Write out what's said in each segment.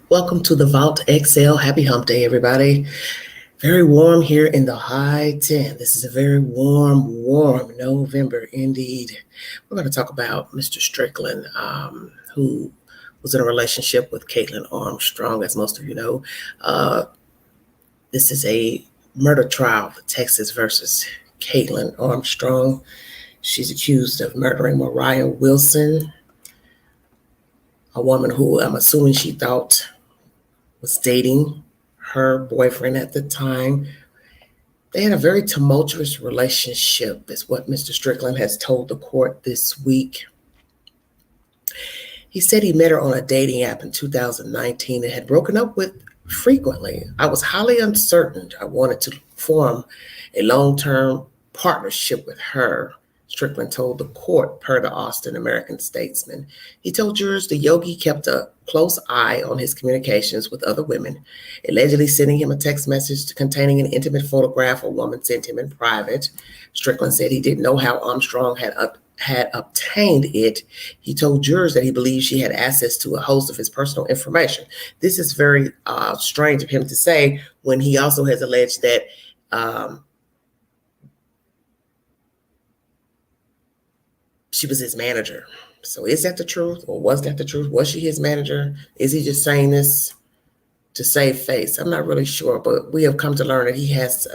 Welcome to the Vault XL. Happy hump day, everybody. Very warm here in the high 10. This is a very warm November indeed. We're going to talk about Mr. Strickland, who was in a relationship with Caitlin Armstrong, as most of you know. This is a murder trial, Texas versus Caitlin Armstrong. She's accused of murdering Mariah Wilson, a woman who I'm assuming she thought was dating her boyfriend at the time. They had a very tumultuous relationship, is what Mr. Strickland has told the court this week. He said he met her on a dating app in 2019 and had broken up with frequently. I was highly uncertain. I wanted to form a long-term partnership with her, Strickland told the court, per the Austin American-Statesman. He told jurors the yogi kept a close eye on his communications with other women, allegedly sending him a text message containing an intimate photograph a woman sent him in private. Strickland said he didn't know how Armstrong had obtained it. He told jurors that he believed she had access to a host of his personal information. This is very strange of him to say when he also has alleged that she was his manager. So is that the truth, or was that the truth? Was she his manager? Is he just saying this to save face? I'm not really sure, but we have come to learn that he has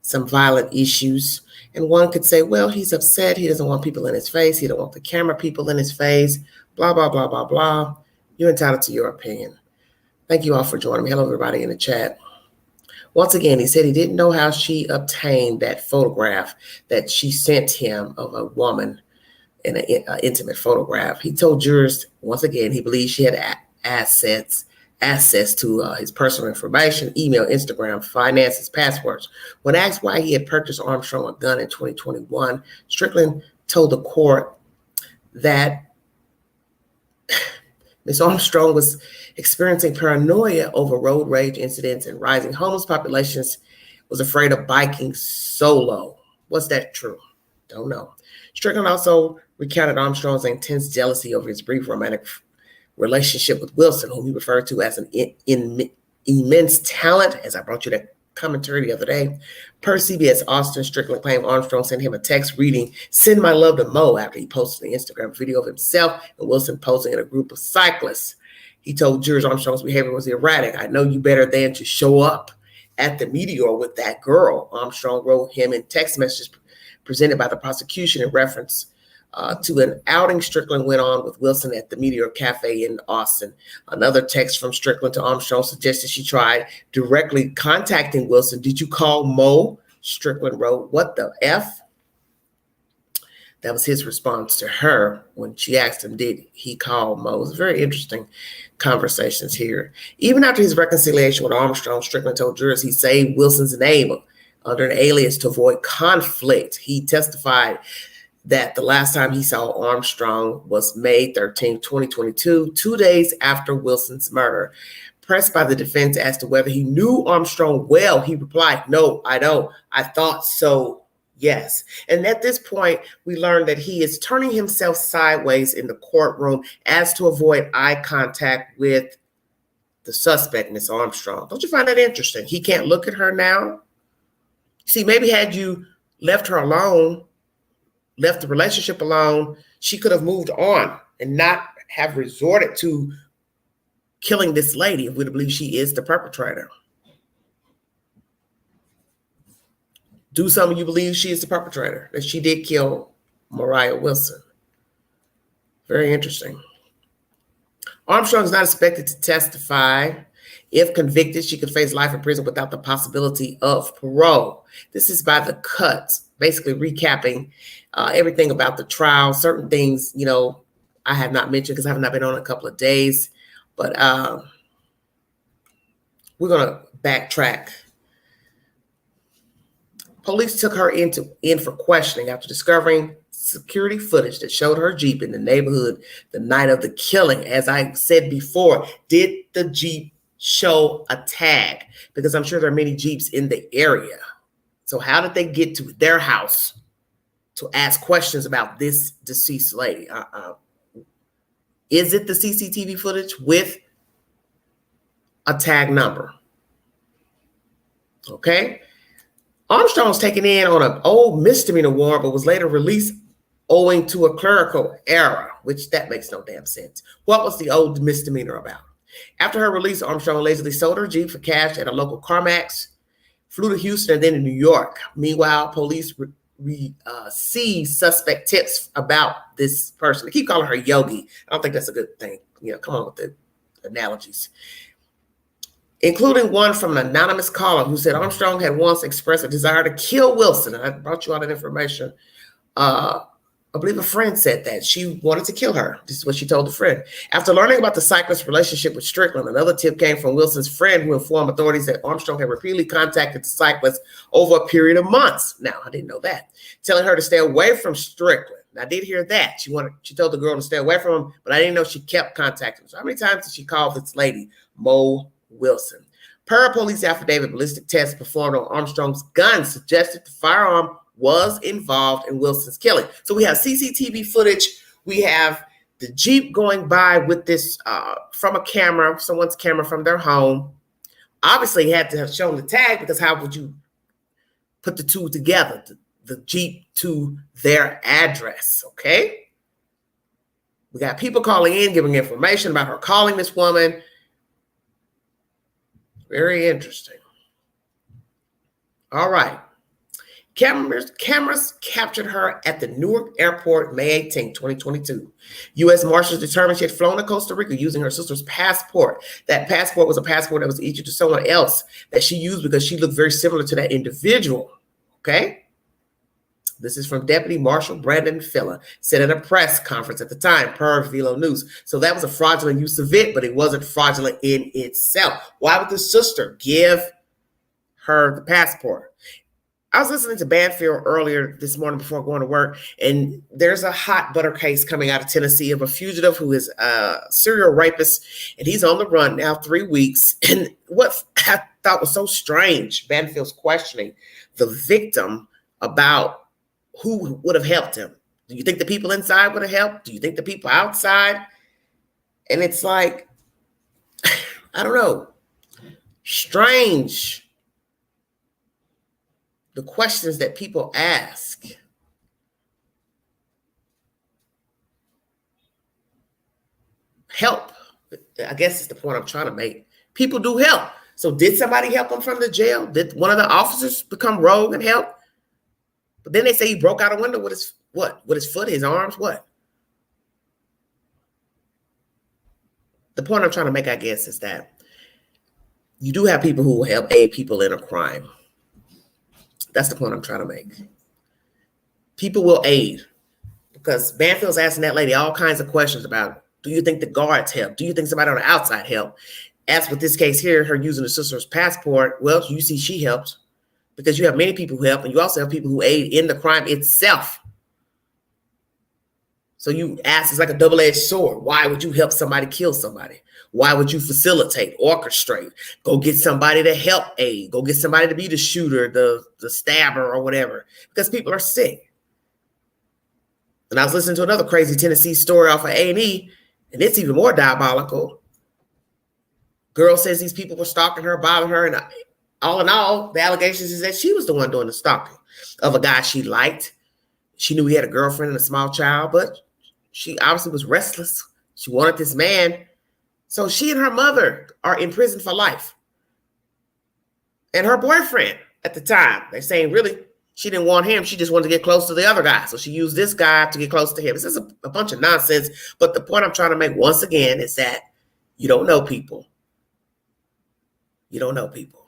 some violent issues. And one could say, well, he's upset. He doesn't want people in his face. He don't want the camera people in his face, blah, blah, blah, blah, blah. You're entitled to your opinion. Thank you all for joining me. Hello, everybody in the chat. Once again, he said he didn't know how she obtained that photograph that she sent him of a woman in an intimate photograph. He told jurors, once again, he believes she had access to his personal information, email, Instagram, finances, passwords. When asked why he had purchased Armstrong a gun in 2021, Strickland told the court that Ms. Armstrong was experiencing paranoia over road rage incidents and rising homeless populations, was afraid of biking solo. Was that true? Don't know. Strickland also recounted Armstrong's intense jealousy over his brief romantic relationship with Wilson, whom he referred to as an immense talent, as I brought you that commentary the other day. Per CBS Austin, Strickland claimed Armstrong sent him a text reading, "Send my love to Mo," after he posted an Instagram video of himself and Wilson posing in a group of cyclists. He told jurors Armstrong's behavior was erratic. "I know you better than to show up at the Meteor with that girl," Armstrong wrote him in text messages presented by the prosecution in reference to an outing Strickland went on with Wilson at the Meteor Cafe in Austin. Another text from Strickland to Armstrong suggested she tried directly contacting Wilson. "Did you call Mo?" Strickland wrote. "What the F?" That was his response to her when she asked him, did he call Mo? It was very interesting conversations here. Even after his reconciliation with Armstrong, Strickland told jurors he saved Wilson's name under an alias to avoid conflict. He testified that the last time he saw Armstrong was May 13, 2022, 2 days after Wilson's murder. Pressed by the defense as to whether he knew Armstrong well, he replied, "No, I don't. I thought so, yes." And at this point, we learned that he is turning himself sideways in the courtroom as to avoid eye contact with the suspect, Miss Armstrong. Don't you find that interesting? He can't look at her now. See, maybe had you left her alone, left the relationship alone, she could have moved on and not have resorted to killing this lady if we believe she is the perpetrator. Do some of you believe she is the perpetrator, that she did kill Mariah Wilson? Very interesting. Armstrong is not expected to testify. If convicted, she could face life in prison without the possibility of parole. This is by the cuts, basically recapping everything about the trial. Certain things, I have not mentioned because I have not been on a couple of days, but we're going to backtrack. Police took her in for questioning after discovering security footage that showed her Jeep in the neighborhood the night of the killing. As I said before, did the Jeep show a tag? Because I'm sure there are many Jeeps in the area. So how did they get to their house to ask questions about this deceased lady? Is it the CCTV footage with a tag number. Okay. Armstrong was taken in on an old misdemeanor warrant, but was later released owing to a clerical error, which that makes no damn sense. What was the old misdemeanor about? After her release, Armstrong allegedly sold her Jeep for cash at a local CarMax, flew to Houston and then to New York. Meanwhile, police received suspect tips about this person. They keep calling her Yogi. I don't think that's a good thing. You know, come on with the analogies. Including one from an anonymous caller who said Armstrong had once expressed a desire to kill Wilson. And I brought you all that information. I believe a friend said that she wanted to kill her. This is what she told a friend. After learning about the cyclist's relationship with Strickland, another tip came from Wilson's friend who informed authorities that Armstrong had repeatedly contacted the cyclist over a period of months. Now, I didn't know that. Telling her to stay away from Strickland. I did hear that. She told the girl to stay away from him, but I didn't know she kept contacting him. So how many times did she call this lady, Mo Wilson? Per a police affidavit, ballistic tests performed on Armstrong's gun suggested the firearm was involved in Wilson's killing. So we have CCTV footage. We have the Jeep going by with this from a camera, someone's camera from their home. Obviously, he had to have shown the tag because how would you put the two together, the Jeep to their address, okay? We got people calling in, giving information about her calling this woman. Very interesting. All right. Cameras captured her at the Newark airport May 18, 2022. U.S. Marshals determined she had flown to Costa Rica using her sister's passport. That passport was a passport that was issued to someone else that she used because she looked very similar to that individual. Okay? This is from Deputy Marshal Brandon Filler, said at a press conference at the time, per Velo News. So that was a fraudulent use of it, but it wasn't fraudulent in itself. Why would the sister give her the passport? I was listening to Banfield earlier this morning before going to work, and there's a hot butter case coming out of Tennessee of a fugitive who is a serial rapist, and he's on the run now 3 weeks. And what I thought was so strange, Banfield's questioning the victim about who would have helped him. Do you think the people inside would have helped? Do you think the people outside? And it's like, I don't know, strange. The questions that people ask. Help. I guess is the point I'm trying to make. People do help. So did somebody help him from the jail? Did one of the officers become rogue and help? But then they say he broke out a window with his what? With his foot, his arms, what? The point I'm trying to make, I guess, is that you do have people who will help aid people in a crime. That's the point I'm trying to make. People will aid because Banfield's asking that lady all kinds of questions about, do you think the guards help? Do you think somebody on the outside help? As with this case here, her using her sister's passport, well, you see she helped because you have many people who help and you also have people who aid in the crime itself. So you ask, it's like a double-edged sword. Why would you help somebody kill somebody? Why would you facilitate, orchestrate, go get somebody to help aid, go get somebody to be the shooter, the stabber or whatever? Because people are sick. And I was listening to another crazy Tennessee story off of A&E, and it's even more diabolical. Girl says these people were stalking her, bothering her, and all in all, the allegations is that she was the one doing the stalking of a guy she liked. She knew he had a girlfriend and a small child, but she obviously was restless. She wanted this man. So she and her mother are in prison for life. And her boyfriend at the time, they're saying really, she didn't want him. She just wanted to get close to the other guy. So she used this guy to get close to him. This is a bunch of nonsense. But the point I'm trying to make once again is that you don't know people. You don't know people.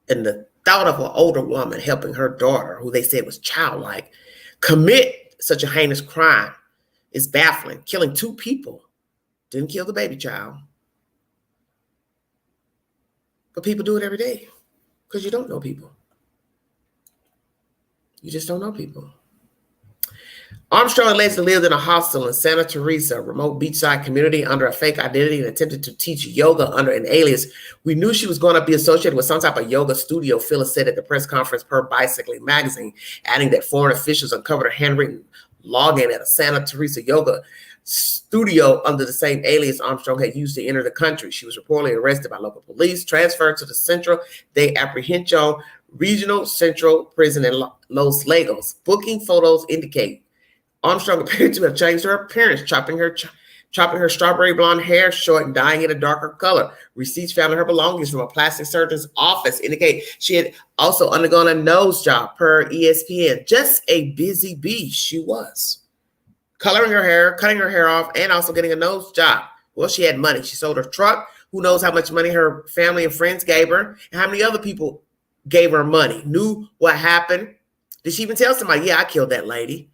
And the thought of an older woman helping her daughter, who they said was childlike, commit such a heinous crime is baffling. Killing 2 people. Didn't kill the baby child. But people do it every day because you don't know people. You just don't know people. Armstrong allegedly lived in a hostel in Santa Teresa, a remote beachside community, under a fake identity and attempted to teach yoga under an alias. We knew she was going to be associated with some type of yoga studio, Phyllis said at the press conference per Bicycling magazine, adding that foreign officials uncovered a handwritten login at a Santa Teresa yoga studio under the same alias Armstrong had used to enter the country. She was reportedly arrested by local police, transferred to the Central de Apprehension Regional Central Prison in Los Lagos. Booking photos indicate Armstrong appeared to have changed her appearance, chopping her strawberry blonde hair short and dyeing it a darker color. Receipts found in her belongings from a plastic surgeon's office indicate she had also undergone a nose job, per ESPN. Just a busy bee she was. Coloring her hair, cutting her hair off, and also getting a nose job. Well, she had money. She sold her truck. Who knows how much money her family and friends gave her, and how many other people gave her money, knew what happened. Did she even tell somebody, yeah, I killed that lady?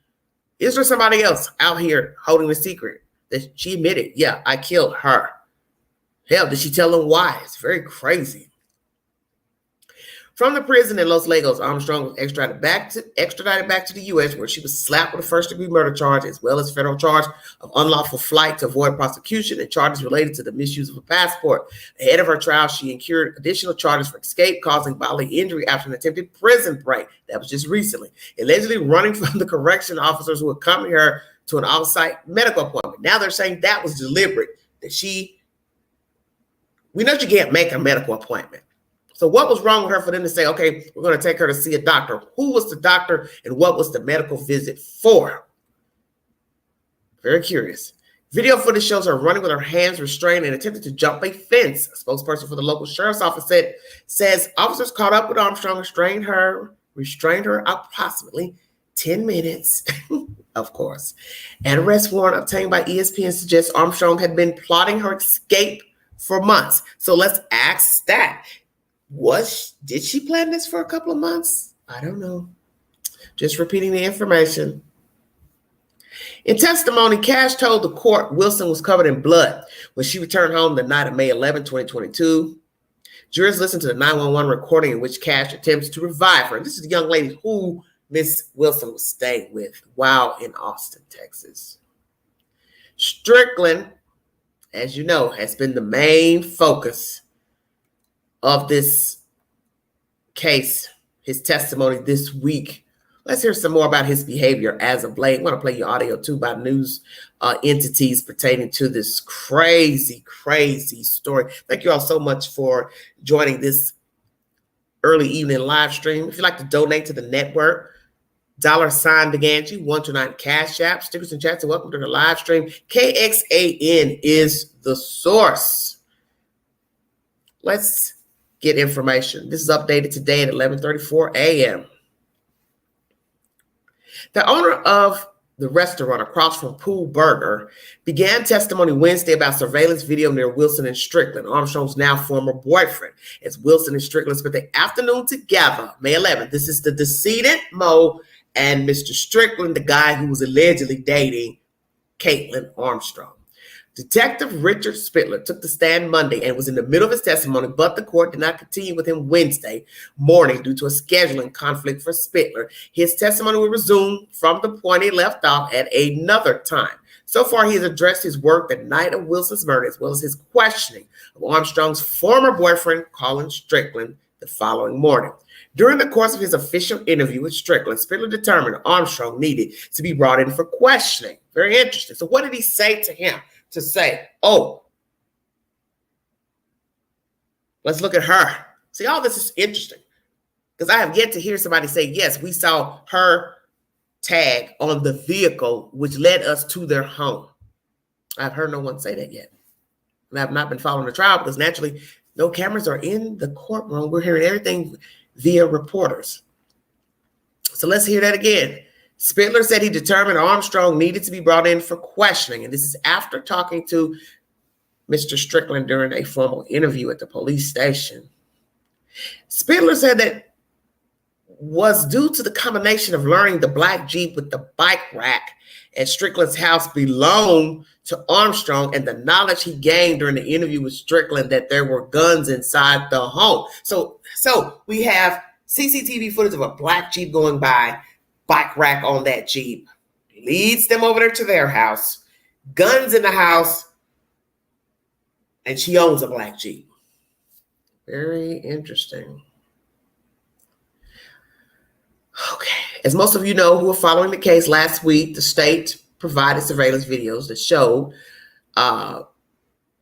Is there somebody else out here holding the secret that she admitted, yeah, I killed her? Hell, did she tell them why? It's very crazy. From the prison in Los Lagos, Armstrong was extradited back to the U.S., where she was slapped with a first-degree murder charge, as well as federal charge of unlawful flight to avoid prosecution and charges related to the misuse of a passport. Ahead of her trial, she incurred additional charges for escape, causing bodily injury after an attempted prison break. That was just recently. Allegedly running from the correction officers who accompanied her to an off-site medical appointment. Now they're saying that was deliberate, that we know you can't make a medical appointment. So what was wrong with her for them to say, okay, we're going to take her to see a doctor? Who was the doctor and what was the medical visit for? Very curious. Video footage shows her running with her hands restrained and attempting to jump a fence. A spokesperson for the local sheriff's office says officers caught up with Armstrong, restrained her approximately 10 minutes, of course. An arrest warrant obtained by ESPN suggests Armstrong had been plotting her escape for months. So let's ask that. Did she plan this for a couple of months? I don't know. Just repeating the information. In testimony, Cash told the court Wilson was covered in blood when she returned home the night of May 11, 2022. Jurors listened to the 911 recording in which Cash attempts to revive her. This is the young lady who Miss Wilson was staying with while in Austin, Texas. Strickland, as you know, has been the main focus of this case, his testimony this week. Let's hear some more about his behavior as of late. I want to play you audio too by news entities pertaining to this crazy, crazy story. Thank you all so much for joining this early evening live stream. If you'd like to donate to the network, $sign DeGangie, 129 Cash App, stickers and chats, and welcome to the live stream. KXAN is the source. Let's get information. This is updated today at 11:34 a.m. The owner of the restaurant across from Pool Burger began testimony Wednesday about surveillance video near Wilson and Strickland, Armstrong's now former boyfriend. As Wilson and Strickland spent the afternoon together, May 11th. This is the decedent Mo and Mr. Strickland, the guy who was allegedly dating Caitlin Armstrong. Detective Richard Spittler took the stand Monday and was in the middle of his testimony, but the court did not continue with him Wednesday morning due to a scheduling conflict for Spittler. His testimony will resume from the point he left off at another time. So far, he has addressed his work the night of Wilson's murder, as well as his questioning of Armstrong's former boyfriend, Colin Strickland, the following morning. During the course of his official interview with Strickland, Spittler determined Armstrong needed to be brought in for questioning. Very interesting. So what did he say to him? To say, oh, let's look at her. See, all this is interesting because I have yet to hear somebody say, yes, we saw her tag on the vehicle, which led us to their home. I've heard no one say that yet. And I've not been following the trial because naturally no cameras are in the courtroom. We're hearing everything via reporters. So let's hear that again. Spittler said he determined Armstrong needed to be brought in for questioning. And this is after talking to Mr. Strickland during a formal interview at the police station. Spittler said that was due to the combination of learning the black Jeep with the bike rack at Strickland's house belonged to Armstrong and the knowledge he gained during the interview with Strickland that there were guns inside the home. So we have CCTV footage of a black Jeep going by, bike rack on that Jeep. He leads them over there to their house, guns in the house, and she owns a black Jeep. Very interesting. Okay. As most of you know who are following the case, last week, the state provided surveillance videos that showed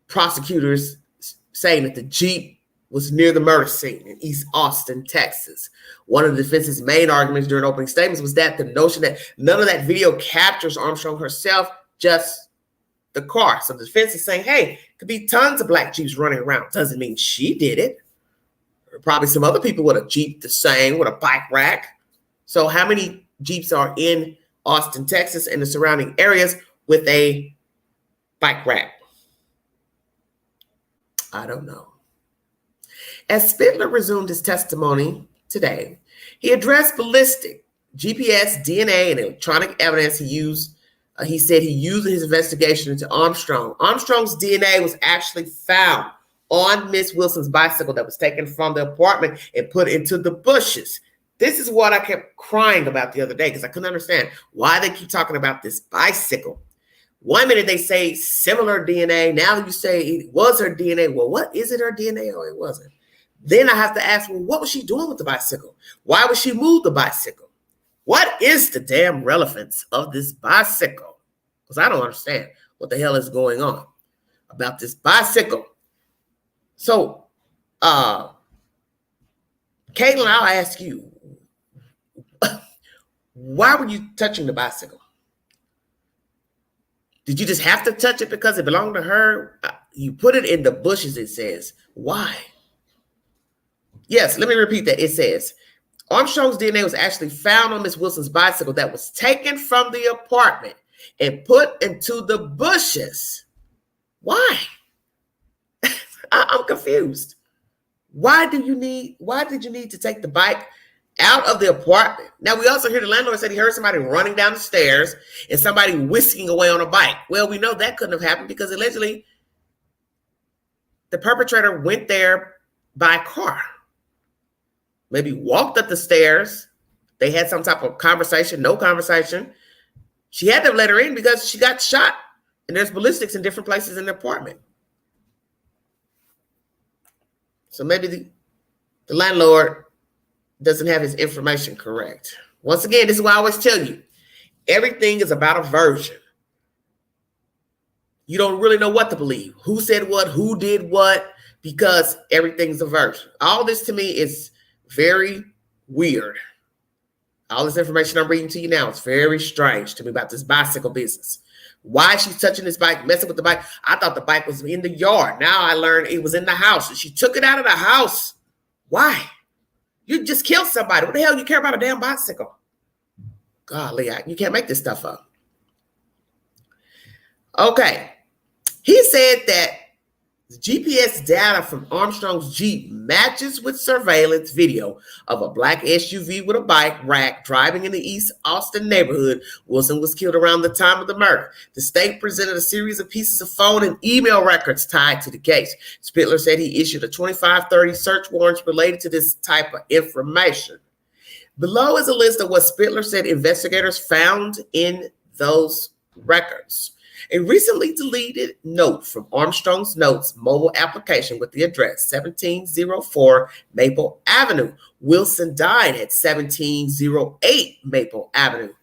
prosecutors saying that the Jeep was near the murder scene in East Austin, Texas. One of the defense's main arguments during opening statements was that the notion that none of that video captures Armstrong herself, just the car. So the defense is saying, hey, could be tons of black Jeeps running around. Doesn't mean she did it. Or probably some other people with a Jeep the same, with a bike rack. So how many Jeeps are in Austin, Texas and the surrounding areas with a bike rack? I don't know. As Spittler resumed his testimony today, he addressed ballistic, GPS, DNA, and electronic evidence he said he used in his investigation into Armstrong. Armstrong's DNA was actually found on Miss Wilson's bicycle that was taken from the apartment and put into the bushes. This is what I kept crying about the other day because I couldn't understand why they keep talking about this bicycle. One minute they say similar DNA. Now you say it was her DNA. Well, what is it, her DNA or it wasn't? Then I have to ask, well, what was she doing with the bicycle? Why would she move the bicycle? What is the damn relevance of this bicycle? Because I don't understand what the hell is going on about this bicycle. So, Caitlin, I'll ask you, why were you touching the bicycle? Did you just have to touch it because it belonged to her? You put it in the bushes, it says. Why? Yes, let me repeat that. It says, Armstrong's DNA was actually found on Miss Wilson's bicycle that was taken from the apartment and put into the bushes. Why? I'm confused. Why did you need to take the bike out of the apartment? Now, we also hear the landlord said he heard somebody running down the stairs and somebody whisking away on a bike. Well, we know that couldn't have happened because allegedly the perpetrator went there by car. Maybe walked up the stairs. They had some type of conversation, no conversation. She had to let her in because she got shot. And there's ballistics in different places in the apartment. So maybe the landlord doesn't have his information correct. Once again, this is why I always tell you, everything is about a version. You don't really know what to believe. Who said what, who did what, because everything's a version. All this to me is very weird. All this information I'm reading to you now is very strange to me about this bicycle business. Why she's touching this bike, messing with the bike. I thought the bike was in the yard. Now I learned it was in the house. And she took it out of the house. Why? You just killed somebody. What the hell you care about a damn bicycle? Golly, you can't make this stuff up. Okay. He said that the GPS data from Armstrong's Jeep matches with surveillance video of a black SUV with a bike rack driving in the East Austin neighborhood. Wilson was killed around the time of the murder. The state presented a series of pieces of phone and email records tied to the case. Spittler said he issued a 2530 search warrants related to this type of information. Below is a list of what Spittler said investigators found in those records. A recently deleted note from Armstrong's Notes mobile application with the address 1704 Maple Avenue. Wilson died at 1708 Maple Avenue.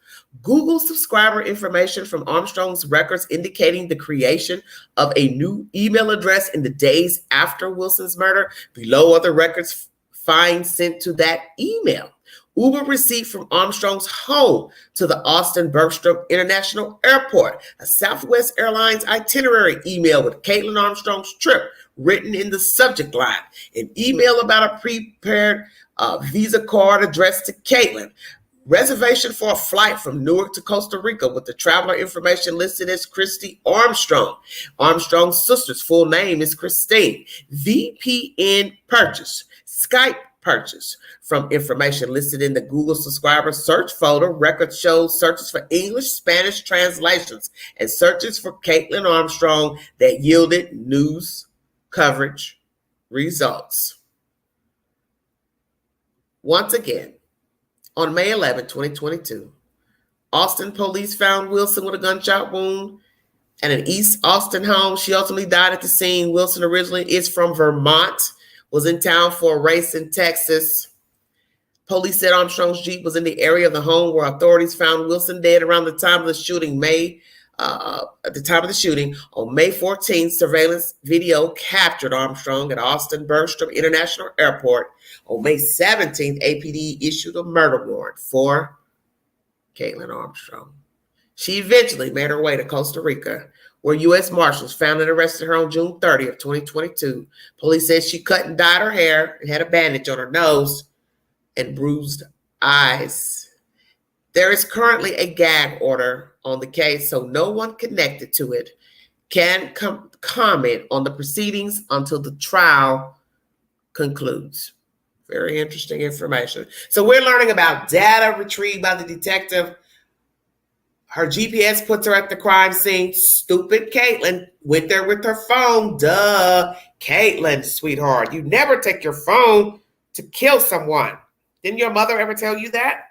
Google subscriber information from Armstrong's records indicating the creation of a new email address in the days after Wilson's murder. Below are the records finds sent to that email. Uber receipt from Armstrong's home to the Austin Bergstrom International Airport, a Southwest Airlines itinerary email with Caitlin Armstrong's trip written in the subject line, an email about a prepared Visa card addressed to Caitlin, reservation for a flight from Newark to Costa Rica with the traveler information listed as Christy Armstrong. Armstrong's sister's full name is Christine. VPN purchase, Skype purchase. From information listed in the Google subscriber search folder, records show searches for English, Spanish translations, and searches for Caitlin Armstrong that yielded news coverage results. Once again, on May 11, 2022, Austin police found Wilson with a gunshot wound at an East Austin home. She ultimately died at the scene. Wilson originally is from Vermont, was in town for a race in Texas. Police said Armstrong's Jeep was in the area of the home where authorities found Wilson dead around the time of the shooting. At the time of the shooting, on May 14th, surveillance video captured Armstrong at Austin Bergstrom International Airport. On May 17th, APD issued a murder warrant for Caitlin Armstrong. She eventually made her way to Costa Rica, where U.S. Marshals found and arrested her on June 30th, 2022. Police said she cut and dyed her hair and had a bandage on her nose and bruised eyes. There is currently a gag order on the case, so no one connected to it can comment on the proceedings until the trial concludes. Very interesting information. So we're learning about data retrieved by the detective. Her GPS puts her at the crime scene. Stupid Caitlin went there with her phone. Duh. Caitlin, sweetheart, you never take your phone to kill someone. Didn't your mother ever tell you that?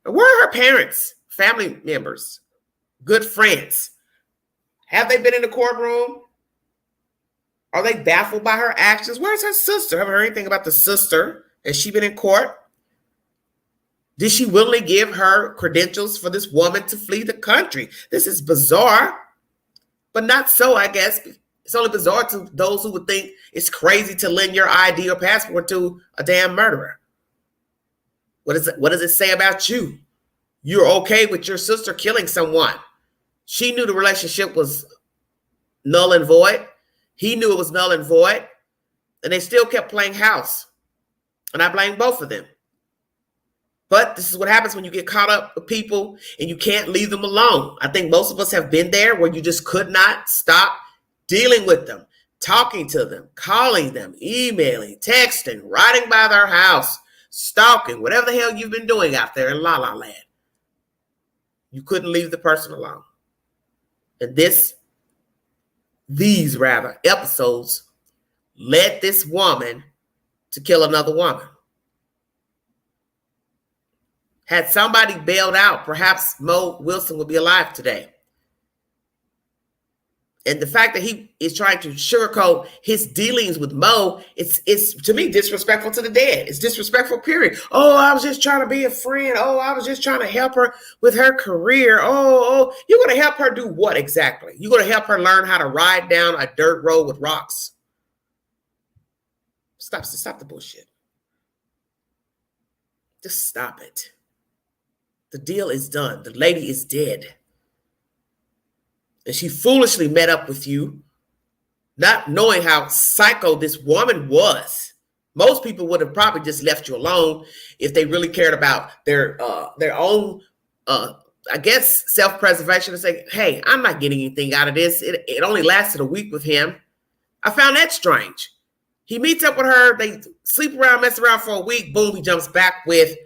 Where are her parents, family members, good friends? Have they been in the courtroom? Are they baffled by her actions? Where's her sister? Haven't heard anything about the sister. Has she been in court? Did she willingly give her credentials for this woman to flee the country? This is bizarre, but not so, I guess. It's only bizarre to those who would think it's crazy to lend your ID or passport to a damn murderer. What does it say about you? You're okay with your sister killing someone. She knew the relationship was null and void. He knew it was null and void. And they still kept playing house. And I blame both of them. But this is what happens when you get caught up with people and you can't leave them alone. I think most of us have been there where you just could not stop dealing with them, talking to them, calling them, emailing, texting, riding by their house, stalking, whatever the hell you've been doing out there in La La Land. You couldn't leave the person alone. And these episodes led this woman to kill another woman. Had somebody bailed out, perhaps Mo Wilson would be alive today. And the fact that he is trying to sugarcoat his dealings with Mo, it's to me disrespectful to the dead. It's disrespectful, period. Oh, I was just trying to be a friend. Oh, I was just trying to help her with her career. Oh, you're going to help her do what exactly? You're going to help her learn how to ride down a dirt road with rocks. Stop the bullshit. Just stop it. The deal is done. The lady is dead. And she foolishly met up with you, not knowing how psycho this woman was. Most people would have probably just left you alone if they really cared about their own, I guess, self-preservation and say, hey, I'm not getting anything out of this. It only lasted a week with him. I found that strange. He meets up with her. They sleep around, mess around for a week. Boom, he jumps back with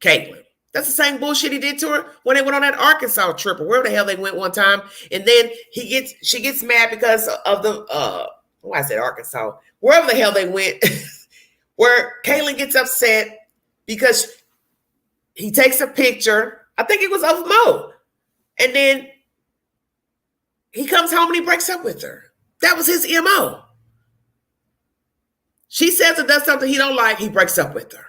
Caitlin. That's the same bullshit he did to her when they went on that Arkansas trip or wherever the hell they went one time. And then she gets mad because of the, why I said Arkansas, wherever the hell they went, where Caitlin gets upset because he takes a picture, I think it was of Mo. And then he comes home and he breaks up with her. That was his MO. She says and does something he don't like, he breaks up with her.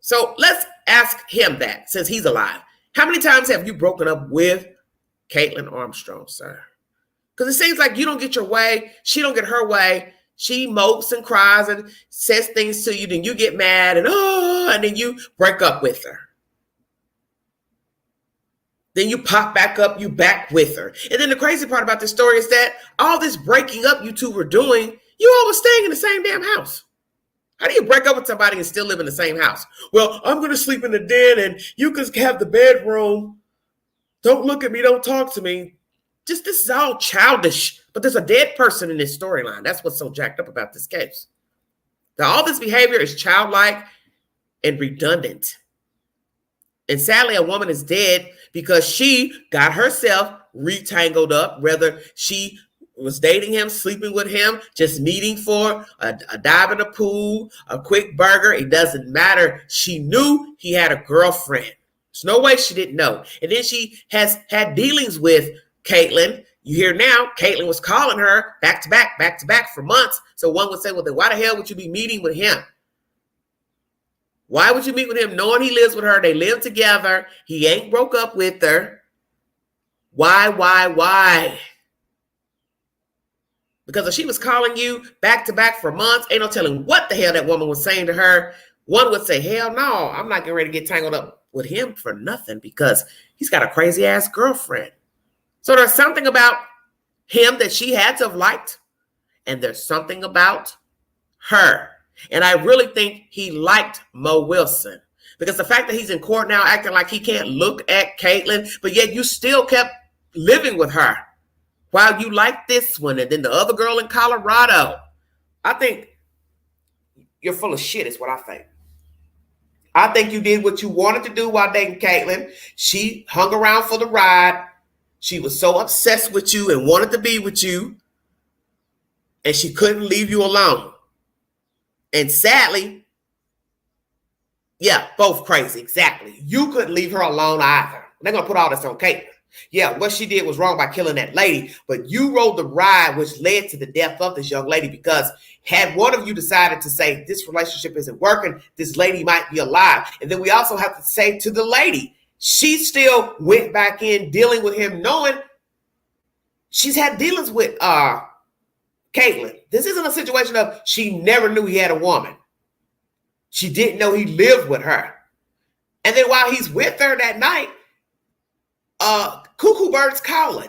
So let's ask him that, since he's alive. How many times have you broken up with Caitlin Armstrong, sir? Because it seems like you don't get your way. She don't get her way. She mopes and cries and says things to you. Then you get mad and then you break up with her. Then you pop back up, you back with her. And then the crazy part about this story is that all this breaking up you two were doing, you all were staying in the same damn house. How do you break up with somebody and still live in the same house? Well, I'm going to sleep in the den and you can have the bedroom. Don't look at me. Don't talk to me. This is all childish. But there's a dead person in this storyline. That's what's so jacked up about this case. Now, all this behavior is childlike and redundant. And sadly, a woman is dead because she got herself retangled up, whether she was dating him, sleeping with him, just meeting for a dive in the pool, a quick burger. It doesn't matter. She knew he had a girlfriend. There's no way she didn't know. And then she has had dealings with Caitlin. You hear now, Caitlin was calling her back to back for months. So one would say, well, then why the hell would you be meeting with him? Why would you meet with him knowing he lives with her? They live together. He ain't broke up with her. Why? Because if she was calling you back to back for months, ain't no telling what the hell that woman was saying to her. One would say, hell no, I'm not getting ready to get tangled up with him for nothing because he's got a crazy ass girlfriend. So there's something about him that she had to have liked. And there's something about her. And I really think he liked Mo Wilson. Because the fact that he's in court now acting like he can't look at Caitlyn, but yet you still kept living with her while you liked this one and then the other girl in Colorado. I think you're full of shit is what I think. I think you did what you wanted to do while dating Caitlyn. She hung around for the ride. She was so obsessed with you and wanted to be with you. And she couldn't leave you alone. And sadly, yeah, both crazy, exactly. You couldn't leave her alone either. They're going to put all this on Caitlyn. Yeah, what she did was wrong by killing that lady, but you rode the ride which led to the death of this young lady because had one of you decided to say this relationship isn't working, this lady might be alive. And then we also have to say to the lady, she still went back in dealing with him knowing she's had dealings with Caitlyn. This isn't a situation of she never knew he had a woman. She didn't know he lived with her. And then while he's with her that night, cuckoo birds calling.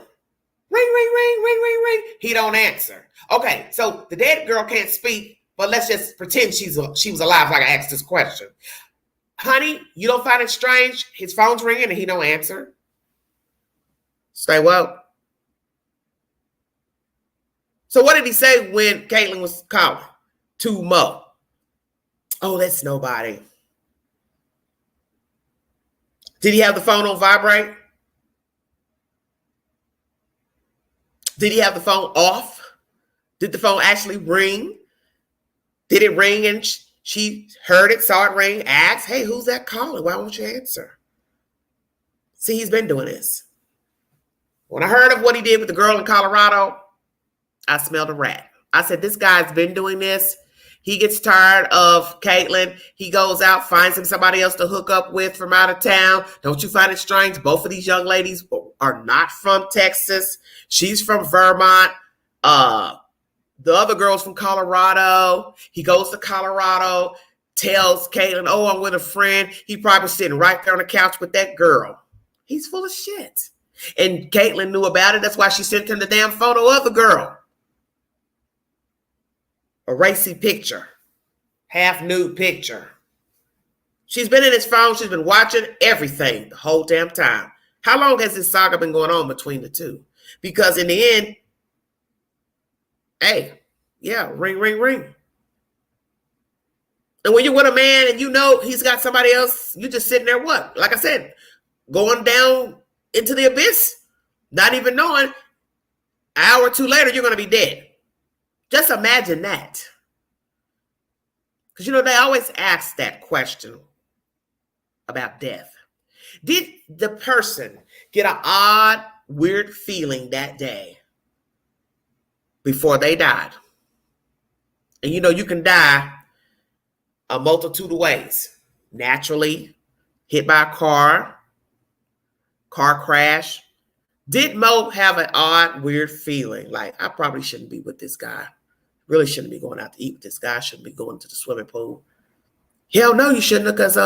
Ring, ring, ring, ring, ring, ring. He don't answer. Okay, so the dead girl can't speak, but let's just pretend she was alive like I asked this question. Honey, you don't find it strange? His phone's ringing and he don't answer. Stay woke. So what did he say when Caitlyn was calling to Mo? Oh, that's nobody. Did he have the phone on vibrate? Did he have the phone off? Did the phone actually ring? Did it ring and she heard it, saw it ring, asked, hey, who's that calling? Why won't you answer? See, he's been doing this. When I heard of what he did with the girl in Colorado, I smelled a rat. I said, this guy's been doing this. He gets tired of Caitlyn. He goes out, finds him somebody else to hook up with from out of town. Don't you find it strange? Both of these young ladies are not from Texas. She's from Vermont. The other girl's from Colorado. He goes to Colorado, tells Caitlyn, oh, I'm with a friend. He probably sitting right there on the couch with that girl. He's full of shit. And Caitlyn knew about it. That's why she sent him the damn photo of the girl. A racy picture, half nude picture. She's been in his phone. She's been watching everything the whole damn time. How long has this saga been going on between the two? Because in the end, hey, yeah, ring, ring, ring. And when you're with a man and you know he's got somebody else, you just sitting there, what? Like I said, going down into the abyss, not even knowing, an hour or two later, you're going to be dead. Just imagine that. Because, they always ask that question about death. Did the person get an odd, weird feeling that day before they died? And, you can die a multitude of ways. Naturally, hit by a car crash. Did Mo have an odd, weird feeling? Like, I probably shouldn't be with this guy. Really shouldn't be going out to eat with this guy. Shouldn't be going to the swimming pool. Hell no, you shouldn't, because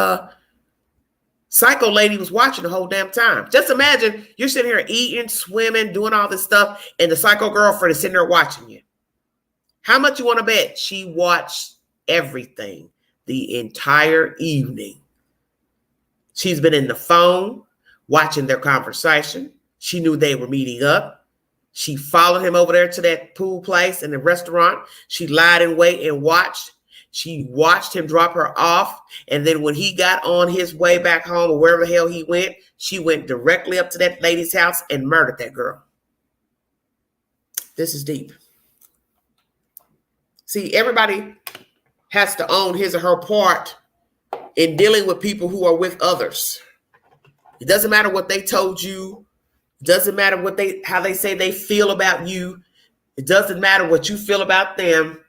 psycho lady was watching the whole damn time. Just imagine you're sitting here eating, swimming, doing all this stuff, and the psycho girlfriend is sitting there watching you. How much you want to bet she watched everything the entire evening? She's been in the phone watching their conversation. She knew they were meeting up. She followed him over there to that pool place and the restaurant. She lied in wait and watched. She watched him drop her off. And then when he got on his way back home or wherever the hell he went, she went directly up to that lady's house and murdered that girl. This is deep. See, everybody has to own his or her part in dealing with people who are with others. It doesn't matter what they told you. It doesn't matter how they say they feel about you. It doesn't matter what you feel about them.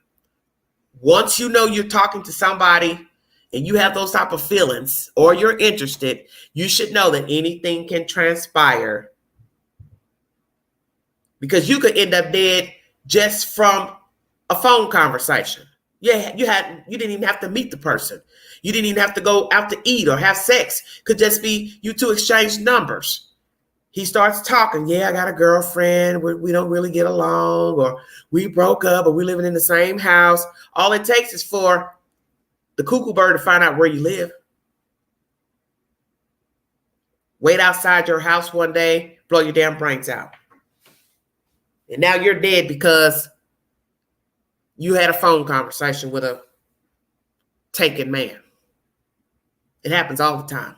Once you know you're talking to somebody and you have those type of feelings or you're interested, you should know that anything can transpire because you could end up dead just from a phone conversation. Yeah, you didn't even have to meet the person. You didn't even have to go out to eat or have sex. Could just be you two exchange numbers. He starts talking. Yeah, I got a girlfriend. We don't really get along, or we broke up, or we're living in the same house. All it takes is for the cuckoo bird to find out where you live. Wait outside your house one day, blow your damn brains out. And now you're dead because you had a phone conversation with a taken man. It happens all the time.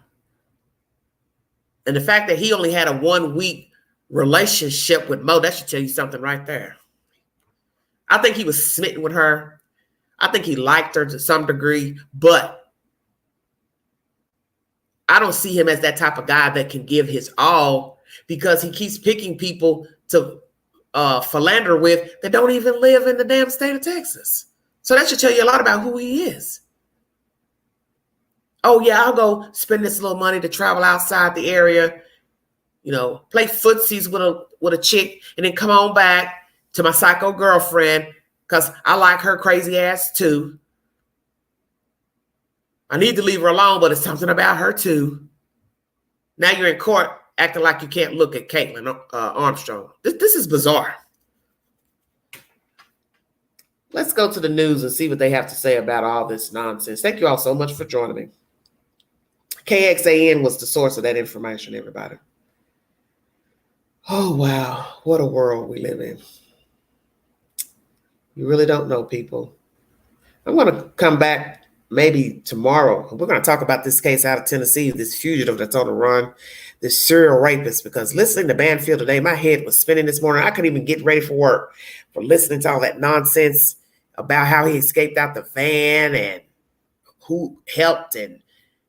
And the fact that he only had a 1 week relationship with Mo, that should tell you something right there. I think he was smitten with her. I think he liked her to some degree, but I don't see him as that type of guy that can give his all because he keeps picking people to philander with that don't even live in the damn state of Texas. So that should tell you a lot about who he is. Oh yeah, I'll go spend this little money to travel outside the area, play footsies with a chick, and then come on back to my psycho girlfriend because I like her crazy ass too. I need to leave her alone, but it's something about her too. Now you're in court acting like you can't look at Caitlin Armstrong. This is bizarre. Let's go to the news and see what they have to say about all this nonsense. Thank you all so much for joining me. KXAN was the source of that information, everybody. Oh, wow. What a world we live in. You really don't know, people. I'm going to come back maybe tomorrow. We're going to talk about this case out of Tennessee, this fugitive that's on the run, this serial rapist, because listening to Banfield today, my head was spinning this morning. I couldn't even get ready for work for listening to all that nonsense about how he escaped out the van and who helped and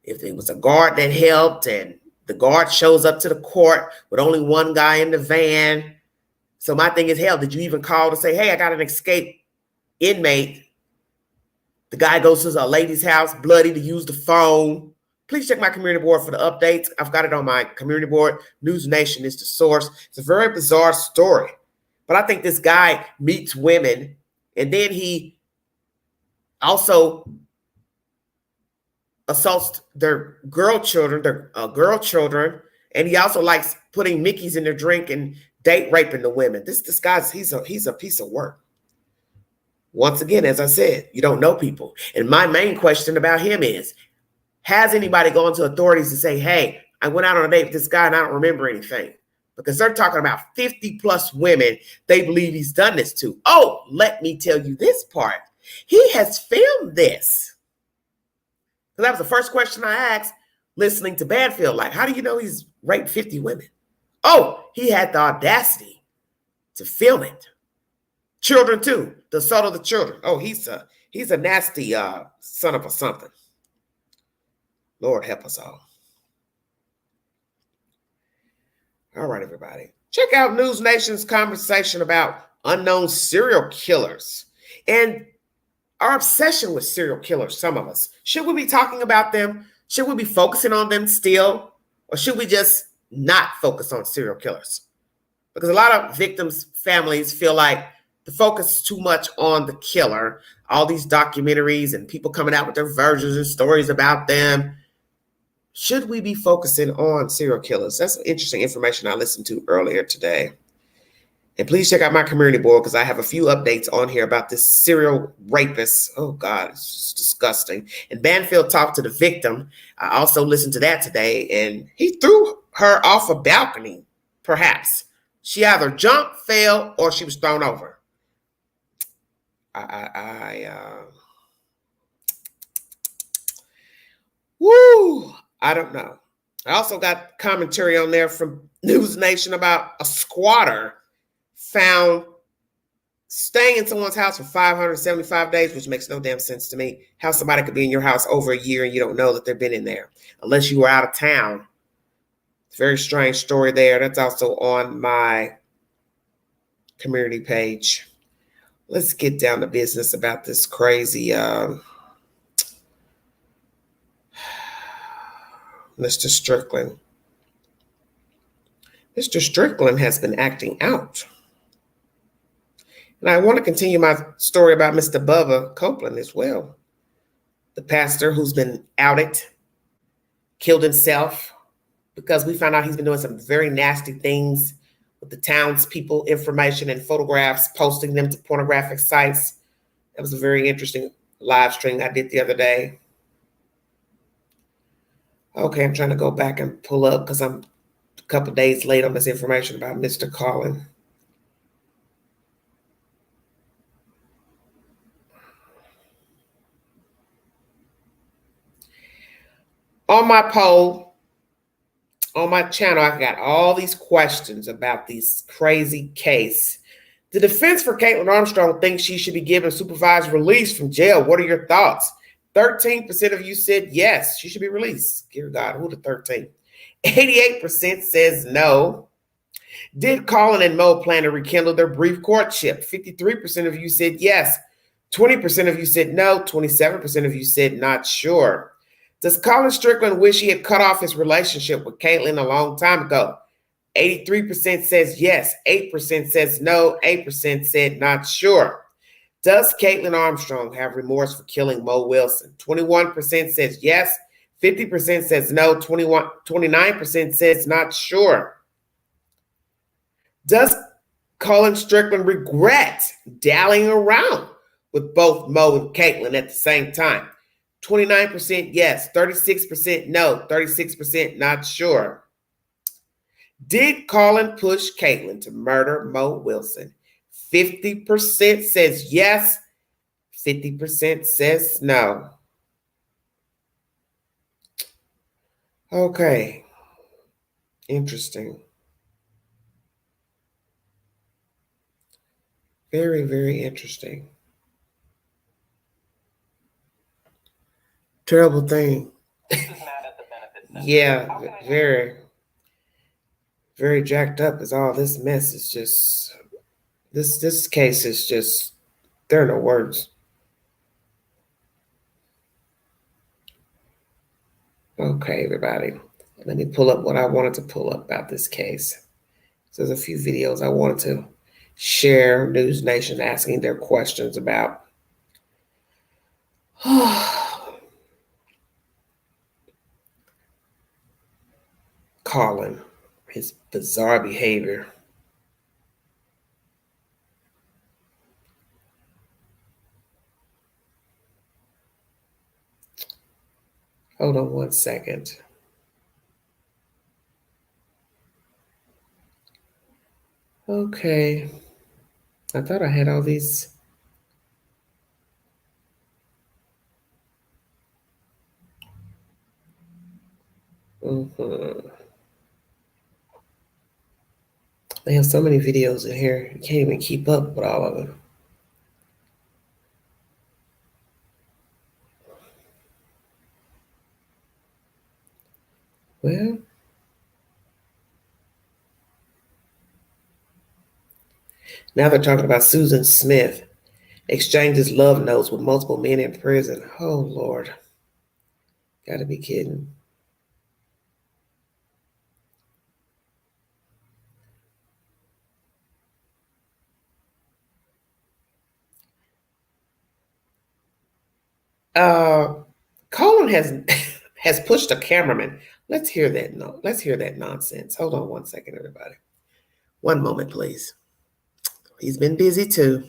if it was a guard that helped and the guard shows up to the court with only one guy in the van. So my thing is, hell, did you even call to say, hey, I got an escaped inmate? The guy goes to a lady's house, bloody, to use the phone. Please check my community board for the updates. I've got it on my community board. News Nation is the source. It's a very bizarre story. But I think this guy meets women, and then he also assaults their girl children, and he also likes putting Mickeys in their drink and date raping the women. This guy's he's a piece of work. Once again, as I said, you don't know people. And my main question about him is, has anybody gone to authorities to say, hey, I went out on a date with this guy and I don't remember anything? Because they're talking about 50 plus women they believe he's done this to. Oh, let me tell you this part. He has filmed this. Because that was the first question I asked listening to Banfield. Like, how do you know he's raped 50 women? Oh, he had the audacity to film it. Children too. The assault of the children. Oh, he's a nasty son of a something. Lord help us all. All right, everybody. Check out News Nation's conversation about unknown serial killers and our obsession with serial killers, some of us. Should we be talking about them? Should we be focusing on them still? Or should we just not focus on serial killers? Because a lot of victims' families feel like the focus is too much on the killer. All these documentaries and people coming out with their versions and stories about them. Should we be focusing on serial killers? That's interesting information I listened to earlier today. And please check out my community board because I have a few updates on here about this serial rapist. Oh, God, it's just disgusting. And Banfield talked to the victim. I also listened to that today, and he threw her off a balcony, perhaps. She either jumped, fell, or she was thrown over. I don't know. I also got commentary on there from News Nation about a squatter found staying in someone's house for 575 days, which makes no damn sense to me. How somebody could be in your house over a year and you don't know that they've been in there unless you were out of town. It's a very strange story there. That's also on my community page. Let's get down to business about this crazy Mr. Strickland. Mr. Strickland has been acting out. And I want to continue my story about Mr. Bubba Copeland as well. The pastor who's been outed, killed himself, because we found out he's been doing some very nasty things with the townspeople, information and photographs, posting them to pornographic sites. That was a very interesting live stream I did the other day. Okay, I'm trying to go back and pull up because I'm a couple days late on this information about Mr. Colin. On my poll, on my channel, I got all these questions about this crazy case. The defense for Caitlin Armstrong thinks she should be given supervised release from jail. What are your thoughts? 13% of you said yes, she should be released. Dear God, who the 13? 88% says no. Did Colin and Mo plan to rekindle their brief courtship? 53% of you said yes. 20% of you said no. 27% of you said not sure. Does Colin Strickland wish he had cut off his relationship with Caitlin a long time ago? 83% says yes. 8% says no. 8% said not sure. Does Caitlin Armstrong have remorse for killing Mo Wilson? 21% says yes. 50% says no. 29% says not sure. Does Colin Strickland regret dallying around with both Mo and Caitlin at the same time? 29% yes, 36% no, 36% not sure. Did Colin push Caitlin to murder Mo Wilson? 50% says yes, 50% says no. Okay, interesting. Very, very interesting. Terrible thing. Yeah, very, very jacked up as all this mess is just, this case is just, there are no words. Okay, everybody, let me pull up what I wanted to pull up about this case. So there's a few videos I wanted to share, News Nation asking their questions about. Colin, his bizarre behavior. Hold on one second. Okay. I thought I had all these. They have so many videos in here. You can't even keep up with all of them. Well, now they're talking about Susan Smith exchanges love notes with multiple men in prison. Oh, Lord. Gotta be kidding. Colin has pushed a cameraman. Let's hear that. No, let's hear that nonsense. Hold on one second, everybody. One moment, please. He's been busy too.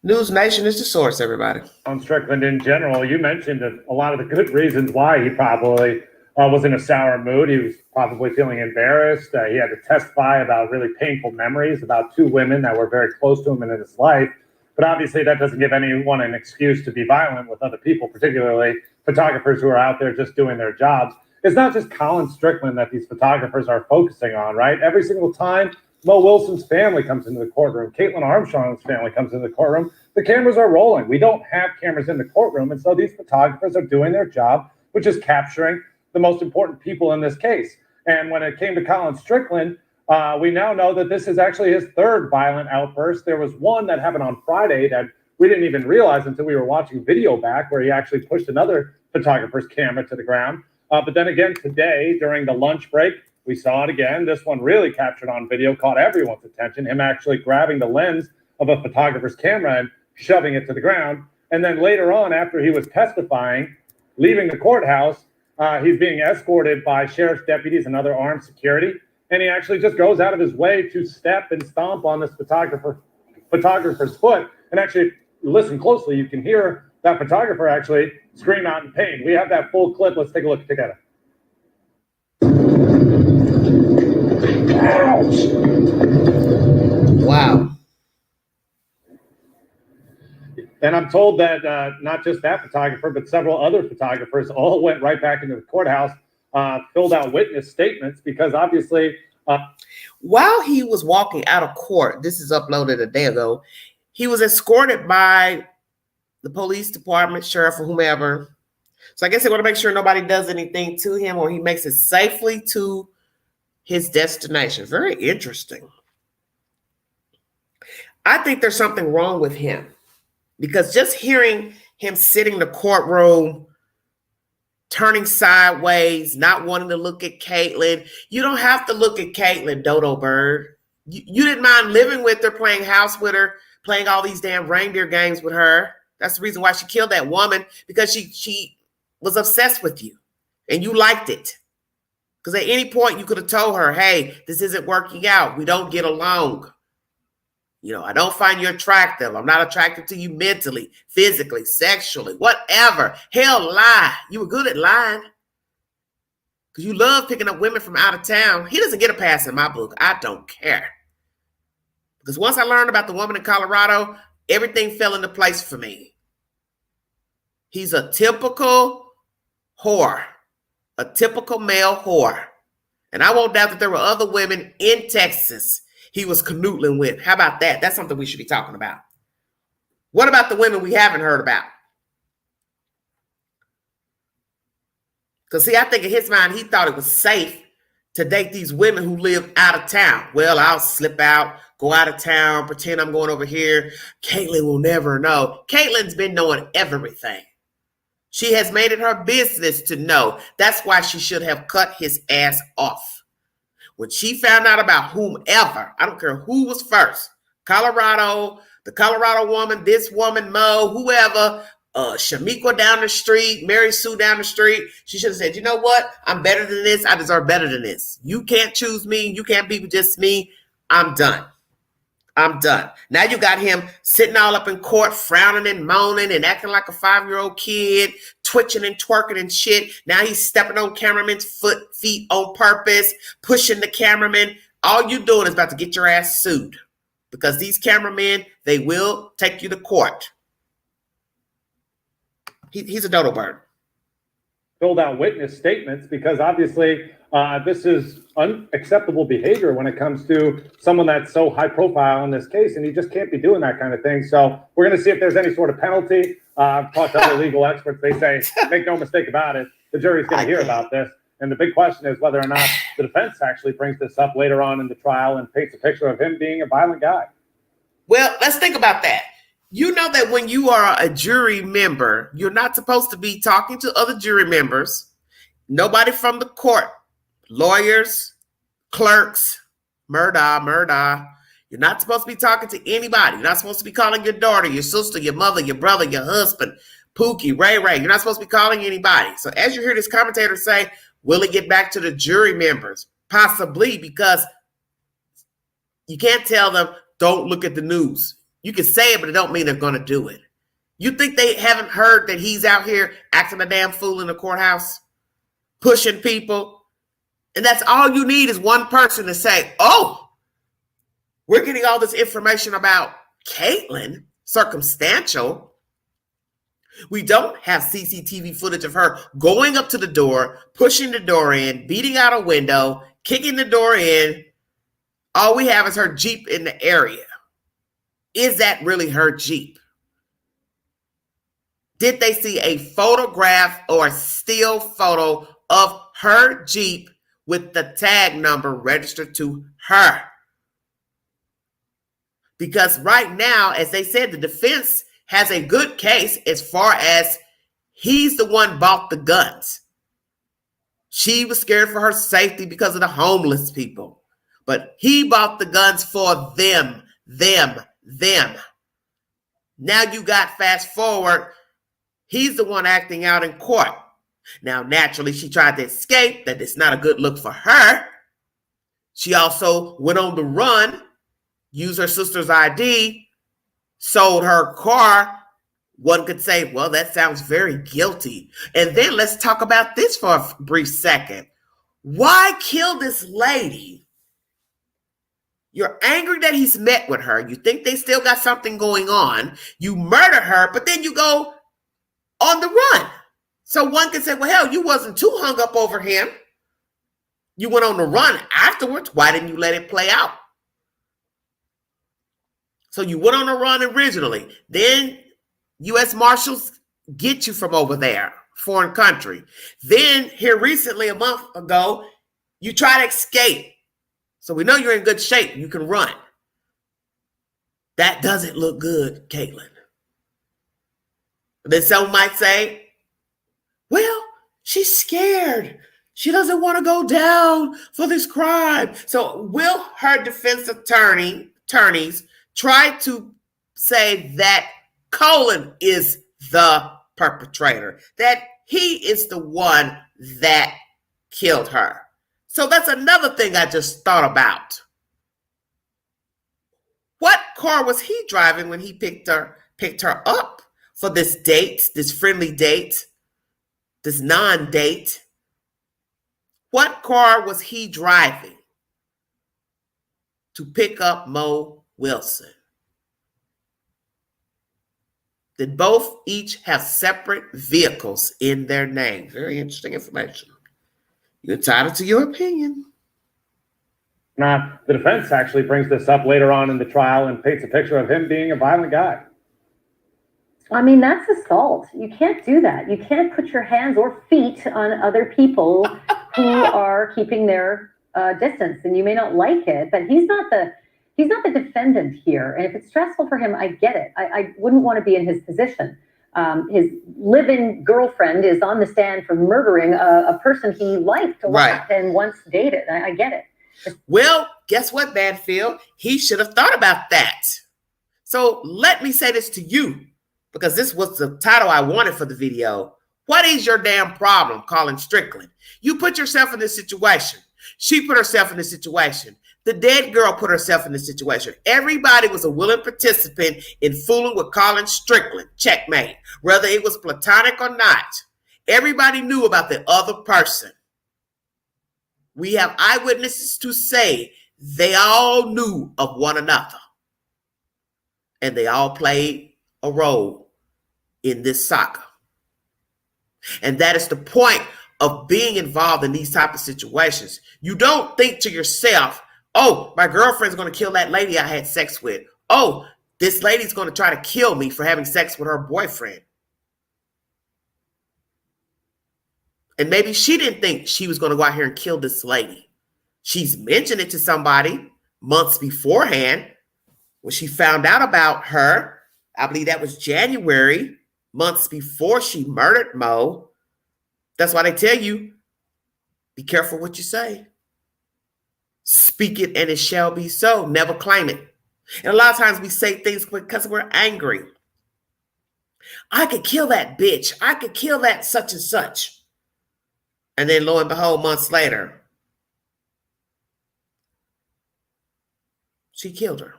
News Nation is the source, everybody. On Strickland in general, you mentioned a lot of the good reasons why he probably was in a sour mood. He was probably feeling embarrassed. He had to testify about really painful memories about two women that were very close to him in his life. But obviously that doesn't give anyone an excuse to be violent with other people, particularly photographers who are out there just doing their jobs. It's not just Colin Strickland that these photographers are focusing on, right? Every single time Mo Wilson's family comes into the courtroom, Caitlin Armstrong's family comes into the courtroom, the cameras are rolling. We don't have cameras in the courtroom, and so these photographers are doing their job, which is capturing the most important people in this case. And when it came to Colin Strickland, we now know that this is actually his third violent outburst. There was one that happened on Friday that we didn't even realize until we were watching video back, where he actually pushed another photographer's camera to the ground. But then again, today, during the lunch break, we saw it again. This one really captured on video, caught everyone's attention, him actually grabbing the lens of a photographer's camera and shoving it to the ground. And then later on, after he was testifying, leaving the courthouse, he's being escorted by sheriff's deputies and other armed security. And he actually just goes out of his way to step and stomp on this photographer's foot. And actually, listen closely, you can hear that photographer actually scream out in pain. We have that full clip. Let's take a look together. Ouch! Wow. And I'm told that not just that photographer, but several other photographers all went right back into the courthouse, filled out witness statements, because obviously... while he was walking out of court, this is uploaded a day ago, he was escorted by the police department, sheriff, or whomever. So I guess they want to make sure nobody does anything to him, or he makes it safely to his destination. Very interesting. I think there's something wrong with him, because just hearing him sitting in the courtroom, turning sideways, not wanting to look at Caitlin. You don't have to look at Caitlin, Dodo Bird. You didn't mind living with her, playing house with her, playing all these damn reindeer games with her. That's the reason why she killed that woman, because she was obsessed with you and you liked it. Because at any point you could have told her, hey, this isn't working out. We don't get along. You know, I don't find you attractive. I'm not attracted to you mentally, physically, sexually, whatever. Hell, lie. You were good at lying. Because you love picking up women from out of town. He doesn't get a pass in my book. I don't care. Because once I learned about the woman in Colorado, everything fell into place for me. He's a typical whore. A typical male whore. And I won't doubt that there were other women in Texas he was canoodling with. How about that? That's something we should be talking about. What about the women we haven't heard about? Because, see, I think in his mind, he thought it was safe to date these women who live out of town. Well, I'll slip out, go out of town, pretend I'm going over here. Caitlin will never know. Caitlin's been knowing everything. She has made it her business to know. That's why she should have cut his ass off. When she found out about whomever, I don't care who was first, Colorado, the Colorado woman, this woman, Mo, whoever, Shamika down the street, Mary Sue down the street, she should have said, you know what? I'm better than this. I deserve better than this. You can't choose me. You can't be just me. I'm done. I'm done. Now you got him sitting all up in court, frowning and moaning and acting like a 5-year-old kid, twitching and twerking and shit. Now he's stepping on cameraman's feet on purpose, pushing the cameraman. All you doing is about to get your ass sued, because these cameramen, they will take you to court. He's a dodo bird. Filled out witness statements, because obviously this is unacceptable behavior when it comes to someone that's so high profile in this case, and you just can't be doing that kind of thing. So we're going to see if there's any sort of penalty. I've talked to other legal experts. They say, make no mistake about it, the jury's going to hear about this. And the big question is whether or not the defense actually brings this up later on in the trial and paints a picture of him being a violent guy. Well, let's think about that. You know that when you are a jury member, you're not supposed to be talking to other jury members, nobody from the court, lawyers, clerks, murder. You're not supposed to be talking to anybody. You're not supposed to be calling your daughter, your sister, your mother, your brother, your husband, Pookie, Ray. You're not supposed to be calling anybody. So as you hear this commentator say, will it get back to the jury members? Possibly, because you can't tell them, don't look at the news. You can say it, but it don't mean they're going to do it. You think they haven't heard that he's out here acting a damn fool in the courthouse? pushing people. And that's all you need is one person to say, oh, we're getting all this information about Caitlyn, circumstantial. We don't have CCTV footage of her going up to the door, pushing the door in, beating out a window, kicking the door in. All we have is her Jeep in the area. Is that really her Jeep? Did they see a photograph or still photo of her Jeep with the tag number registered to her? Because right now, as they said, the defense has a good case as far as he's the one bought the guns. She was scared for her safety because of the homeless people. But he bought the guns for them. Now you got fast forward. He's the one acting out in court. Now, naturally, she tried to escape. That is not a good look for her. She also went on the run, used her sister's ID, sold her car. One could say, well, that sounds very guilty. And then let's talk about this for a brief second. Why kill this lady? You're angry that he's met with her. You think they still got something going on. You murder her, but then you go on the run. So one could say, well, hell, you wasn't too hung up over him. You went on the run afterwards. Why didn't you let it play out? So you went on a run originally. Then U.S. Marshals get you from over there, foreign country. Then here recently, a month ago, you try to escape. So we know you're in good shape. You can run. That doesn't look good, Caitlyn. Then some might say, well, she's scared. She doesn't want to go down for this crime. So will her defense attorneys try to say that Colin is the perpetrator, that he is the one that killed her? So that's another thing I just thought about. What car was he driving when he picked her up for this date, this friendly date, this non-date? What car was he driving to pick up Mo Wilson? Did both each have separate vehicles in their name? Very interesting information. You're entitled to your opinion. Now, the defense actually brings this up later on in the trial and paints a picture of him being a violent guy. I mean, that's assault. You can't do that. You can't put your hands or feet on other people who are keeping their distance. And you may not like it, but he's not the defendant here. And if it's stressful for him, I get it. I wouldn't want to be in his position. His live-in girlfriend is on the stand for murdering a person he liked a lot and once dated. I get it. Well, guess what, Banfield? He should have thought about that. So let me say this to you, because this was the title I wanted for the video. What is your damn problem, Colin Strickland? You put yourself in this situation. She put herself in this situation. The dead girl put herself in this situation. Everybody was a willing participant in fooling with Colin Strickland. Checkmate. Whether it was platonic or not, everybody knew about the other person. We have eyewitnesses to say they all knew of one another. And they all played a role in this saga. And that is the point of being involved in these type of situations. You don't think to yourself, oh, my girlfriend's going to kill that lady I had sex with. Oh, this lady's going to try to kill me for having sex with her boyfriend. And maybe she didn't think she was going to go out here and kill this lady. She's mentioned it to somebody months beforehand. When she found out about her, I believe that was January, months before she murdered Mo. That's why they tell you, be careful what you say. Speak it and it shall be so. Never claim it. And a lot of times we say things because we're angry. I could kill that bitch. I could kill that such and such. And then lo and behold, months later, she killed her.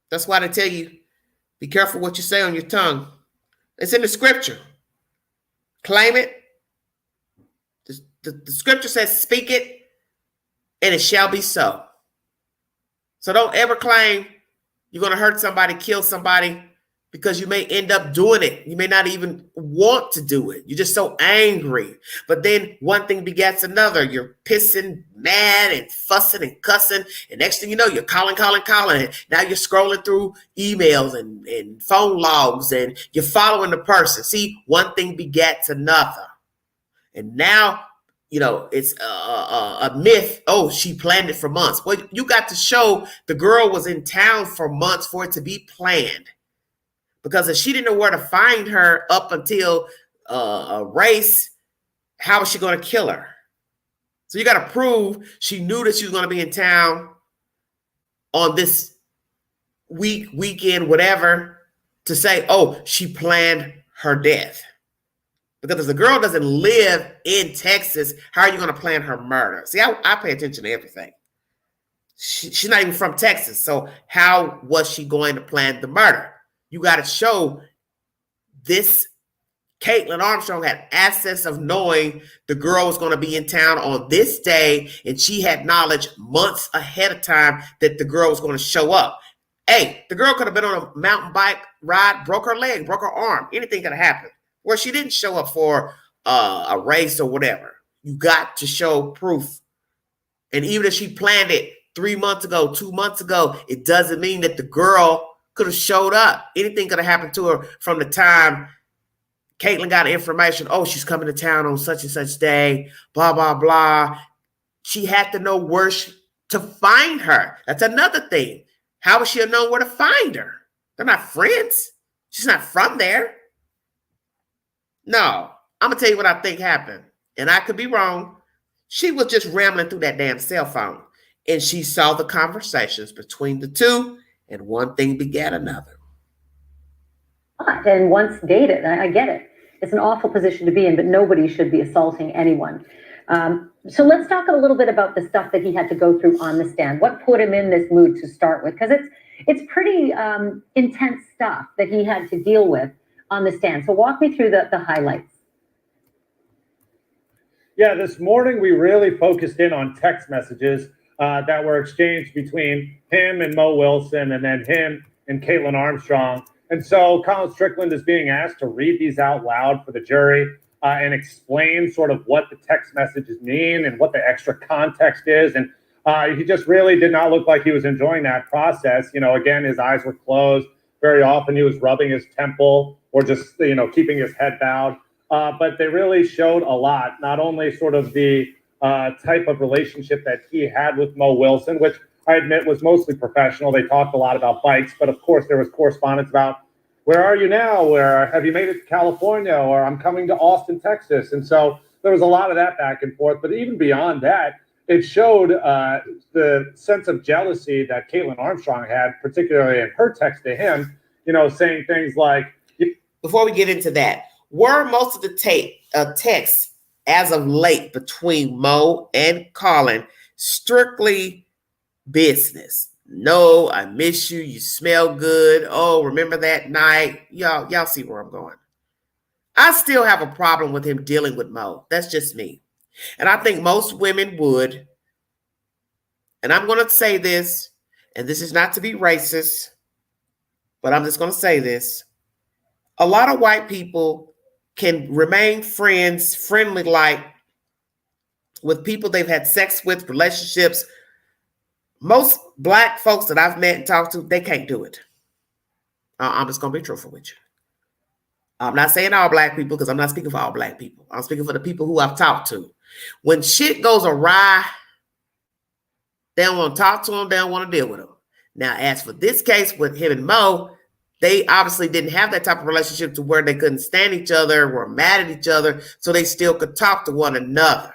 That's why they tell you, be careful what you say on your tongue. It's in the scripture. Claim it, The scripture says, speak it, and it shall be so. So don't ever claim you're going to hurt somebody, kill somebody, because you may end up doing it. You may not even want to do it. You're just so angry. But then one thing begets another. You're pissing, mad, and fussing and cussing. And next thing you know, you're calling. Now you're scrolling through emails and phone logs, and you're following the person. See, one thing begets another. And now, it's a myth. Oh, she planned it for months. Well, you got to show the girl was in town for months for it to be planned. Because if she didn't know where to find her up until a race, how was she going to kill her? So you got to prove she knew that she was going to be in town on this weekend, whatever, to say, oh, she planned her death. Because if the girl doesn't live in Texas, how are you going to plan her murder? See, I pay attention to everything. She's not even from Texas. So how was she going to plan the murder? You got to show this Caitlin Armstrong had access of knowing the girl was going to be in town on this day, and she had knowledge months ahead of time that the girl was going to show up. Hey, the girl could have been on a mountain bike ride, broke her leg, broke her arm. Anything could have happened. Where she didn't show up for a race or whatever. You got to show proof. And even if she planned it 3 months ago, 2 months ago, it doesn't mean that the girl could have showed up. Anything could have happened to her from the time Caitlin got information. Oh, she's coming to town on such and such day, blah, blah, blah. She had to know where to find her. That's another thing. How would she have known where to find her? They're not friends. She's not from there. No, I'm going to tell you what I think happened. And I could be wrong. She was just rambling through that damn cell phone. And she saw the conversations between the two. And one thing begat another. And once dated, I get it. It's an awful position to be in, but nobody should be assaulting anyone. So let's talk a little bit about the stuff that he had to go through on the stand. What put him in this mood to start with? Because it's pretty intense stuff that he had to deal with on the stand. So walk me through the highlights. Yeah, this morning we really focused in on text messages that were exchanged between him and Mo Wilson, and then him and Caitlin Armstrong. And so Colin Strickland is being asked to read these out loud for the jury and explain sort of what the text messages mean and what the extra context is. And he just really did not look like he was enjoying that process. Again, his eyes were closed. Very often he was rubbing his temple or just, keeping his head bowed. But they really showed a lot, not only sort of the type of relationship that he had with Mo Wilson, which I admit was mostly professional. They talked a lot about bikes, but of course there was correspondence about where are you now? Where have you made it to California? Or I'm coming to Austin, Texas. And so there was a lot of that back and forth. But even beyond that, it showed the sense of jealousy that Caitlin Armstrong had, particularly in her text to him, saying things like, before we get into that, were most of the texts as of late between Mo and Colin strictly business? No, I miss you. You smell good. Oh, remember that night? Y'all see where I'm going. I still have a problem with him dealing with Mo. That's just me. And I think most women would. And I'm going to say this, and this is not to be racist, but I'm just going to say this. A lot of white people can remain friendly like with people they've had sex with, relationships. Most black folks that I've met and talked to, they can't do it. I'm just going to be truthful with you. I'm not saying all black people because I'm not speaking for all black people. I'm speaking for the people who I've talked to. When shit goes awry, they don't want to talk to them. They don't want to deal with them. Now, as for this case with him and Mo, they obviously didn't have that type of relationship to where they couldn't stand each other, were mad at each other, so they still could talk to one another.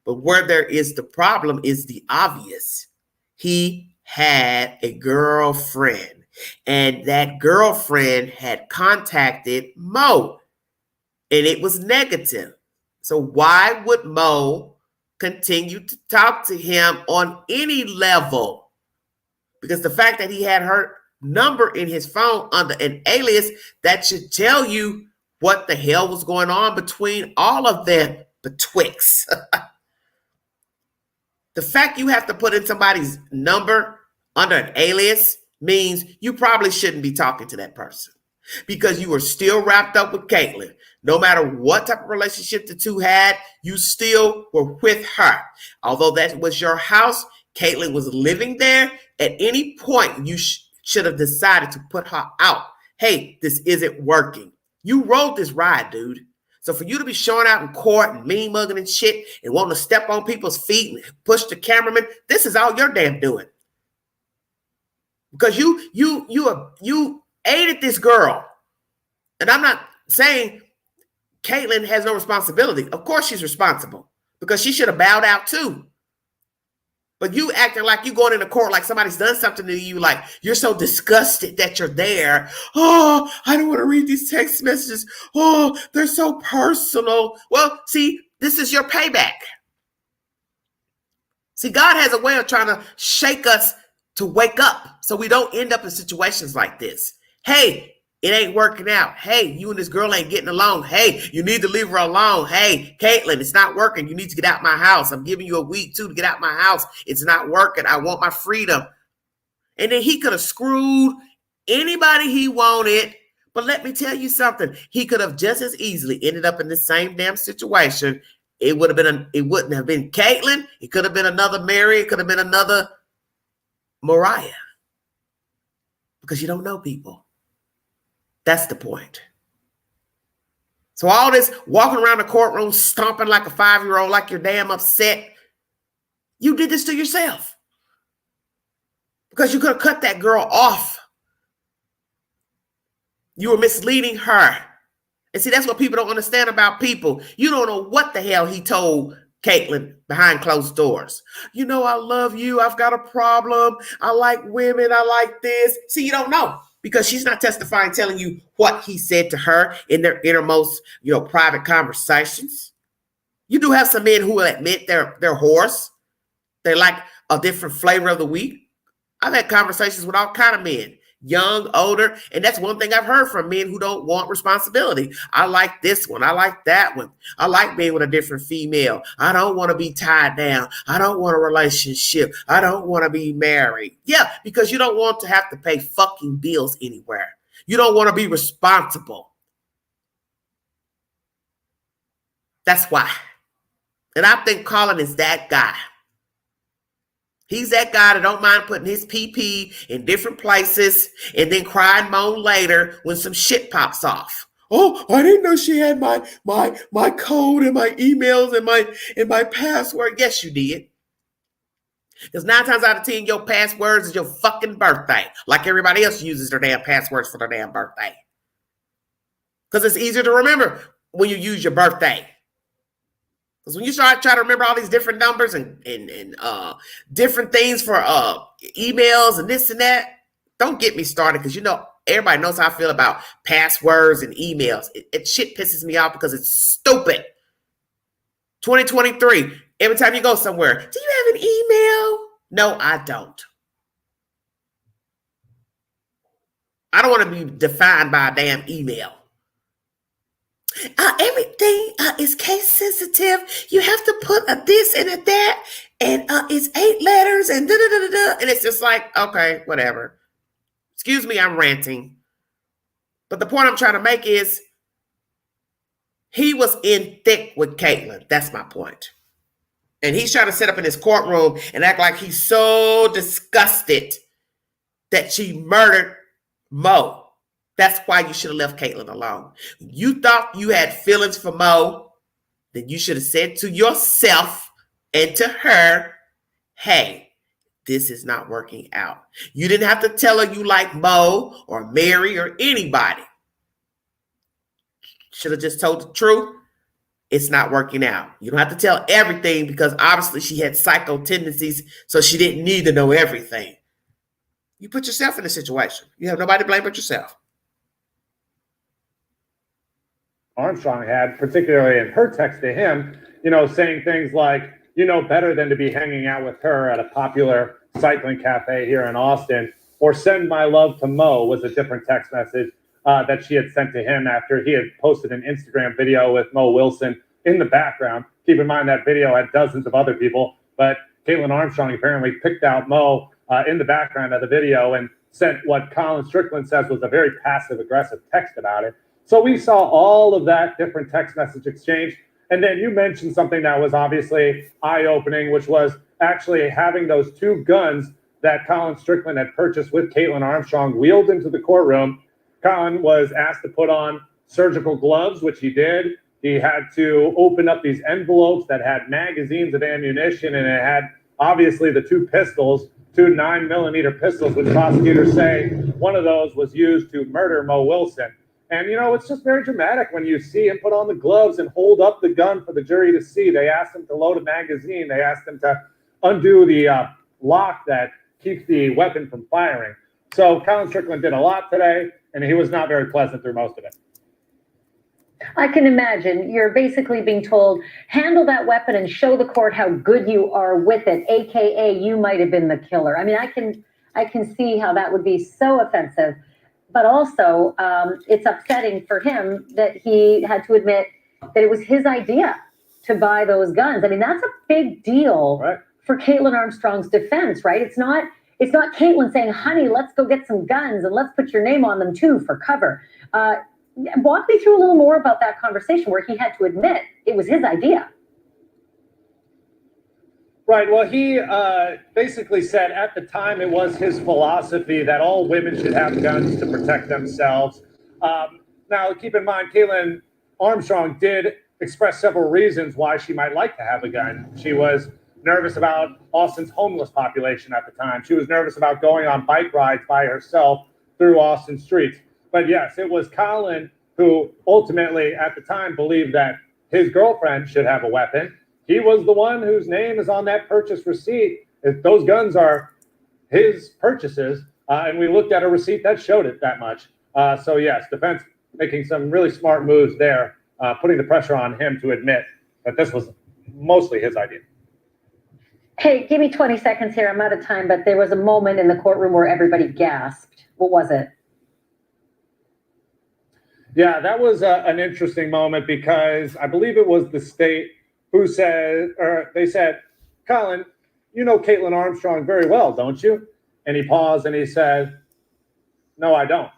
But where there is the problem is the obvious. He had a girlfriend, and that girlfriend had contacted Mo, and it was negative. So why would Mo continue to talk to him on any level? Because the fact that he had her number in his phone under an alias, that should tell you what the hell was going on between all of them. betwixt. The fact you have to put in somebody's number under an alias means you probably shouldn't be talking to that person because you were still wrapped up with Caitlin. No matter what type of relationship the two had, you still were with her. Although that was your house, Caitlin was living there. At any point, you should have decided to put her out. Hey, this isn't working. You rode this ride, dude. So for you to be showing out in court and mean mugging and shit and wanting to step on people's feet and push the cameraman, this is all you're damn doing. Because you aided this girl. And I'm not saying Caitlin has no responsibility. Of course she's responsible because she should have bowed out too. But you acting like you going into court like somebody's done something to you, like you're so disgusted that you're there. Oh, I don't want to read these text messages. Oh, they're so personal. Well, see, this is your payback. See, God has a way of trying to shake us to wake up so we don't end up in situations like this. Hey, it ain't working out. Hey, you and this girl ain't getting along. Hey, you need to leave her alone. Hey, Caitlin, it's not working. You need to get out my house. I'm giving you a week, too, to get out my house. It's not working. I want my freedom. And then he could have screwed anybody he wanted. But let me tell you something. He could have just as easily ended up in the same damn situation. It wouldn't have been Caitlin. It could have been another Mary. It could have been another Mariah. Because you don't know people. That's the point. So all this walking around the courtroom, stomping like a 5-year-old, like you're damn upset, you did this to yourself. Because you could have cut that girl off. You were misleading her. And see, that's what people don't understand about people. You don't know what the hell he told Caitlin behind closed doors. You know, I love you. I've got a problem. I like women. I like this. See, you don't know. Because she's not testifying, telling you what he said to her in their innermost, private conversations. You do have some men who will admit they're whores. They like a different flavor of the week. I've had conversations with all kind of men, young, older, and that's one thing I've heard from men who don't want responsibility. I like this one. I like that one. I like being with a different female. I don't want to be tied down. I don't want a relationship. I don't want to be married. Yeah, because you don't want to have to pay fucking bills anywhere. You don't want to be responsible. That's why. And I think Colin is that guy. He's that guy that don't mind putting his PP in different places and then cry and moan later when some shit pops off. Oh, I didn't know she had my code and my emails and my password. Yes, you did. Because 9 times out of 10, your passwords is your fucking birthday. Like everybody else uses their damn passwords for their damn birthday. Because it's easier to remember when you use your birthday. Because when you try to remember all these different numbers and different things for emails and this and that, don't get me started because everybody knows how I feel about passwords and emails. It shit pisses me off because it's stupid. 2023, every time you go somewhere, do you have an email? No, I don't. I don't want to be defined by a damn email. Everything is case sensitive. You have to put a this and a that, and it's 8 letters and da da da da. And it's just like, okay, whatever. Excuse me, I'm ranting. But the point I'm trying to make is he was in thick with Caitlin. That's my point. And he's trying to sit up in his courtroom and act like he's so disgusted that she murdered Mo. That's why you should have left Caitlin alone. You thought you had feelings for Mo, then you should have said to yourself and to her, hey, this is not working out. You didn't have to tell her you like Mo or Mary or anybody. Should have just told the truth. It's not working out. You don't have to tell everything because obviously she had psycho tendencies, so she didn't need to know everything. You put yourself in a situation. You have nobody to blame but yourself. Armstrong had, particularly in her text to him, saying things like, better than to be hanging out with her at a popular cycling cafe here in Austin, or send my love to Mo was a different text message that she had sent to him after he had posted an Instagram video with Mo Wilson in the background. Keep in mind that video had dozens of other people, but Caitlin Armstrong apparently picked out Mo in the background of the video and sent what Colin Strickland says was a very passive-aggressive text about it. So we saw all of that different text message exchange. And then you mentioned something that was obviously eye-opening, which was actually having those two guns that Colin Strickland had purchased with Caitlin Armstrong wheeled into the courtroom. Colin was asked to put on surgical gloves, which he did. He had to open up these envelopes that had magazines of ammunition, and it had obviously the two pistols, two 9mm pistols, which prosecutors say one of those was used to murder Mo Wilson. And, you know, it's just very dramatic when you see him put on the gloves and hold up the gun for the jury to see. They asked him to load a magazine. They asked him to undo the lock that keeps the weapon from firing. So Colin Strickland did a lot today, and he was not very pleasant through most of it. I can imagine you're basically being told, handle that weapon and show the court how good you are with it, AKA you might have been the killer. I mean, I can see how that would be so offensive, but also it's upsetting for him that he had to admit that it was his idea to buy those guns. I mean, that's a big deal for Caitlin Armstrong's defense, right? It's not Caitlin saying, honey, let's go get some guns and let's put your name on them too for cover. Walk me through a little more about that conversation where he had to admit it was his idea. Right. Well, he basically said at the time it was his philosophy that all women should have guns to protect themselves. Now, keep in mind, Caitlin Armstrong did express several reasons why she might like to have a gun. She was nervous about Austin's homeless population at the time. She was nervous about going on bike rides by herself through Austin streets. But yes, it was Colin who ultimately at the time believed that his girlfriend should have a weapon. He was the one whose name is on that purchase receipt. If those guns are his purchases, and we looked at a receipt that showed it that much. So yes, defense making some really smart moves there, putting the pressure on him to admit that this was mostly his idea. Hey, give me 20 seconds here. I'm out of time, but there was a moment in the courtroom where everybody gasped. What was it? Yeah, that was an interesting moment because I believe it was the state who said, or they said, Colin, you know Caitlin Armstrong very well, don't you? And he paused and he said, no, I don't.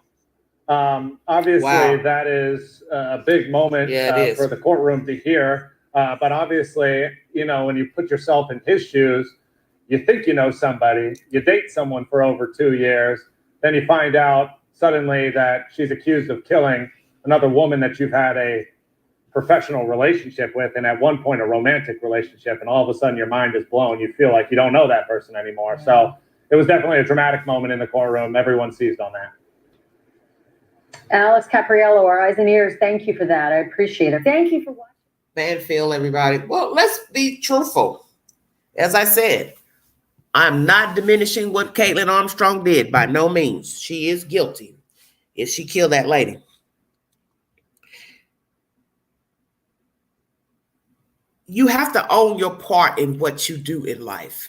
Obviously, that is a big moment for the courtroom to hear. But obviously, you know, when you put yourself in his shoes, you think you know somebody, you date someone for over 2 years, then you find out suddenly that she's accused of killing another woman that you've had a professional relationship with, and at one point a romantic relationship, and all of a sudden your mind is blown. You feel like you don't know that person anymore. So it was definitely a dramatic moment in the courtroom. Everyone seized on that. Alex Capriello, our eyes and ears, thank you for that. I appreciate it. Thank you for watching. Banfield, everybody. Well, let's be truthful. As I said, I'm not diminishing what Caitlin Armstrong did by no means. She is guilty if she killed that lady. You have to own your part in what you do in life.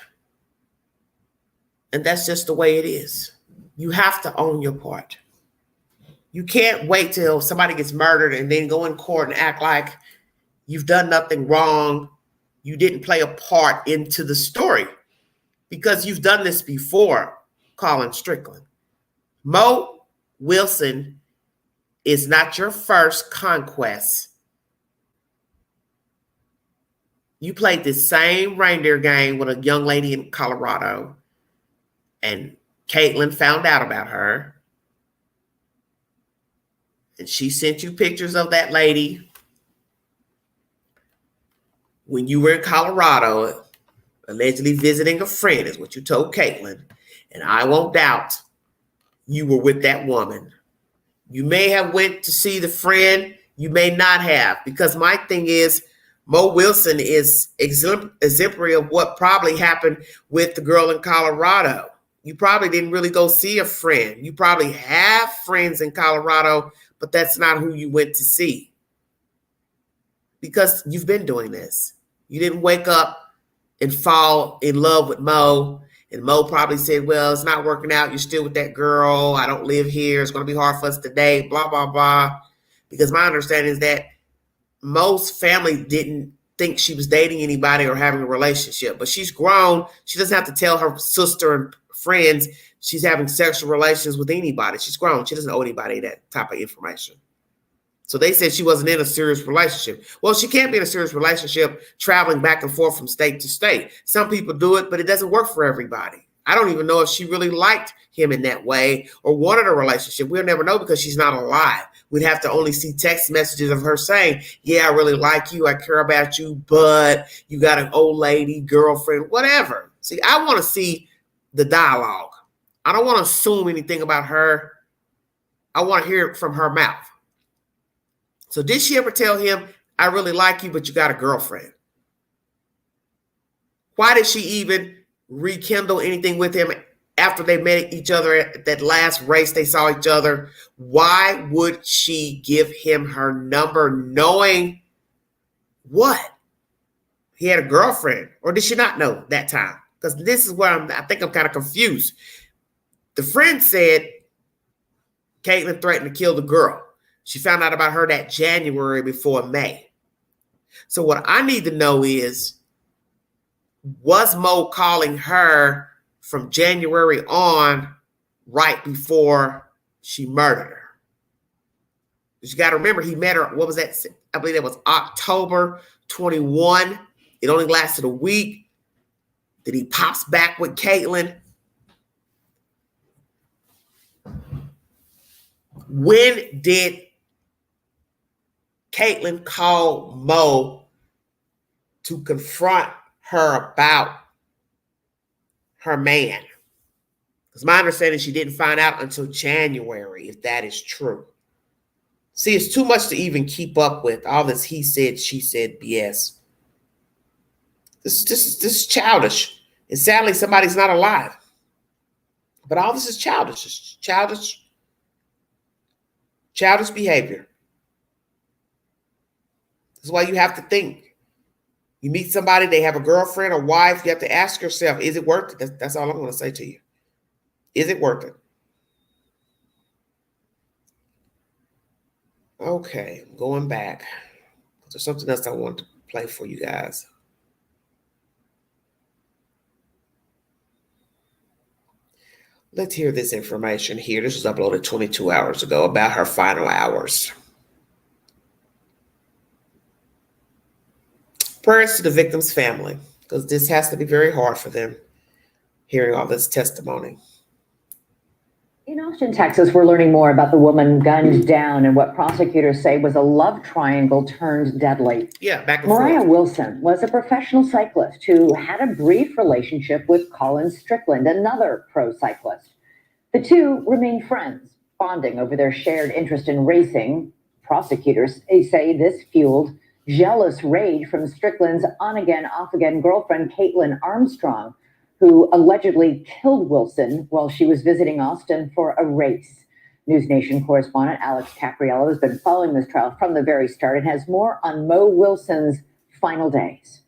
And that's just the way it is. You have to own your part. You can't wait till somebody gets murdered and then go in court and act like you've done nothing wrong. You didn't play a part into the story because you've done this before, Colin Strickland. Mo Wilson is not your first conquest. You played the same reindeer game with a young lady in Colorado, and Caitlin found out about her. And she sent you pictures of that lady when you were in Colorado, allegedly visiting a friend, is what you told Caitlin. And I won't doubt you were with that woman. You may have went to see the friend. You may not have, because my thing is, Mo Wilson is exemplary of what probably happened with the girl in Colorado. You probably didn't really go see a friend. You probably have friends in Colorado, but that's not who you went to see. Because you've been doing this. You didn't wake up and fall in love with Mo. And Mo probably said, well, it's not working out. You're still with that girl. I don't live here. It's going to be hard for us today, blah, blah, blah. Because my understanding is that Mo's family didn't think she was dating anybody or having a relationship. But she's grown. She doesn't have to tell her sister and friends she's having sexual relations with anybody. She's grown. She doesn't owe anybody that type of information. So they said she wasn't in a serious relationship. Well, she can't be in a serious relationship traveling back and forth from state to state. Some people do it, but it doesn't work for everybody. I don't even know if she really liked him in that way or wanted a relationship. We'll never know because she's not alive. We'd have to only see text messages of her saying, yeah, I really like you. I care about you, but you got an old lady, girlfriend, whatever. See, I want to see the dialogue. I don't want to assume anything about her. I want to hear it from her mouth. So did she ever tell him, I really like you, but you got a girlfriend? Why did she even rekindle anything with him after they met each other at that last race they saw each other? Why would she give him her number knowing what? He had a girlfriend, or did she not know that time? Because this is where I think I'm kind of confused. The friend said Caitlin threatened to kill the girl. She found out about her that January before May. So what I need to know is, was Mo calling her from January on right before she murdered her? Because you got to remember, he met her, what was that? I believe that was October 21. It only lasted a week. Then he pops back with Caitlin. When did Caitlin call Mo to confront her about her man? Because my understanding, she didn't find out until January, if that is true. See, it's too much to even keep up with. All this he said, she said BS. This is childish. And sadly, somebody's not alive. But all this is childish. It's childish behavior. That's why you have to think. You meet somebody, they have a girlfriend or wife, you have to ask yourself, is it worth it? That's all I'm going to say to you. Is it worth it? Okay, going back. There's something else I want to play for you guys. Let's hear this information here. This was uploaded 22 hours ago about her final hours. Prayers to the victim's family, because this has to be very hard for them, hearing all this testimony. In Austin, Texas, we're learning more about the woman gunned down and what prosecutors say was a love triangle turned deadly. Yeah, back and Mariah forth. Wilson was a professional cyclist who had a brief relationship with Colin Strickland, another pro cyclist. The two remain friends, bonding over their shared interest in racing. Prosecutors say this fueled jealous rage from Strickland's on-again, off-again girlfriend, Caitlin Armstrong, who allegedly killed Wilson while she was visiting Austin for a race. News Nation correspondent Alex Capriello has been following this trial from the very start and has more on Mo Wilson's final days.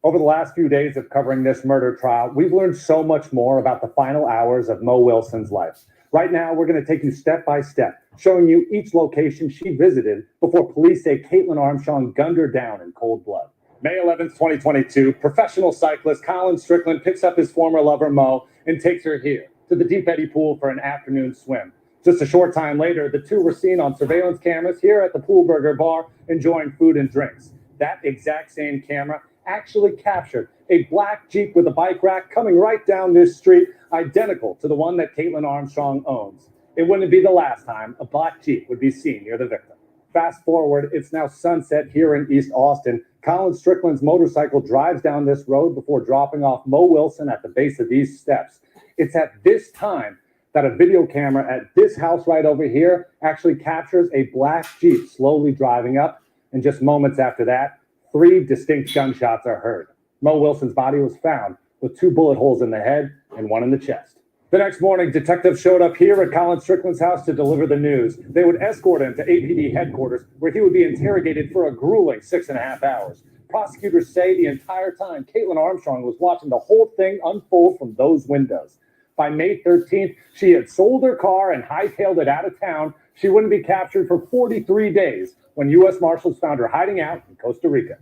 Over the last few days of covering this murder trial, we've learned so much more about the final hours of Mo Wilson's life. Right now, we're going to take you step by step, showing you each location she visited before police say Caitlin Armstrong gunned her down in cold blood. May 11th, 2022, professional cyclist Colin Strickland picks up his former lover, Mo, and takes her here to the Deep Eddy Pool for an afternoon swim. Just a short time later, the two were seen on surveillance cameras here at the Pool Burger Bar enjoying food and drinks. That exact same camera actually captured a black Jeep with a bike rack coming right down this street, identical to the one that Caitlin Armstrong owns. It wouldn't be the last time a black Jeep would be seen near the victim. Fast forward, it's now sunset here in East Austin. Colin Strickland's motorcycle drives down this road before dropping off Mo Wilson at the base of these steps. It's at this time that a video camera at this house right over here actually captures a black Jeep slowly driving up. And just moments after that, 3 distinct gunshots are heard. Mo Wilson's body was found with 2 bullet holes in the head and 1 in the chest. The next morning, detectives showed up here at Colin Strickland's house to deliver the news. They would escort him to APD headquarters, where he would be interrogated for a grueling 6.5 hours. Prosecutors say the entire time, Caitlin Armstrong was watching the whole thing unfold from those windows. By May 13th, she had sold her car and hightailed it out of town. She wouldn't be captured for 43 days when U.S. Marshals found her hiding out in Costa Rica.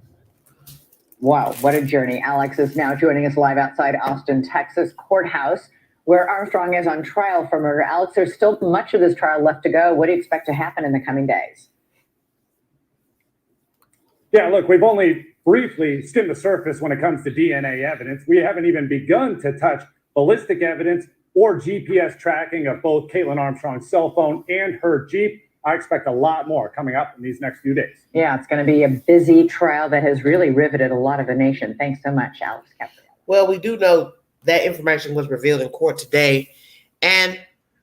Wow, what a journey. Alex is now joining us live outside Austin, Texas courthouse, where Armstrong is on trial for murder. Alex, there's still much of this trial left to go. What do you expect to happen in the coming days? Yeah, look, we've only briefly skimmed the surface when it comes to DNA evidence. We haven't even begun to touch ballistic evidence or GPS tracking of both Caitlin Armstrong's cell phone and her Jeep. I expect a lot more coming up in these next few days. Yeah, it's going to be a busy trial that has really riveted a lot of the nation. Thanks so much, Alex Kepler. Well, we do know that information was revealed in court today, and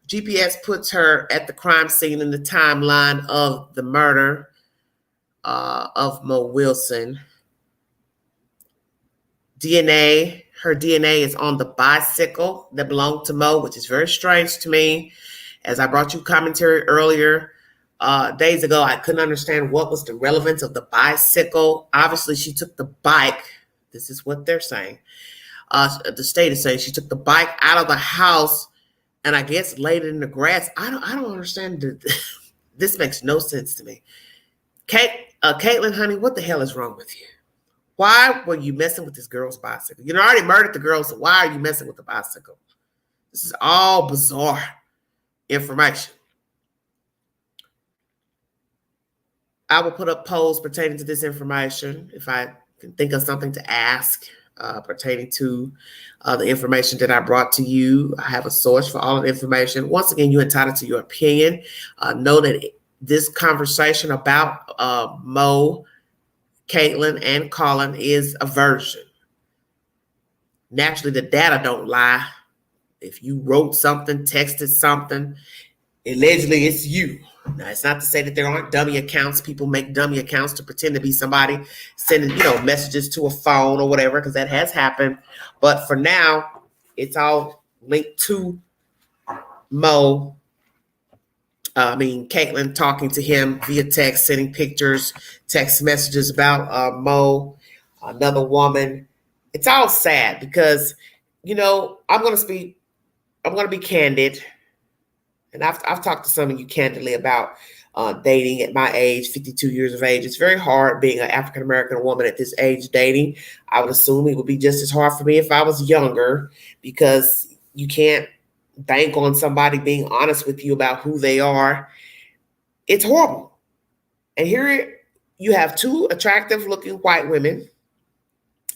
GPS puts her at the crime scene in the timeline of the murder of Mo Wilson. Her DNA is on the bicycle that belonged to Mo, which is very strange to me. As I brought you commentary earlier, days ago, I couldn't understand what was the relevance of the bicycle. Obviously, she took the bike. This is what they're saying. The state is saying she took the bike out of the house and I guess laid it in the grass. I don't understand. This makes no sense to me. Caitlin, honey, what the hell is wrong with you? Why were you messing with this girl's bicycle? You already murdered the girl, so why are you messing with the bicycle? This is all bizarre information. I will put up polls pertaining to this information if I can think of something to ask pertaining to the information that I brought to you. I have a source for all of the information. Once again, you're entitled to your opinion. Know that this conversation about Mo, Caitlin, and Colin is a version. Naturally, the data don't lie. If you wrote something, texted something, allegedly it's you. Now, it's not to say that there aren't dummy accounts. People make dummy accounts to pretend to be somebody, sending, messages to a phone or whatever, because that has happened. But for now, it's all linked to Mo. Caitlin talking to him via text, sending pictures, text messages about Mo, another woman. It's all sad because, I'm going to be candid. And I've talked to some of you candidly about dating at my age, 52 years of age. It's very hard being an African-American woman at this age dating. I would assume it would be just as hard for me if I was younger, because you can't bank on somebody being honest with you about who they are. It's horrible. And here you have two attractive looking white women.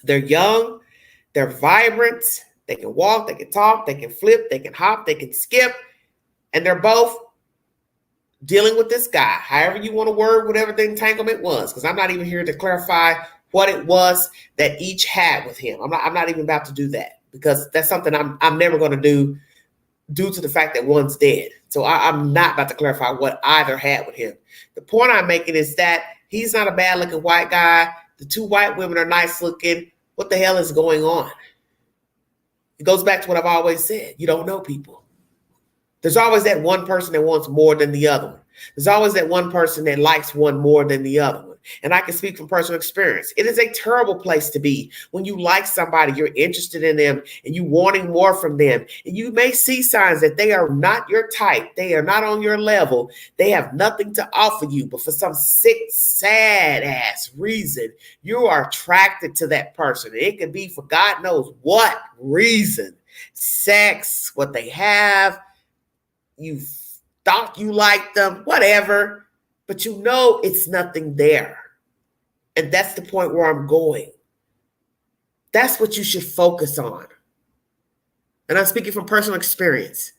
They're young, they're vibrant, they can walk, they can talk, they can flip, they can hop, they can skip. And they're both dealing with this guy, however you want to word whatever the entanglement was, because I'm not even here to clarify what it was that each had with him. I'm not even about to do that, because that's something I'm never going to do due to the fact that one's dead. So I'm not about to clarify what either had with him. The point I'm making is that he's not a bad looking white guy. The two white women are nice looking. What the hell is going on? It goes back to what I've always said. You don't know people. There's always that one person that wants more than the other one. There's always that one person that likes one more than the other one. And I can speak from personal experience. It is a terrible place to be when you like somebody, you're interested in them, and you wanting more from them. And you may see signs that they are not your type. They are not on your level. They have nothing to offer you. But for some sick, sad ass reason, you are attracted to that person. It could be for God knows what reason. Sex, what they have. You thought you liked them, whatever, but it's nothing there. And that's the point where I'm going. That's what you should focus on. And I'm speaking from personal experience.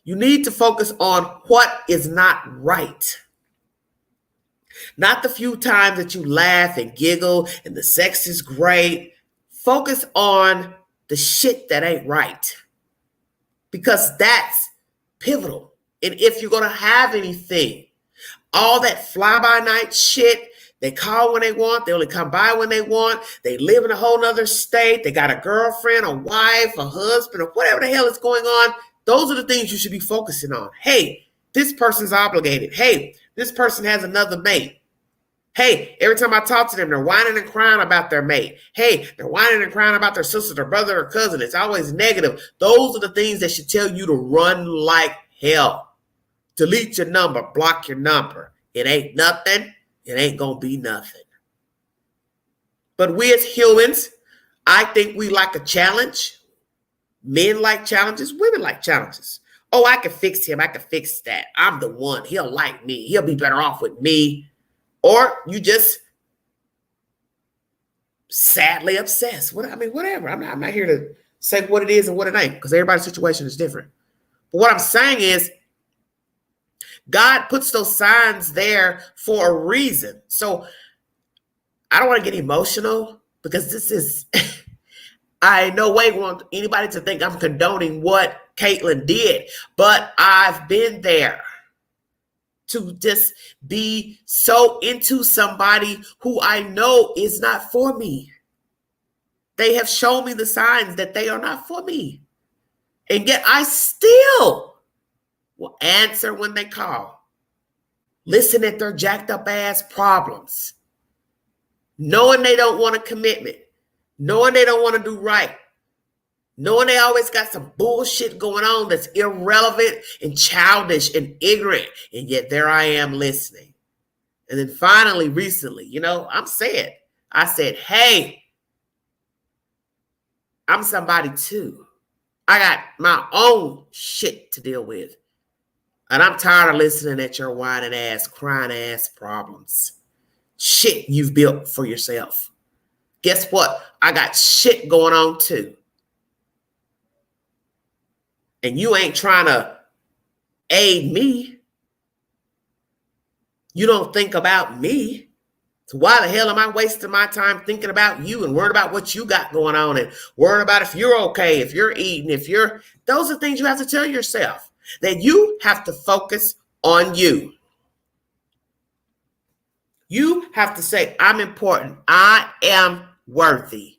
You need to focus on what is not right. Not the few times that you laugh and giggle and the sex is great. Focus on the shit that ain't right. Because that's pivotal. And if you're going to have anything, all that fly-by-night shit, they call when they want, they only come by when they want, they live in a whole nother state, they got a girlfriend, a wife, a husband, or whatever the hell is going on, those are the things you should be focusing on. Hey, this person's obligated. Hey, this person has another mate. Hey, every time I talk to them, they're whining and crying about their mate. Hey, they're whining and crying about their sister, their brother, or cousin. It's always negative. Those are the things that should tell you to run like hell. Delete your number, block your number. It ain't nothing. It ain't going to be nothing. But we as humans, I think we like a challenge. Men like challenges. Women like challenges. Oh, I can fix him. I can fix that. I'm the one. He'll like me. He'll be better off with me. Or you just sadly obsessed. Whatever. I'm not here to say what it is and what it ain't, because everybody's situation is different. But what I'm saying is, God puts those signs there for a reason. So I don't want to get emotional, because this is, I in no way want anybody to think I'm condoning what Caitlyn did, but I've been there to just be so into somebody who I know is not for me. They have shown me the signs that they are not for me. And yet I still will answer when they call. Listen at their jacked up ass problems. Knowing they don't want a commitment. Knowing they don't want to do right. Knowing they always got some bullshit going on that's irrelevant and childish and ignorant. And yet there I am listening. And then finally, recently, I said, hey, I'm somebody too. I got my own shit to deal with. And I'm tired of listening at your whining ass, crying ass problems. Shit you've built for yourself. Guess what? I got shit going on too. And you ain't trying to aid me. You don't think about me. So why the hell am I wasting my time thinking about you and worrying about what you got going on and worrying about if you're okay, if you're eating, those are things you have to tell yourself, that you have to focus on you. You have to say, I'm important. I am worthy.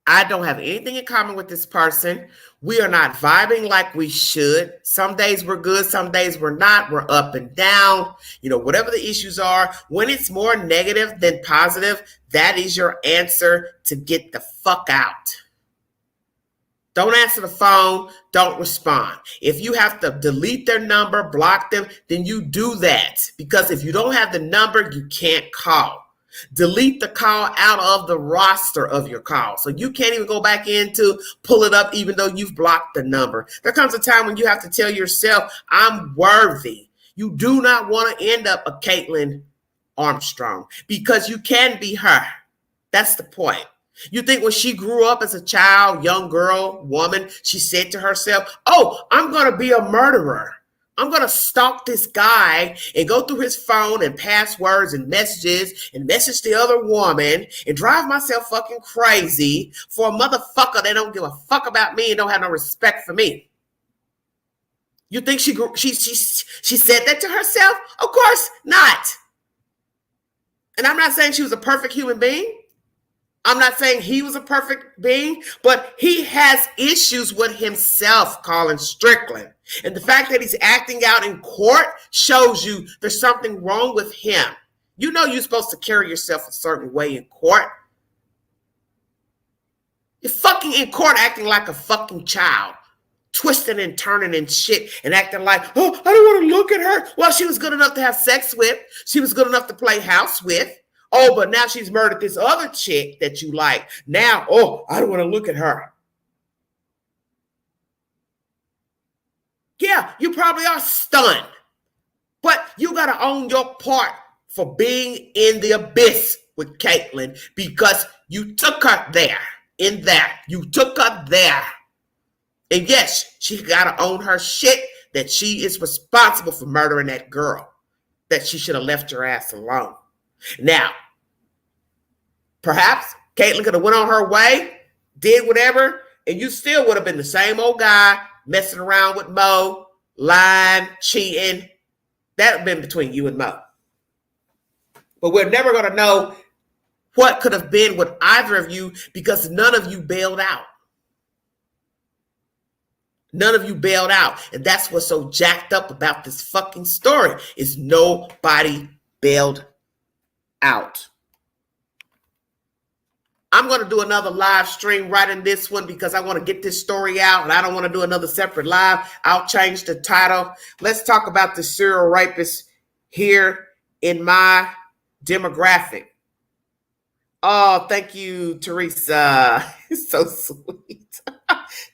I don't have anything in common with this person. We are not vibing like we should. Some days we're good. Some days we're not. We're up and down. Whatever the issues are, when it's more negative than positive, that is your answer to get the fuck out. Don't answer the phone. Don't respond. If you have to delete their number, block them, then you do that. Because if you don't have the number, you can't call. Delete the call out of the roster of your call. So you can't even go back in to pull it up, even though you've blocked the number. There comes a time when you have to tell yourself, I'm worthy. You do not want to end up a Caitlyn Armstrong, because you can be her. That's the point. You think when she grew up as a child, young girl, woman, she said to herself, oh, I'm going to be a murderer. I'm going to stalk this guy and go through his phone and passwords and messages and message the other woman and drive myself fucking crazy for a motherfucker that don't give a fuck about me and don't have no respect for me. You think she said that to herself? Of course not. And I'm not saying she was a perfect human being. I'm not saying he was a perfect being, but he has issues with himself, Colin Strickland. And the fact that he's acting out in court shows you there's something wrong with him. You're supposed to carry yourself a certain way in court. You're fucking in court acting like a fucking child, twisting and turning and shit and acting like, oh, I don't want to look at her. Well, she was good enough to have sex with. She was good enough to play house with. Oh, but now she's murdered this other chick that you like. Now, oh, I don't want to look at her. Yeah, you probably are stunned. But you got to own your part for being in the abyss with Caitlyn, because you took her there. You took her there. And yes, she got to own her shit that she is responsible for murdering that girl, that she should have left your ass alone. Now, perhaps Caitlyn could have went on her way, did whatever, and you still would have been the same old guy messing around with Mo, lying, cheating. That would have been between you and Mo. But we're never going to know what could have been with either of you, because none of you bailed out. None of you bailed out. And that's what's so jacked up about this fucking story, is nobody bailed out. I'm going to do another live stream right in this one, because I want to get this story out, and I don't want to do another separate live. I'll change the title. Let's talk about the serial rapist here in my demographic. Oh, thank you, Teresa. It's so sweet.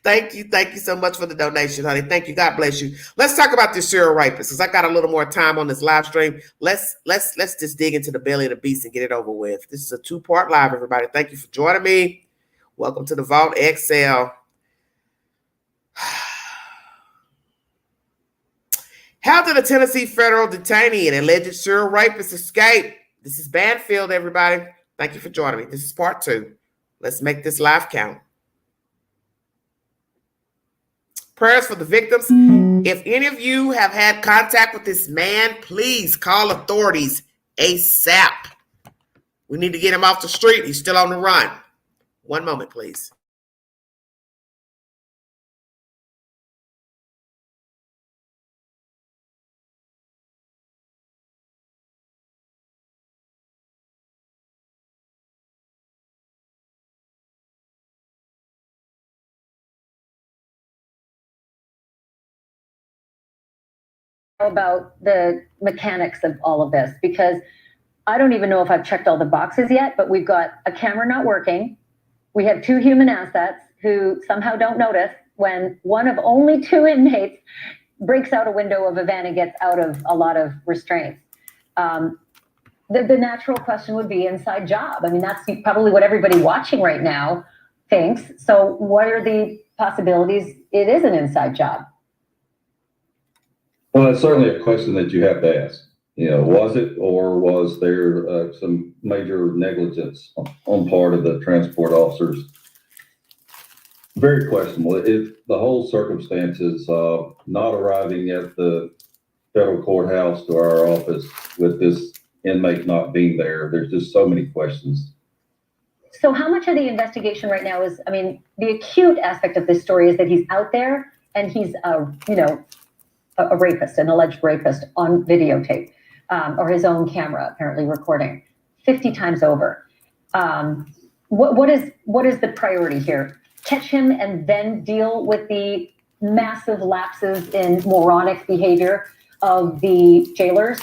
Thank you so much for the donation, honey. Thank you. God bless you. Let's talk about this serial rapist, because I got a little more time on this live stream. Let's just dig into the belly of the beast and get it over with. This is a 2-part live, everybody. Thank you for joining me. Welcome to the Vault XL. How did a Tennessee federal detainee and alleged serial rapist escape? This is Banfield, everybody. Thank you for joining me. This is part 2. Let's make this live count. Prayers for the victims. If any of you have had contact with this man, please call authorities ASAP. We need to get him off the street. He's still on the run. One moment, please. About the mechanics of all of this, because I don't even know if I've checked all the boxes yet, but we've got a camera not working. We have 2 human assets who somehow don't notice when one of only 2 inmates breaks out a window of a van and gets out of a lot of restraints. The natural question would be inside job. I mean, that's probably what everybody watching right now thinks. So what are the possibilities it is an inside job? Well, that's certainly a question that you have to ask. You know, was it, or was there some major negligence on part of the transport officers? Very questionable. If the whole circumstances of not arriving at the federal courthouse to our office with this inmate not being there, there's just so many questions. So how much of the investigation right now is, I mean, the acute aspect of this story is that he's out there and he's, a rapist, an alleged rapist on videotape, or his own camera apparently recording 50 times over. What is the priority here? Catch him and then deal with the massive lapses in moronic behavior of the jailers?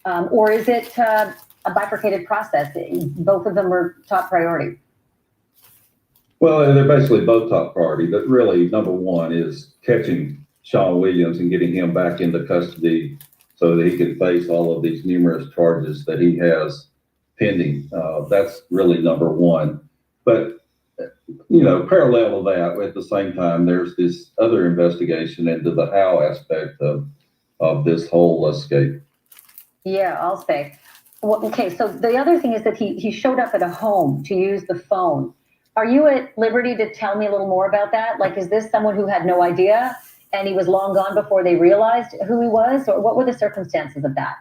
Or is it a bifurcated process? Both of them are top priority. Well, they're basically both top priority, but really number one is catching Sean Williams and getting him back into custody so that he can face all of these numerous charges that he has pending. That's really number one. But, parallel to that, at the same time, there's this other investigation into the how aspect of this whole escape. Yeah, I'll say. Well, okay, so the other thing is that he showed up at a home to use the phone. Are you at liberty to tell me a little more about that? Like, is this someone who had no idea and he was long gone before they realized who he was? Or what were the circumstances of that?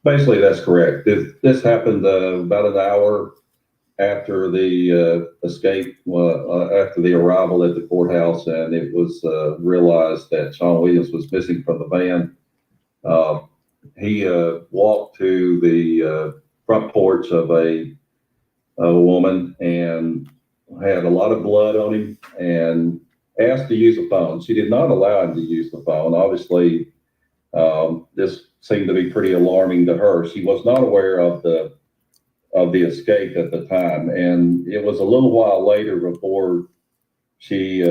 Basically, that's correct. This happened about an hour after the escape, after the arrival at the courthouse, and it was realized that Sean Williams was missing from the van. He walked to the front porch of a woman and had a lot of blood on him and asked to use the phone. She did not allow him to use the phone. Obviously, this seemed to be pretty alarming to her. She was not aware of the escape at the time, and it was a little while later before she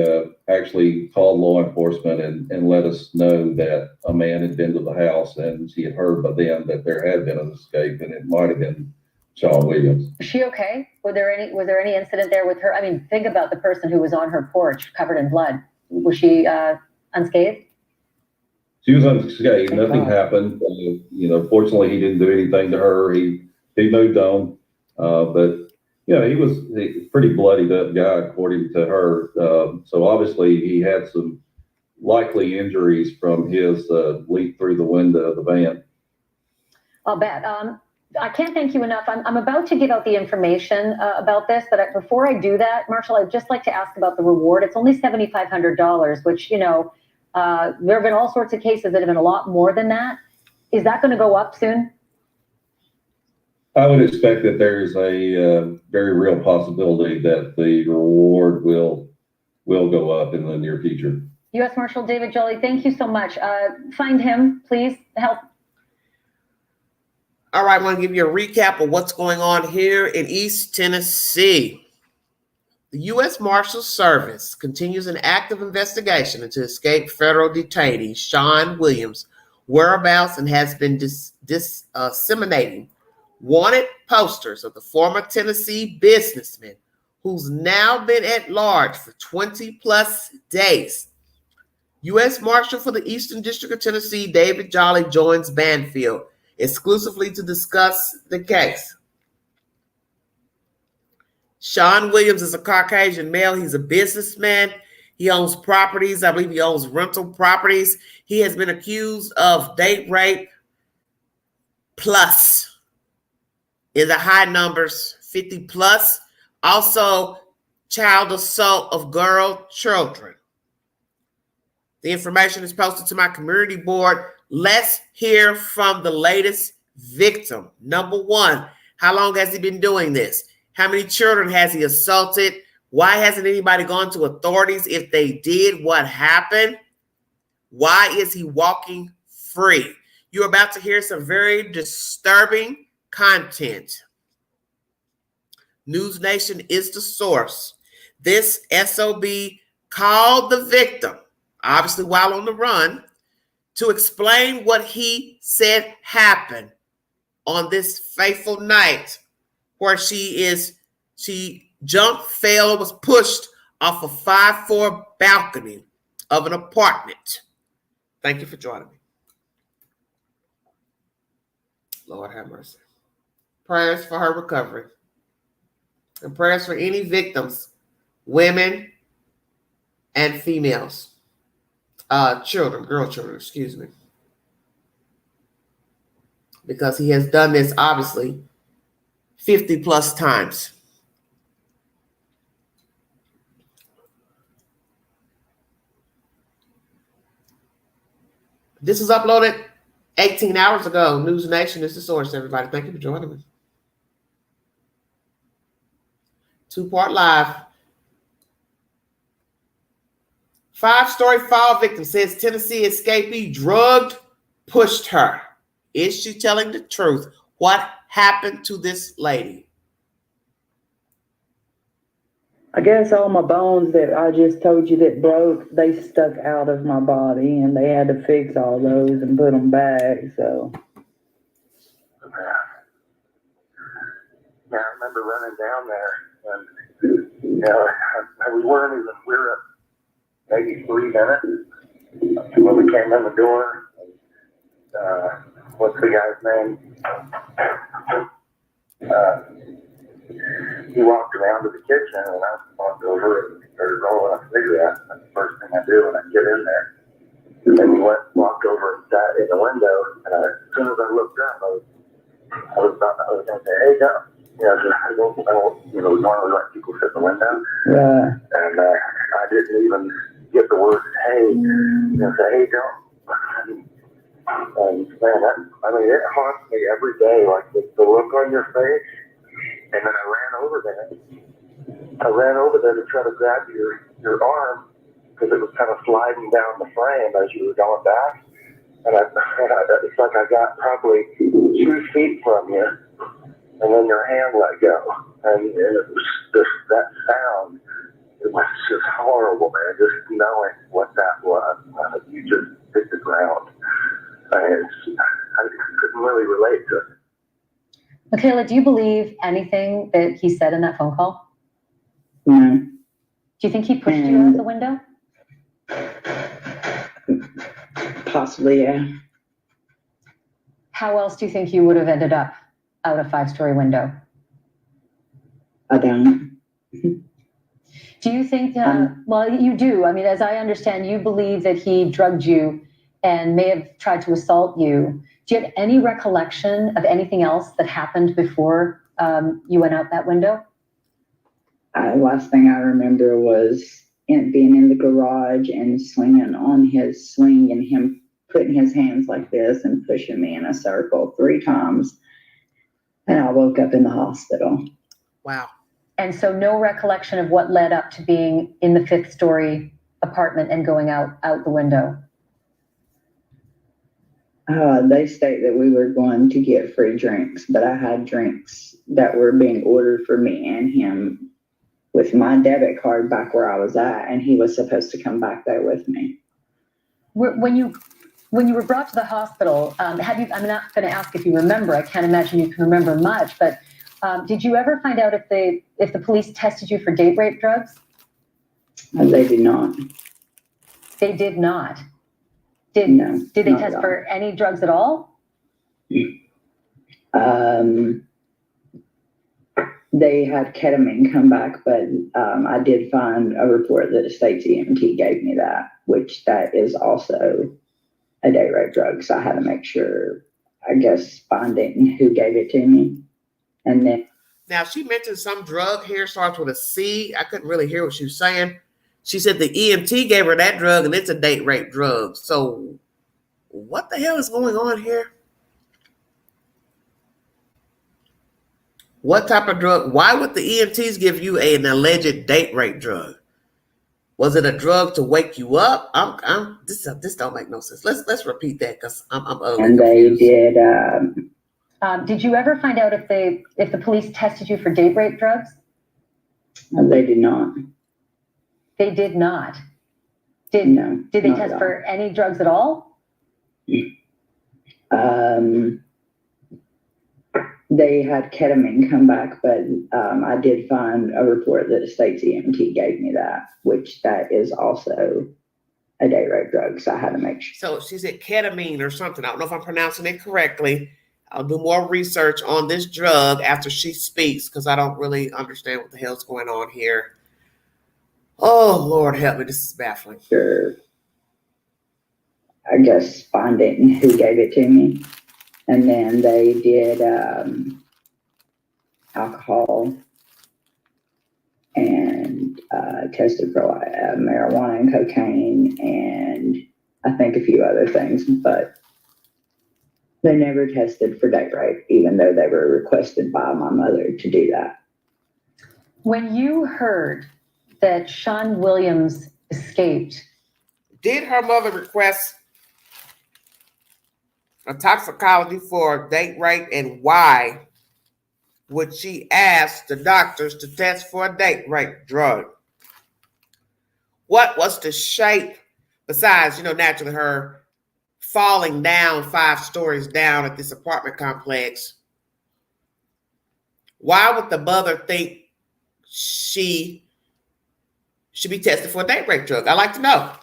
actually called law enforcement and let us know that a man had been to the house, and she had heard by them that there had been an escape, and it might have been Sean Williams. Was she okay? Was there any incident there with her? I mean, think about the person who was on her porch covered in blood. Was she unscathed? She was unscathed. Nothing happened. Fortunately, he didn't do anything to her. He moved on. But he was a pretty bloodied up guy, according to her. So obviously, he had some likely injuries from his leap through the window of the van. I'll bet. I can't thank you enough. I'm about to give out the information about this, but before I do that, Marshall, I'd just like to ask about the reward. It's only $7,500, which, there have been all sorts of cases that have been a lot more than that. Is that going to go up soon? I would expect that there's a very real possibility that the reward will go up in the near future. U.S. Marshal David Jolly, thank you so much. Find him, please. Help. All right, I want to give you a recap of what's going on here in East Tennessee. The U.S. Marshals Service continues an active investigation into escaped federal detainee Sean Williams' whereabouts and has been disseminating wanted posters of the former Tennessee businessman who's now been at large for 20 plus days. U.S. Marshal for the Eastern District of Tennessee, David Jolly, joins Banfield exclusively to discuss the case. Sean Williams is a Caucasian male. He's a businessman. He owns properties. I believe he owns rental properties. He has been accused of date rape plus in the high numbers, 50 plus. Also, child assault of children. The information is posted to my community board. Let's hear from the latest victim. Number one, how long has he been doing this? How many children has he assaulted? Why hasn't anybody gone to authorities? If they did, what happened? Why is he walking free? You're about to hear some very disturbing content. News Nation is the source. This SOB called the victim, obviously while on the run, to explain what he said happened on this fateful night where she jumped, fell, and was pushed off a 5-floor balcony of an apartment. Thank you for joining me. Lord have mercy. Prayers for her recovery. And prayers for any victims, women and females. Girl children, excuse me. Because he has done this, obviously, 50 plus times. This was uploaded 18 hours ago. News Nation is the source, everybody. Thank you for joining me. 2-part live. 5-story fall victim says Tennessee escapee drugged, pushed her. Is she telling the truth? What happened to this lady? I guess all my bones that I just told you that broke, they stuck out of my body, and they had to fix all those and put them back, so. Yeah, I remember running down there, and, we were at maybe 3 minutes when we came in the door. What's the guy's name? He walked around to the kitchen, and I walked over and started rolling a cigarette. That's the first thing I do when I get in there. And then we walked over and sat in the window, and as soon as I looked up, I was going to say, "Hey, go." I don't, normally let people sit in the window. Yeah. And I didn't even get the word, "Hey," say, "Hey, don't." And man, it haunts me every day, like the look on your face. And then I ran over there to try to grab your arm because it was kind of sliding down the frame as you were going back. And it's like I got probably 2 feet from you, and then your hand let go. And it was just that sound. It was just horrible, man. Just knowing what that was. You just hit the ground. I couldn't really relate to it. Michaela, do you believe anything that he said in that phone call? No. Do you think he pushed you out the window? Possibly, yeah. How else do you think you would have ended up out a 5-story window? I don't. Do you think, well, you do. I mean, as I understand, you believe that he drugged you and may have tried to assault you. Do you have any recollection of anything else that happened before you went out that window? Last thing I remember was being in the garage and swinging on his swing and him putting his hands like this and pushing me in a circle 3 times. And I woke up in the hospital. Wow. And so no recollection of what led up to being in the 5th-story apartment and going out the window? They state that we were going to get free drinks, but I had drinks that were being ordered for me and him with my debit card back where I was at, and he was supposed to come back there with me. When you were brought to the hospital, I'm not going to ask if you remember. I can't imagine you can remember much, but did you ever find out if the police tested you for date rape drugs? They did not. They did not. No, Did they not test at all. for any drugs at all? They had ketamine come back, but I did find a report that the state's EMT gave me that, which that is also a date rape drug. So I had to make sure, I guess, finding who gave it to me. And then Now, she mentioned some drug here, starts with a C. I couldn't really hear what she was saying. She said the EMT gave her that drug, and it's a date rape drug. So what the hell is going on here? What type of drug? Why would the EMTs give you an alleged date rape drug? Was it a drug to wake you up? This don't make no sense. Let's repeat that because I'm utterly and they confused. did. Did you ever find out if the police tested you for date rape drugs? They did not. They did not. No. Did they not test at all. for any drugs at all? They had ketamine come back, but I did find a report that the state's EMT gave me that, which that is also a date rape drug. So I had to make sure. So she said ketamine or something. I don't know if I'm pronouncing it correctly. I'll do more research on this drug after she speaks because I don't really understand what the hell's going on here. Oh, Lord help me. This is baffling. I guess finding who gave it to me. And then they did alcohol and tested for marijuana and cocaine and I think a few other things, but they never tested for date rape, even though they were requested by my mother to do that. When you heard that Sean Williams escaped, did her mother request a toxicology for date rape, and why would she ask the doctors to test for a date rape drug? What was the shape besides, naturally her falling down 5 stories down at this apartment complex? Why would the mother think she should be tested for a date rape drug? I'd like to know.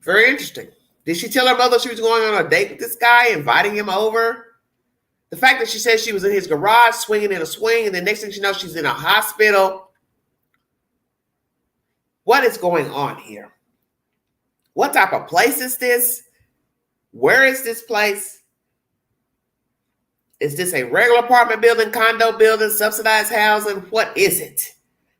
Very interesting. Did she tell her mother she was going on a date with this guy, inviting him over? The fact that she said she was in his garage swinging in a swing, and the next thing she knows, she's in a hospital. What is going on here? What type of place is this? Where is this place? Is this a regular apartment building, condo building, subsidized housing? What is it?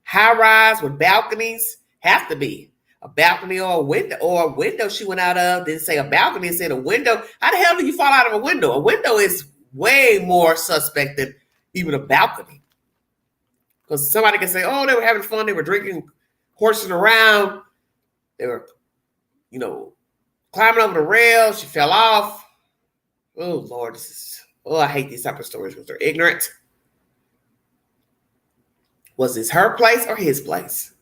High rise with balconies? Have to be. A balcony or a window she went out of. Didn't say a balcony, it said a window. How the hell do you fall out of a window? A window is way more suspect than even a balcony. Because somebody can say, oh, they were having fun, they were drinking, horsing around, they were, climbing over the rail, she fell off. Oh, Lord, I hate these type of stories because they're ignorant. Was this her place or his place?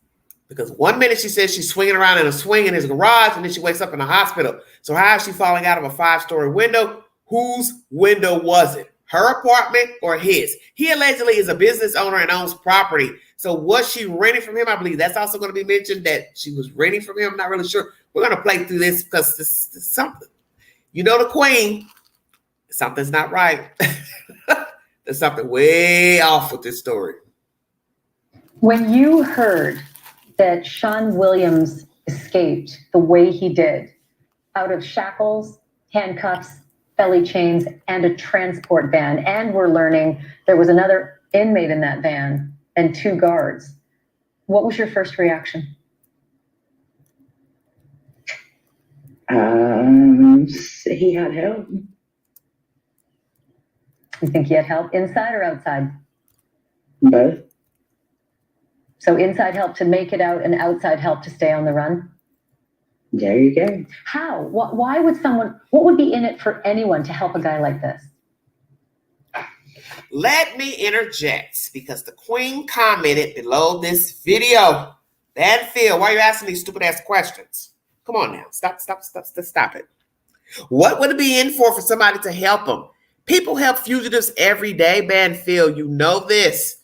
Because 1 minute she says she's swinging around in a swing in his garage, and then she wakes up in the hospital. So how is she falling out of a 5-story window? Whose window was it? Her apartment or his? He allegedly is a business owner and owns property. So was she renting from him? I believe that's also going to be mentioned, that she was renting from him. I'm not really sure. We're going to play through this because this is something. The queen, something's not right. There's something way off with this story. when you heard that Sean Williams escaped the way he did, out of shackles, handcuffs, belly chains, and a transport van, and we're learning there was another inmate in that van and 2 guards, what was your first reaction? He had help. You think he had help inside or outside? Both. So inside help to make it out and outside help to stay on the run? There you go. How? Why would someone, what would be in it for anyone to help a guy like this? Let me interject because the queen commented below this video. That Phil, why are you asking these stupid ass questions? Come on now. Stop it. What would it be in for somebody to help them? People help fugitives every day, Banfield. You know this.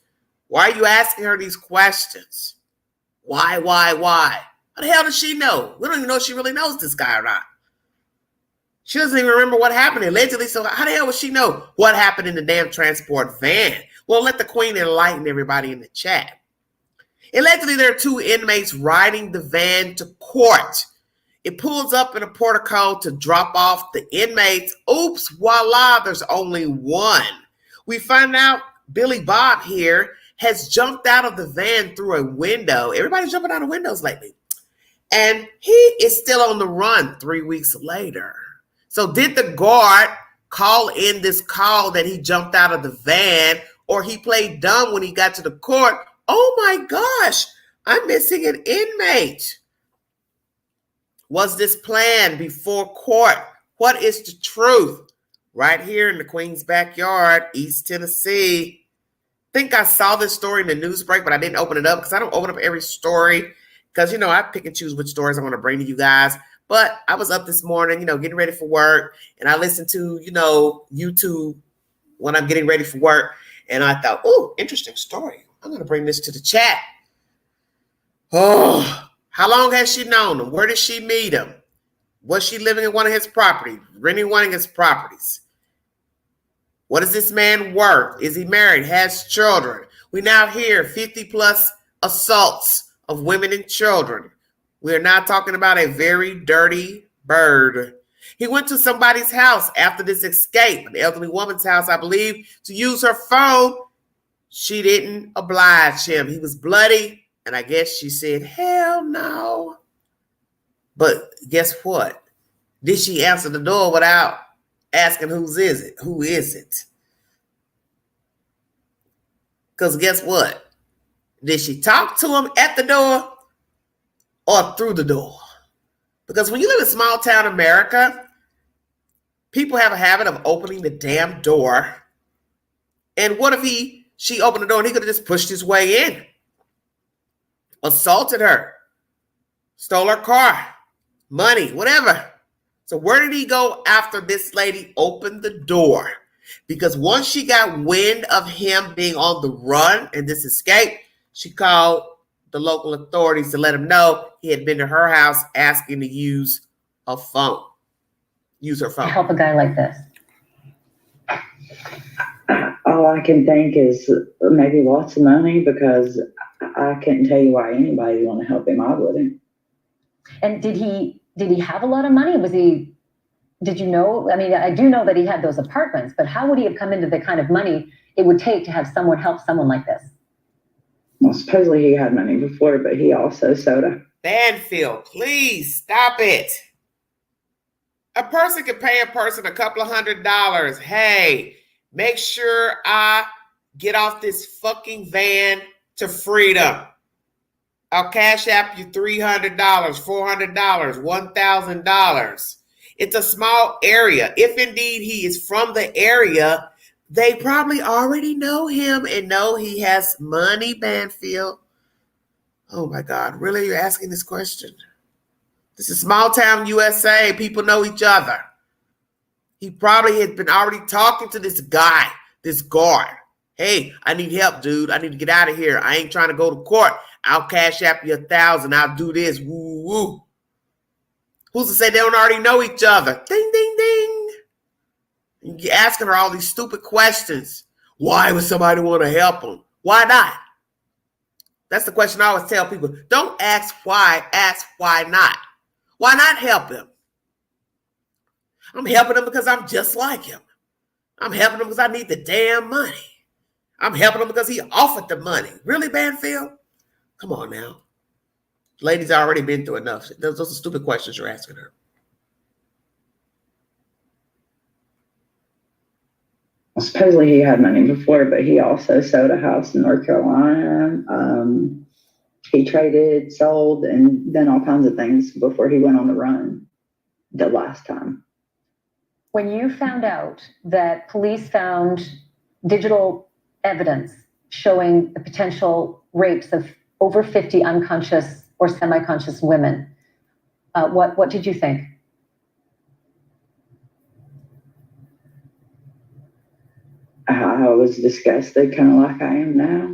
Why are you asking her these questions? Why? How the hell does she know? We don't even know if she really knows this guy or not. She doesn't even remember what happened allegedly. So how the hell would she know what happened in the damn transport van? Well, let the queen enlighten everybody in the chat. Allegedly, there are 2 inmates riding the van to court. It pulls up in a portico to drop off the inmates. Oops, voila, there's only one. We find out Billy Bob here has jumped out of the van through a window. Everybody's jumping out of windows lately. And he is still on the run 3 weeks later. So did the guard call in this call that he jumped out of the van, or he played dumb when he got to the court? Oh my gosh, I'm missing an inmate. Was this planned before court? What is the truth? Right here in the Queen's backyard, East Tennessee. I think I saw this story in the news break, but I didn't open it up because I don't open up every story because, I pick and choose which stories I want to bring to you guys. But I was up this morning, getting ready for work, and I listened to, YouTube when I'm getting ready for work, and I thought, oh, interesting story. I'm going to bring this to the chat. Oh, how long has she known him? Where did she meet him? Was she living in one of his properties, renting one of his properties? What is this man worth? Is he married? Has children? We now hear 50 plus assaults of women and children. We are not talking about a very dirty bird. He went to somebody's house after this escape, an elderly woman's house, I believe, to use her phone. She didn't oblige him. He was bloody, and I guess she said, hell no. But guess what? Did she answer the door without asking who is it? Because guess what? Did she talk to him at the door or through the door? Because when you live in small town America, people have a habit of opening the damn door. And what if she opened the door and he could have just pushed his way in, assaulted her, stole her car, money, whatever. So where did he go after this lady opened the door? Because once she got wind of him being on the run and this escape, she called the local authorities to let him know he had been to her house asking to use her phone. To help a guy like this. All I can think is maybe lots of money, because I couldn't tell you why anybody would want to help him. I wouldn't. And did he have a lot of money? Did you know? I mean, I do know that he had those apartments, but how would he have come into the kind of money it would take to have someone help someone like this? Well, supposedly he had money before, but he also soda. Banfield, please stop it. A person can pay a person a couple of $100. Hey, make sure I get off this fucking van to freedom. I'll cash app you $300, $400, $1,000. It's a small area. If indeed he is from the area, they probably already know him and know he has money, Banfield. Oh my God, really? You're asking this question? This is small town USA. People know each other. He probably had been already talking to this guy, this guard. Hey, I need help, dude. I need to get out of here. I ain't trying to go to court. I'll cash app you $1,000. I'll do this. Woo, woo. Who's to say they don't already know each other? Ding, ding, ding. You're asking her all these stupid questions. Why would somebody want to help them? Why not? That's the question I always tell people. Don't ask why not. Why not help him? I'm helping him because I'm just like him. I'm helping him because I need the damn money. I'm helping him because he offered the money. Really, Banfield? Come on now. Ladies already been through enough. Those are stupid questions you're asking her. Well, supposedly he had money before, but he also sold a house in North Carolina. He traded, sold, and done all kinds of things before he went on the run the last time. When you found out that police found digital evidence showing the potential rapes of over 50 unconscious or semi-conscious women, what did you think? I was disgusted, kind of like I am now.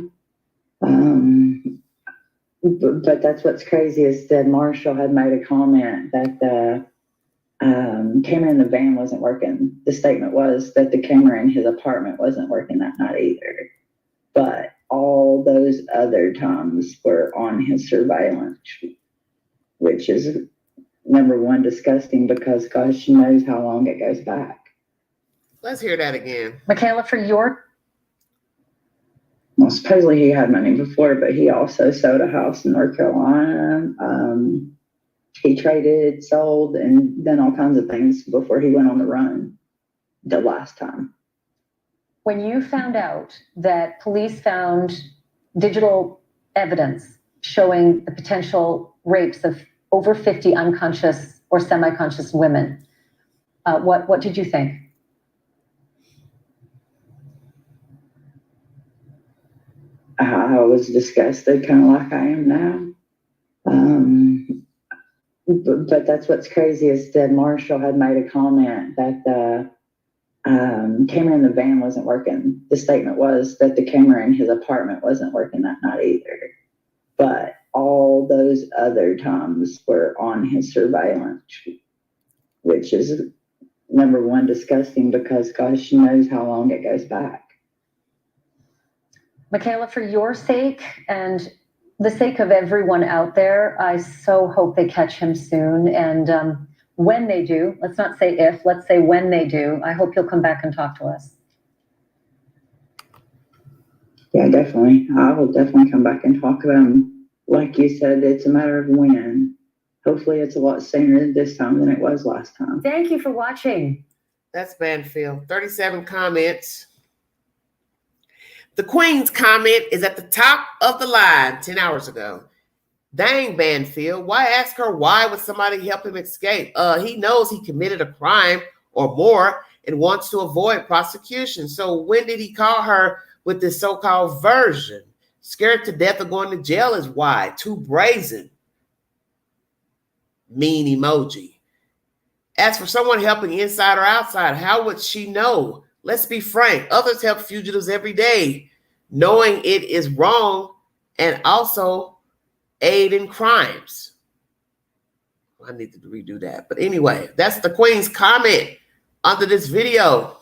But that's what's crazy is that Marshall had made a comment that the camera in the van wasn't working. The statement was that the camera in his apartment wasn't working that night either. But all those other times were on his surveillance, which is, number one, disgusting because gosh knows how long it goes back. Let's hear that again. Michaela, for your... Well, supposedly he had money before, but he also sold a house in North Carolina. He traded, sold, and done all kinds of things before he went on the run the last time. When you found out that police found digital evidence showing the potential rapes of over 50 unconscious or semi-conscious women, what did you think? I was disgusted, kind of like I am now. But that's what's crazy is that Marshall had made a comment that the camera in the van wasn't working. The statement was that the camera in his apartment wasn't working that night either. But all those other times were on his surveillance, which is, number one, disgusting because gosh knows how long it goes back. Michaela, for your sake and the sake of everyone out there, I so hope they catch him soon. And when they do, let's not say if, let's say when they do, I hope you'll come back and talk to us. Yeah, definitely. I will definitely come back and talk about him. Like you said, it's a matter of when. Hopefully it's a lot sooner this time than it was last time. Thank you for watching. That's Banfield. 37 comments. The Queen's comment is at the top of the line 10 hours ago. Dang, Banfield, why ask her why would somebody help him escape? He knows he committed a crime or more and wants to avoid prosecution. So when did he call her with this so-called version? Scared to death of going to jail is why. Too brazen. Mean emoji. As for someone helping inside or outside, how would she know? Let's be frank. Others help fugitives every day, knowing it is wrong and also aid in crimes. I need to redo that. But anyway, that's the Queen's comment under this video.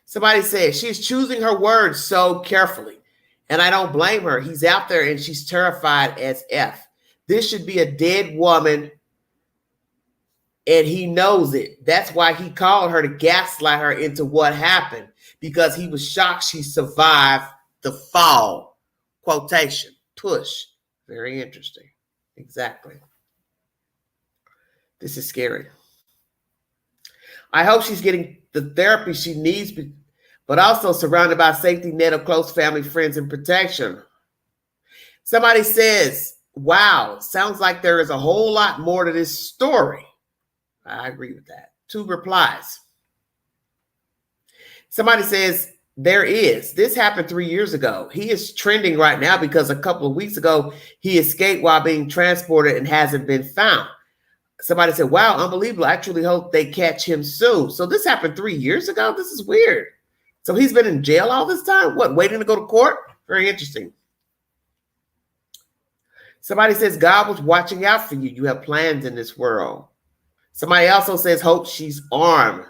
Somebody said she's choosing her words so carefully, and I don't blame her. He's out there and she's terrified as F. This should be a dead woman, and he knows it. That's why he called her to gaslight her into what happened, because he was shocked she survived the fall. Quotation. Push. Very interesting. Exactly. This is scary. I hope she's getting the therapy she needs, but also surrounded by a safety net of close family, friends, and protection. Somebody says, wow, sounds like there is a whole lot more to this story. I agree with that. 2 replies. Somebody says, there is. This happened 3 years ago. He is trending right now because a couple of weeks ago, he escaped while being transported and hasn't been found. Somebody said, wow, unbelievable. I truly hope they catch him soon. So this happened 3 years ago? This is weird. So he's been in jail all this time? What, waiting to go to court? Very interesting. Somebody says, God was watching out for you. You have plans in this world. Somebody also says, hope she's armed.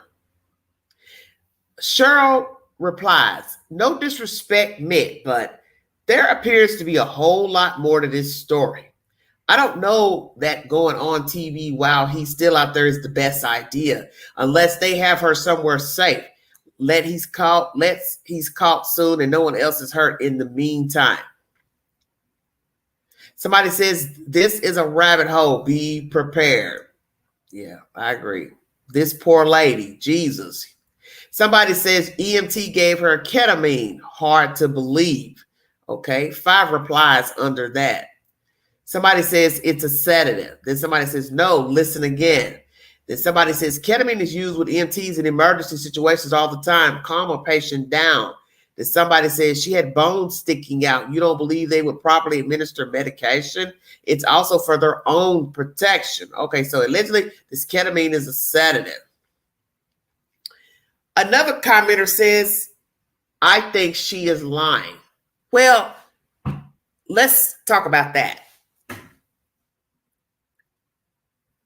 Cheryl replies, no disrespect meant, but there appears to be a whole lot more to this story. I don't know that going on TV while he's still out there is the best idea, unless they have her somewhere safe. He's caught soon and no one else is hurt in the meantime. Somebody says, this is a rabbit hole. Be prepared. Yeah, I agree. This poor lady, Jesus. Somebody says EMT gave her ketamine. Hard to believe. Okay, 5 replies under that. Somebody says it's a sedative. Then somebody says, no, listen again. Then somebody says ketamine is used with EMTs in emergency situations all the time. Calm a patient down. Then somebody says she had bones sticking out. You don't believe they would properly administer medication? It's also for their own protection. Okay, so allegedly this ketamine is a sedative. Another commenter says, I think she is lying. Well, let's talk about that.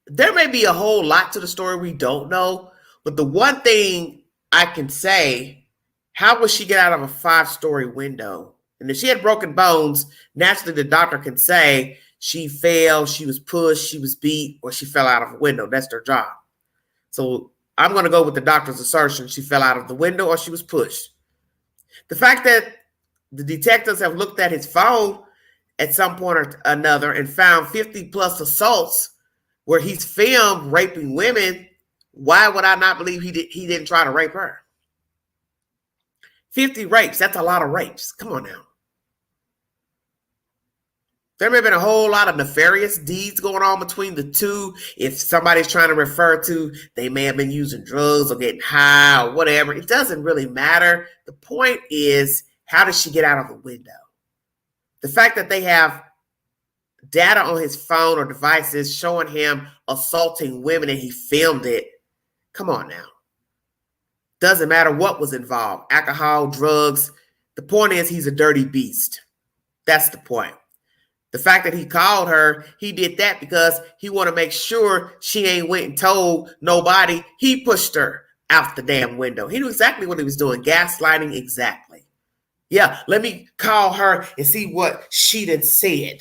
There may be a whole lot to the story we don't know, but the one thing I can say, how would she get out of a 5-story window? And if she had broken bones, naturally the doctor can say she fell, she was pushed, she was beat, or she fell out of a window. That's their job. So I'm going to go with the doctor's assertion she fell out of the window or she was pushed. The fact that the detectives have looked at his phone at some point or another and found 50 plus assaults where he's filmed raping women, why would I not believe he didn't try to rape her? 50 rapes, that's a lot of rapes. Come on now. There may have been a whole lot of nefarious deeds going on between the two. If somebody's trying to refer to, they may have been using drugs or getting high or whatever. It doesn't really matter. The point is, how did she get out of the window? The fact that they have data on his phone or devices showing him assaulting women and he filmed it. Come on now. Doesn't matter what was involved. Alcohol, drugs. The point is he's a dirty beast. That's the point. The fact that he called her, he did that because he want to make sure she ain't went and told nobody. He pushed her out the damn window. He knew exactly what he was doing. Gaslighting, exactly. Yeah, let me call her and see what she done said.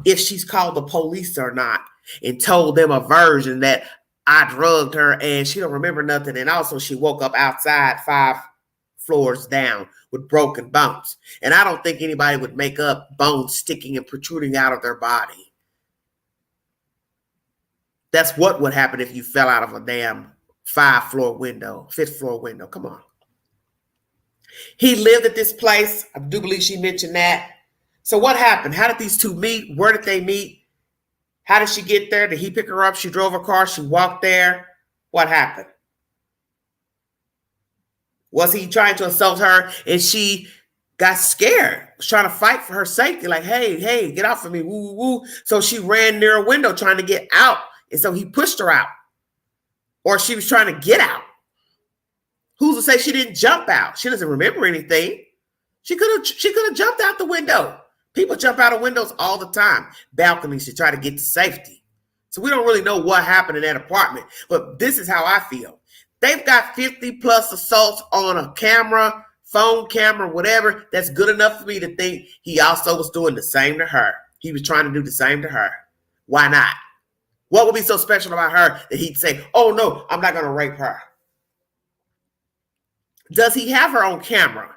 If she's called the police or not, and told them a version that I drugged her and she don't remember nothing. And also she woke up outside 5 floors down with broken bones. And I don't think anybody would make up bones sticking and protruding out of their body. That's what would happen if you fell out of a damn 5th floor window, 5th floor window. Come on. He lived at this place. I do believe she mentioned that. So what happened? How did these two meet? Where did they meet? How did she get there? Did he pick her up? She drove her car. She walked there. What happened? Was he trying to assault her and she got scared, was trying to fight for her safety? Like, hey, get off of me. Woo, woo, woo. So she ran near a window trying to get out. And so he pushed her out. Or she was trying to get out. Who's to say she didn't jump out? She doesn't remember anything. She could have jumped out the window. People jump out of windows all the time. Balconies to try to get to safety. So we don't really know what happened in that apartment. But this is how I feel. They've got 50 plus assaults on a camera, phone camera, whatever. That's good enough for me to think he also was doing the same to her. He was trying to do the same to her. Why not? What would be so special about her that he'd say, oh no, I'm not going to rape her? Does he have her on camera?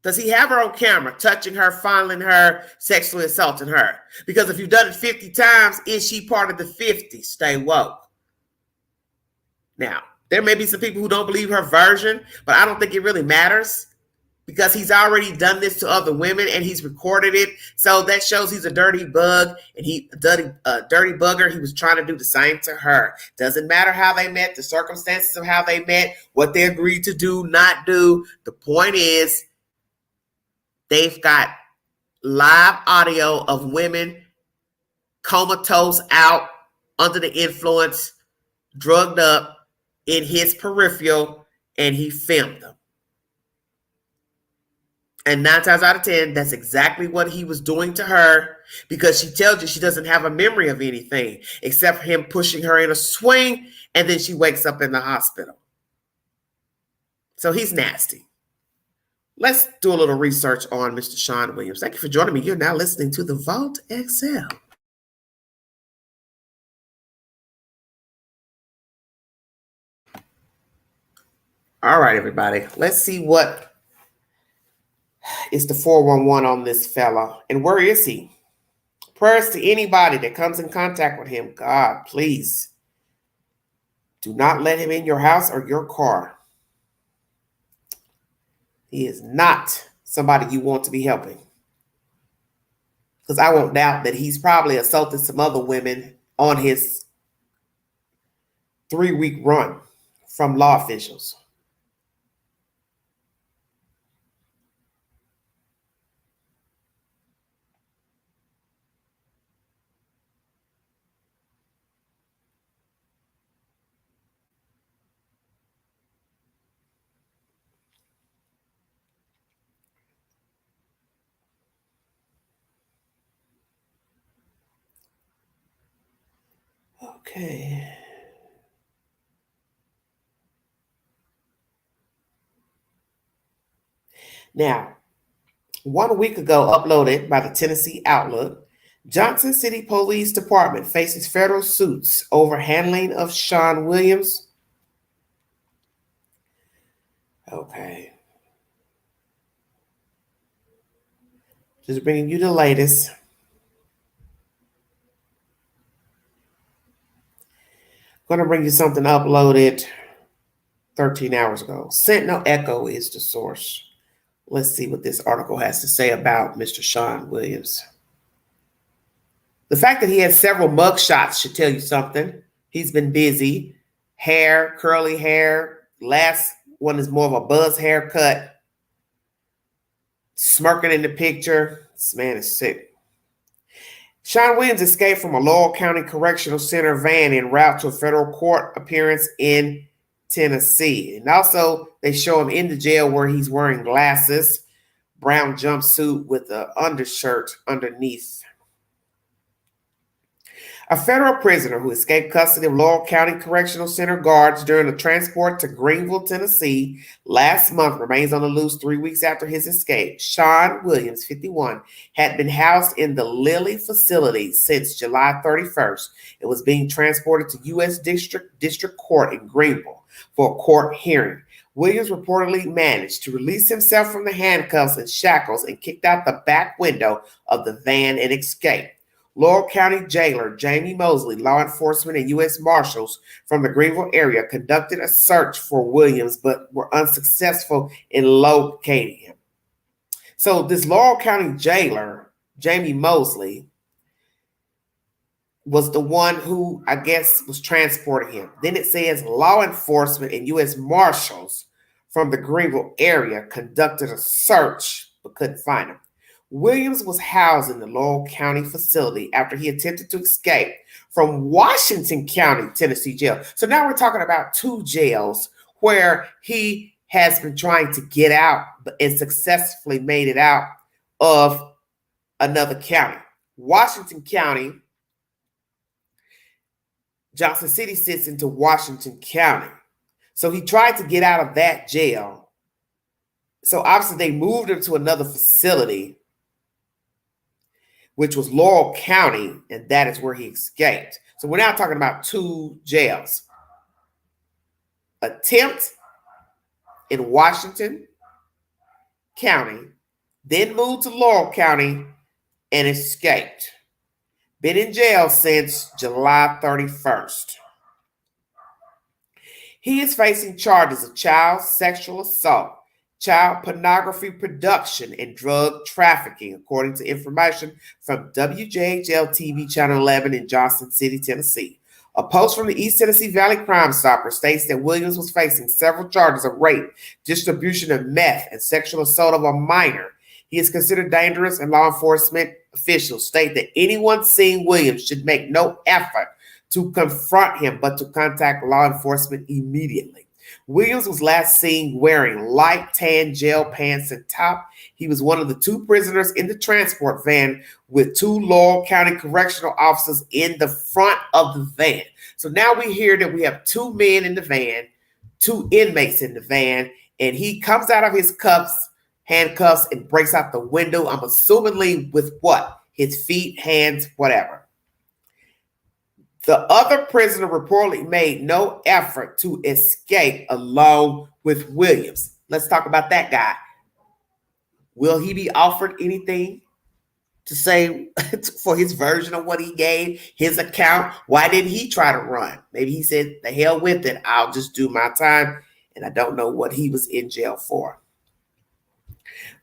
Does he have her on camera, touching her, fondling her, sexually assaulting her? Because if you've done it 50 times, is she part of the 50? Stay woke. Now, there may be some people who don't believe her version, but I don't think it really matters because he's already done this to other women and he's recorded it. So that shows he's a dirty bug and dirty bugger. He was trying to do the same to her. Doesn't matter how they met, the circumstances of how they met, what they agreed to do, not do. The point is, they've got live audio of women comatose out, under the influence, drugged up in his peripheral, and he filmed them. And 9 times out of 10, that's exactly what he was doing to her because she tells you she doesn't have a memory of anything except for him pushing her in a swing, and then she wakes up in the hospital. So he's nasty. Let's do a little research on Mr. Sean Williams. Thank you for joining me. You're now listening to the Vault XL. All right, everybody. Let's see what is the 411 on this fella. And where is he? Prayers to anybody that comes in contact with him. God, please do not let him in your house or your car. He is not somebody you want to be helping. because I won't doubt that he's probably assaulted some other women on his 3-week run from law officials. Okay. Now, 1 week ago, uploaded by the Tennessee Outlook, Johnson City Police Department faces federal suits over handling of Sean Williams. Okay. Just bringing you the latest. Going to bring you something uploaded 13 hours ago. Sentinel Echo is the source. Let's see what this article has to say about Mr. Sean Williams. The fact that he had several mugshots should tell you something. He's been busy. Hair, curly hair. Last one is more of a buzz haircut. Smirking in the picture. This man is sick. Sean Williams escaped from a Laurel County Correctional Center van en route to a federal court appearance in Tennessee. And also, they show him in the jail where he's wearing glasses, brown jumpsuit with an undershirt underneath. A federal prisoner who escaped custody of Laurel County Correctional Center guards during a transport to Greenville, Tennessee last month remains on the loose 3 weeks after his escape. Sean Williams, 51, had been housed in the Lilly facility since July 31st and was being transported to U.S. District Court in Greenville for a court hearing. Williams reportedly managed to release himself from the handcuffs and shackles and kicked out the back window of the van and escaped. Laurel County Jailer Jamie Mosley, law enforcement, and U.S. Marshals from the Greenville area conducted a search for Williams, but were unsuccessful in locating him. So this Laurel County Jailer, Jamie Mosley, was the one who, I guess, was transporting him. Then it says law enforcement and U.S. Marshals from the Greenville area conducted a search, but couldn't find him. Williams was housed in the Laurel County facility after he attempted to escape from Washington County, Tennessee jail. So now we're talking about two jails where he has been trying to get out and successfully made it out of another county. Washington County, Johnson City sits into Washington County. So he tried to get out of that jail. So obviously they moved him to another facility, which was Laurel County, and that is where he escaped. So we're now talking about two jails. Attempt in Washington County, then moved to Laurel County and escaped. Been in jail since July 31st. He is facing charges of child sexual assault, child pornography production, and drug trafficking, according to information from WJHL TV Channel 11 in Johnson City, Tennessee. A post from the East Tennessee Valley Crime Stopper states that Williams was facing several charges of rape, distribution of meth, and sexual assault of a minor. He is considered dangerous, and law enforcement officials state that anyone seeing Williams should make no effort to confront him, but to contact law enforcement immediately. Williams was last seen wearing light tan jail pants and top. He was one of the two prisoners in the transport van with two Laurel County correctional officers in the front of the van. So now we hear that we have two men in the van, two inmates in the van, and he comes out of his handcuffs, and breaks out the window. I'm assumingly with what? His feet, hands, whatever. The other prisoner reportedly made no effort to escape along with Williams. Let's talk about that guy. Will he be offered anything to say for his version of what he gave, his account? Why didn't he try to run? Maybe he said, the hell with it. I'll just do my time. And I don't know what he was in jail for.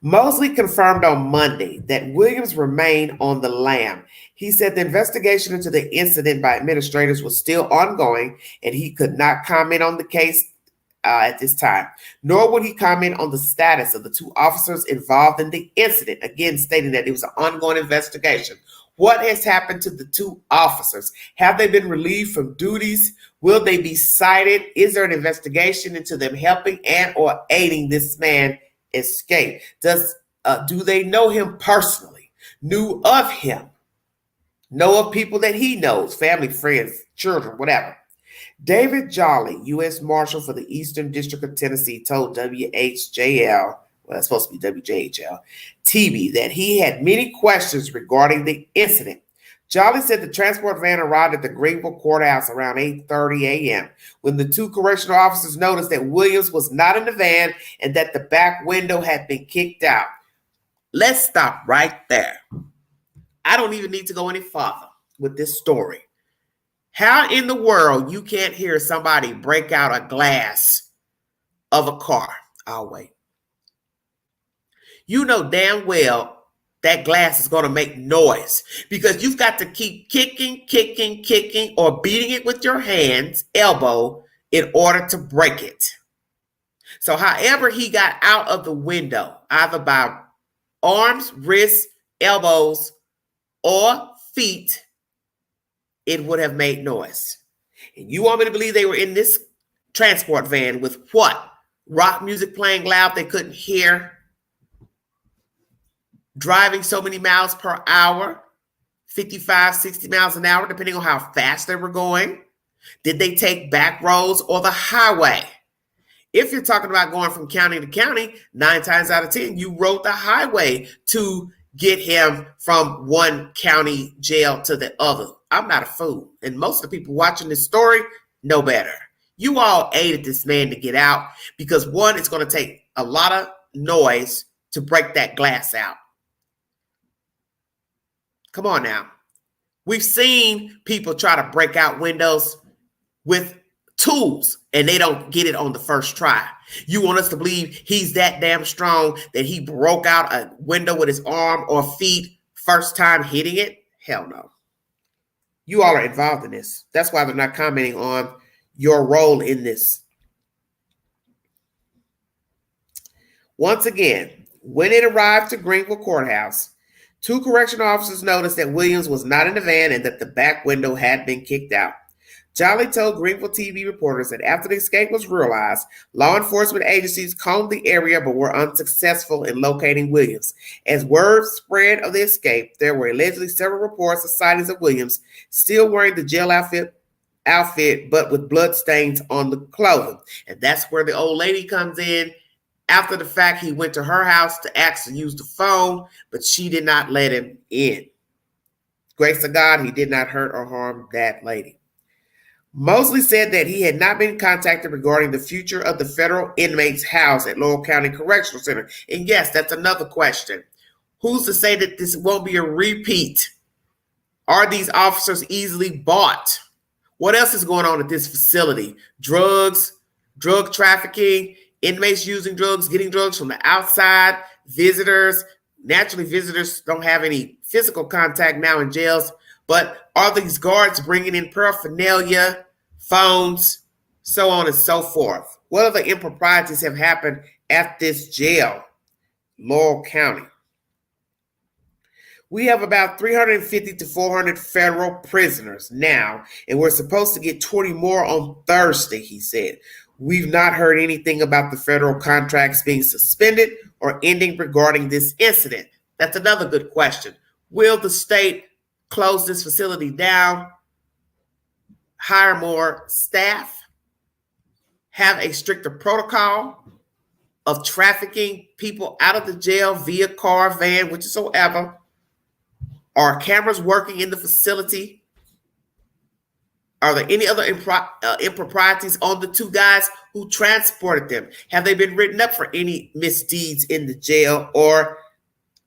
Mosley confirmed on Monday that Williams remained on the lam. He said the investigation into the incident by administrators was still ongoing and he could not comment on the case at this time, nor would he comment on the status of the two officers involved in the incident, again stating that it was an ongoing investigation. What has happened to the two officers? Have they been relieved from duties? Will they be cited? Is there an investigation into them helping and or aiding this man escape? Do they know him personally? Knew of him? Know of people that he knows, family, friends, children, whatever. David Jolly, U.S. Marshal for the Eastern District of Tennessee, told WHJL, well, it's supposed to be WJHL, TV that he had many questions regarding the incident. Jolly said the transport van arrived at the Greenville courthouse around 8:30 a.m. when the two correctional officers noticed that Williams was not in the van and that the back window had been kicked out. Let's stop right there. I don't even need to go any farther with this story. How in the world you can't hear somebody break out a glass of a car? I'll wait. You know damn well that glass is going to make noise because you've got to keep kicking, or beating it with your hands, elbow, in order to break it. So however he got out of the window, either by arms, wrists, elbows, or feet, it would have made noise. And you want me to believe they were in this transport van with what? Rock music playing loud they couldn't hear? Driving so many miles per hour, 55, 60 miles an hour, depending on how fast they were going? Did they take back roads or the highway? If you're talking about going from county to county, 9 times out of 10, you rode the highway to get him from one county jail to the other. I'm not a fool. And most of the people watching this story know better. You all aided this man to get out because, one, it's going to take a lot of noise to break that glass out. Come on now. We've seen people try to break out windows with tools and they don't get it on the first try. You want us to believe he's that damn strong that he broke out a window with his arm or feet first time hitting it? Hell no. You all are involved in this. That's why they're not commenting on your role in this. Once again, when it arrived to Greenville Courthouse, 2 correctional officers noticed that Williams was not in the van and that the back window had been kicked out. Jolly told Greenville TV reporters that after the escape was realized, law enforcement agencies combed the area but were unsuccessful in locating Williams. As word spread of the escape, there were allegedly several reports of sightings of Williams still wearing the jail outfit but with blood stains on the clothing. And that's where the old lady comes in. After the fact, he went to her house to ask to use the phone, but she did not let him in. Grace of God, he did not hurt or harm that lady. Mosley said that he had not been contacted regarding the future of the federal inmates housed at Laurel County Correctional Center. And yes, that's another question. Who's to say that this won't be a repeat? Are these officers easily bought? What else is going on at this facility? Drugs, drug trafficking, inmates using drugs, getting drugs from the outside, visitors. Naturally, visitors don't have any physical contact now in jails, but are these guards bringing in paraphernalia, phones, so on and so forth? What other improprieties have happened at this jail, Laurel County? We have about 350 to 400 federal prisoners now, and we're supposed to get 20 more on Thursday, he said. We've not heard anything about the federal contracts being suspended or ending regarding this incident. That's another good question. Will the state close this facility down, hire more staff, have a stricter protocol of trafficking people out of the jail via car, van, whichsoever? Are cameras working in the facility? Are there any other improprieties on the 2 guys who transported them? Have they been written up for any misdeeds in the jail or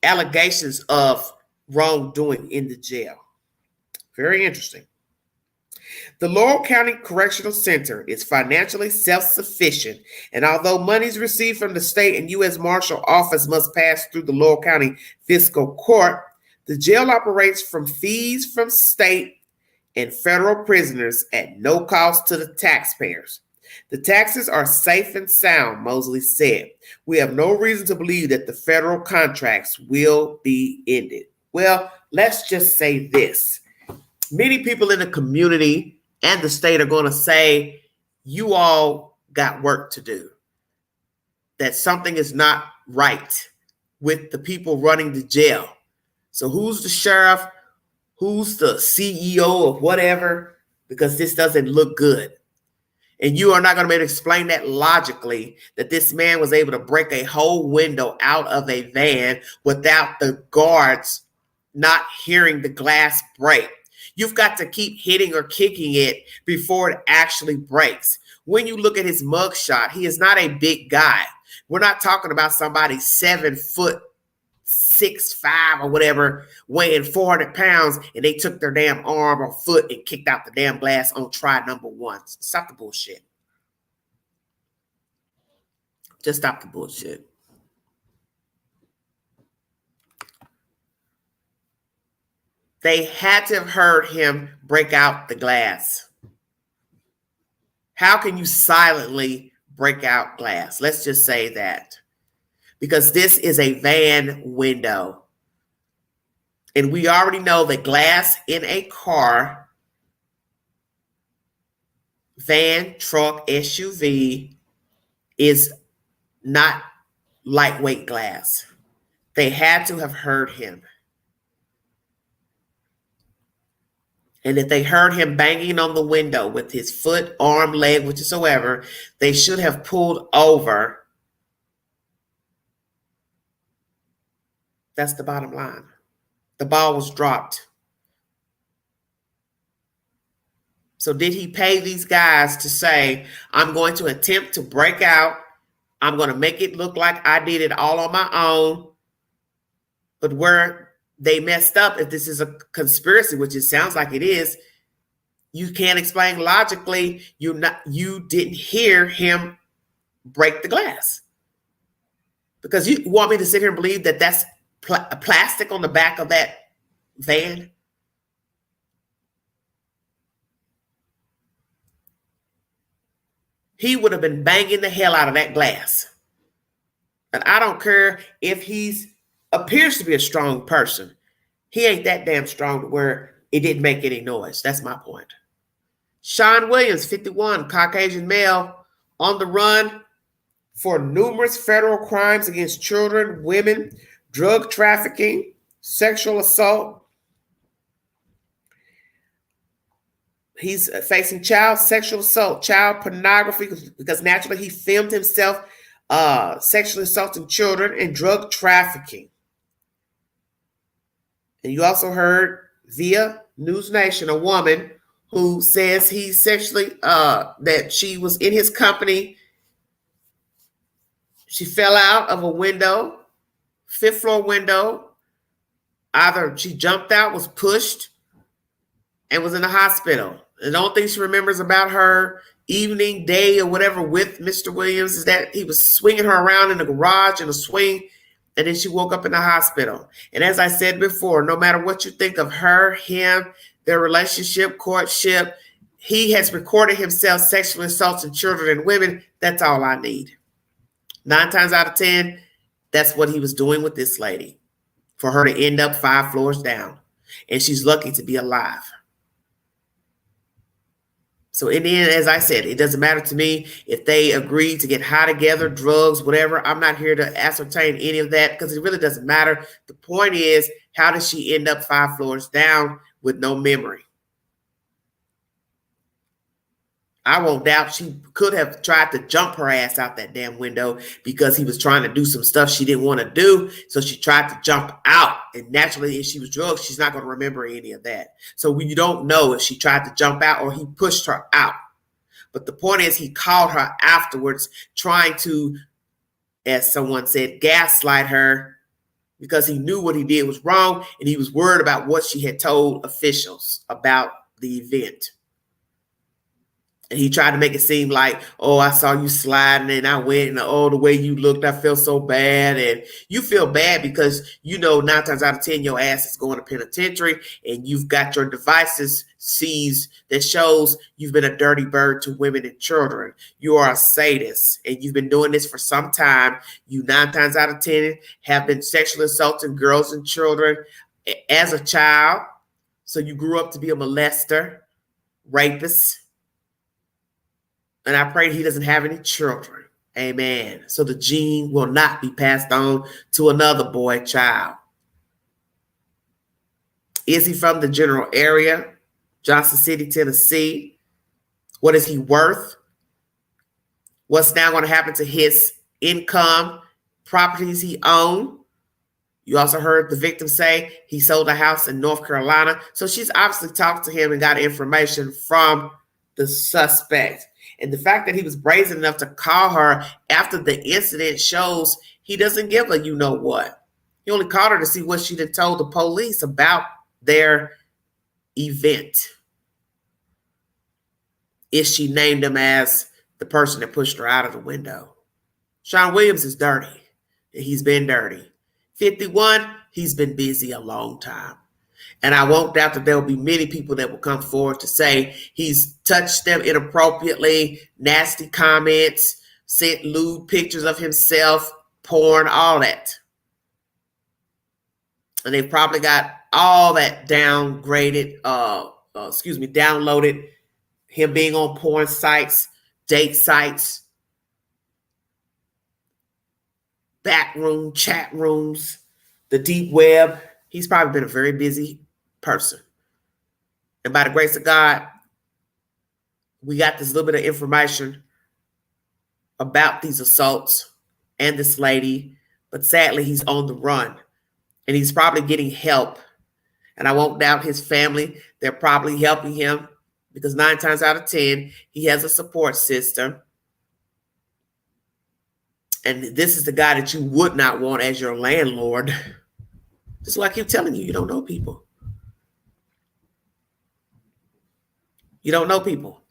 allegations of wrongdoing in the jail? Very interesting. The Laurel County Correctional Center is financially self-sufficient, and although monies received from the state and U.S. Marshal Office must pass through the Laurel County Fiscal Court, the jail operates from fees from state and federal prisoners at no cost to the taxpayers. The taxes are safe and sound, Mosley said. We have no reason to believe that the federal contracts will be ended. Well, let's just say this. Many people in the community and the state are going to say, you all got work to do. That something is not right with the people running the jail. So who's the sheriff? Who's the CEO of whatever? Because this doesn't look good. And you are not going to be able to explain that logically, that this man was able to break a whole window out of a van without the guards not hearing the glass break. You've got to keep hitting or kicking it before it actually breaks. When you look at his mugshot, he is not a big guy. We're not talking about somebody 7'6'5" or whatever, weighing 400 pounds, and they took their damn arm or foot and kicked out the damn glass on try number 1. Stop the bullshit. Just stop the bullshit. They had to have heard him break out the glass. How can you silently break out glass? Let's just say that. Because this is a van window. And we already know that glass in a car, van, truck, SUV, is not lightweight glass. They had to have heard him. And if they heard him banging on the window with his foot, arm, leg, whatsoever, they should have pulled over. That's the bottom line. The ball was dropped. So did he pay these guys to say, I'm going to attempt to break out. I'm going to make it look like I did it all on my own. But where they messed up, if this is a conspiracy, which it sounds like it is, you can't explain logically. You didn't hear him break the glass. Because you want me to sit here and believe that that's plastic on the back of that van? He would have been banging the hell out of that glass. And I don't care if appears to be a strong person. He ain't that damn strong to where it didn't make any noise. That's my point. Sean Williams, 51, Caucasian male, on the run for numerous federal crimes against children, women, drug trafficking, sexual assault. He's facing child sexual assault, child pornography, because naturally he filmed himself sexually assaulting children, and drug trafficking. And you also heard via News Nation a woman who says he sexually, that she was in his company. She fell out of a window, 5th floor window. Either she jumped out, was pushed, and was in the hospital. And the only thing she remembers about her evening, day, or whatever with Mr. Williams is that he was swinging her around in the garage in a swing. And then she woke up in the hospital. And as I said before, no matter what you think of her, him, their relationship, courtship, he has recorded himself sexually assaulting children and women. That's all I need. 9 times out of 10, that's what he was doing with this lady, for her to end up 5 floors down. And she's lucky to be alive. So in the end, as I said, it doesn't matter to me if they agree to get high together, drugs, whatever. I'm not here to ascertain any of that because it really doesn't matter. The point is, how did she end up 5 floors down with no memory? I won't doubt she could have tried to jump her ass out that damn window because he was trying to do some stuff she didn't want to do. So she tried to jump out. And naturally, if she was drugged, she's not going to remember any of that. So you don't know if she tried to jump out or he pushed her out. But the point is, he called her afterwards, trying to, as someone said, gaslight her because he knew what he did was wrong. And he was worried about what she had told officials about the event. And he tried to make it seem like, oh, I saw you sliding and I went and oh, the way you looked, I felt so bad. And you feel bad because you know 9 times out of 10 your ass is going to penitentiary and you've got your devices seized that shows you've been a dirty bird to women and children. You are a sadist and you've been doing this for some time. You 9 times out of 10 have been sexually assaulting girls and children as a child. So you grew up to be a molester, rapist. And I pray he doesn't have any children. Amen. So the gene will not be passed on to another boy child. Is he from the general area? Johnson City, Tennessee. What is he worth? What's now going to happen to his income, properties he owned? You also heard the victim say he sold a house in North Carolina. So she's obviously talked to him and got information from the suspect. And the fact that he was brazen enough to call her after the incident shows he doesn't give a you know what. He only called her to see what she'd have told the police about their event. If she named him as the person that pushed her out of the window. Sean Williams is dirty. He's been dirty. 51, he's been busy a long time. And I won't doubt that there will be many people that will come forward to say he's touched them inappropriately, nasty comments, sent lewd pictures of himself, porn, all that. And they've probably got all that downloaded, him being on porn sites, date sites, backroom, chat rooms, the deep web. He's probably been a very busy person. And by the grace of God, we got this little bit of information about these assaults and this lady, but sadly, he's on the run and he's probably getting help. And I won't doubt his family. They're probably helping him because 9 times out of 10, he has a support system. And this is the guy that you would not want as your landlord. Just like I keep telling you, you don't know people. You don't know people.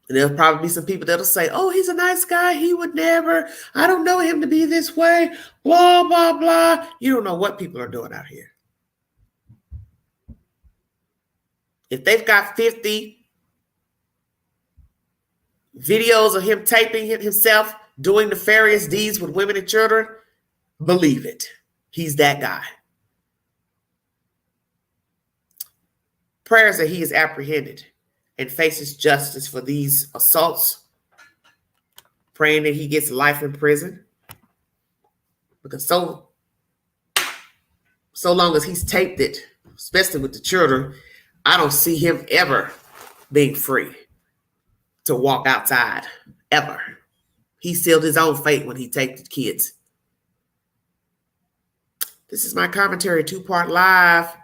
And there'll probably be some people that'll say, oh, he's a nice guy. He would never. I don't know him to be this way. Blah, blah, blah. You don't know what people are doing out here. If they've got 50 videos of him taping himself doing nefarious deeds with women and children, believe it. He's that guy. Prayers that he is apprehended and faces justice for these assaults. Praying that he gets life in prison. Because so long as he's taped it, especially with the children, I don't see him ever being free to walk outside, ever. He sealed his own fate when he taped the kids. This is my commentary, 2-part live.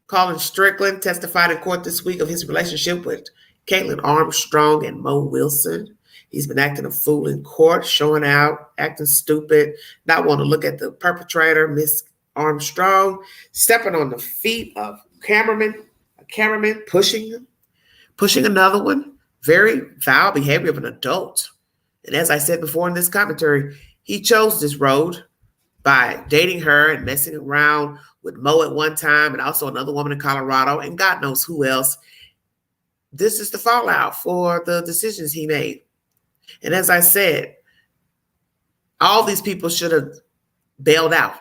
Colin Strickland testified in court this week of his relationship with Caitlin Armstrong and Mo Wilson. He's been acting a fool in court, showing out, acting stupid, not want to look at the perpetrator, Miss Armstrong, stepping on the feet of a cameraman, pushing another one. Very foul behavior of an adult. And as I said before in this commentary, he chose this road by dating her and messing around with Mo at one time and also another woman in Colorado and God knows who else. This is the fallout for the decisions he made. And as I said, all these people should have bailed out.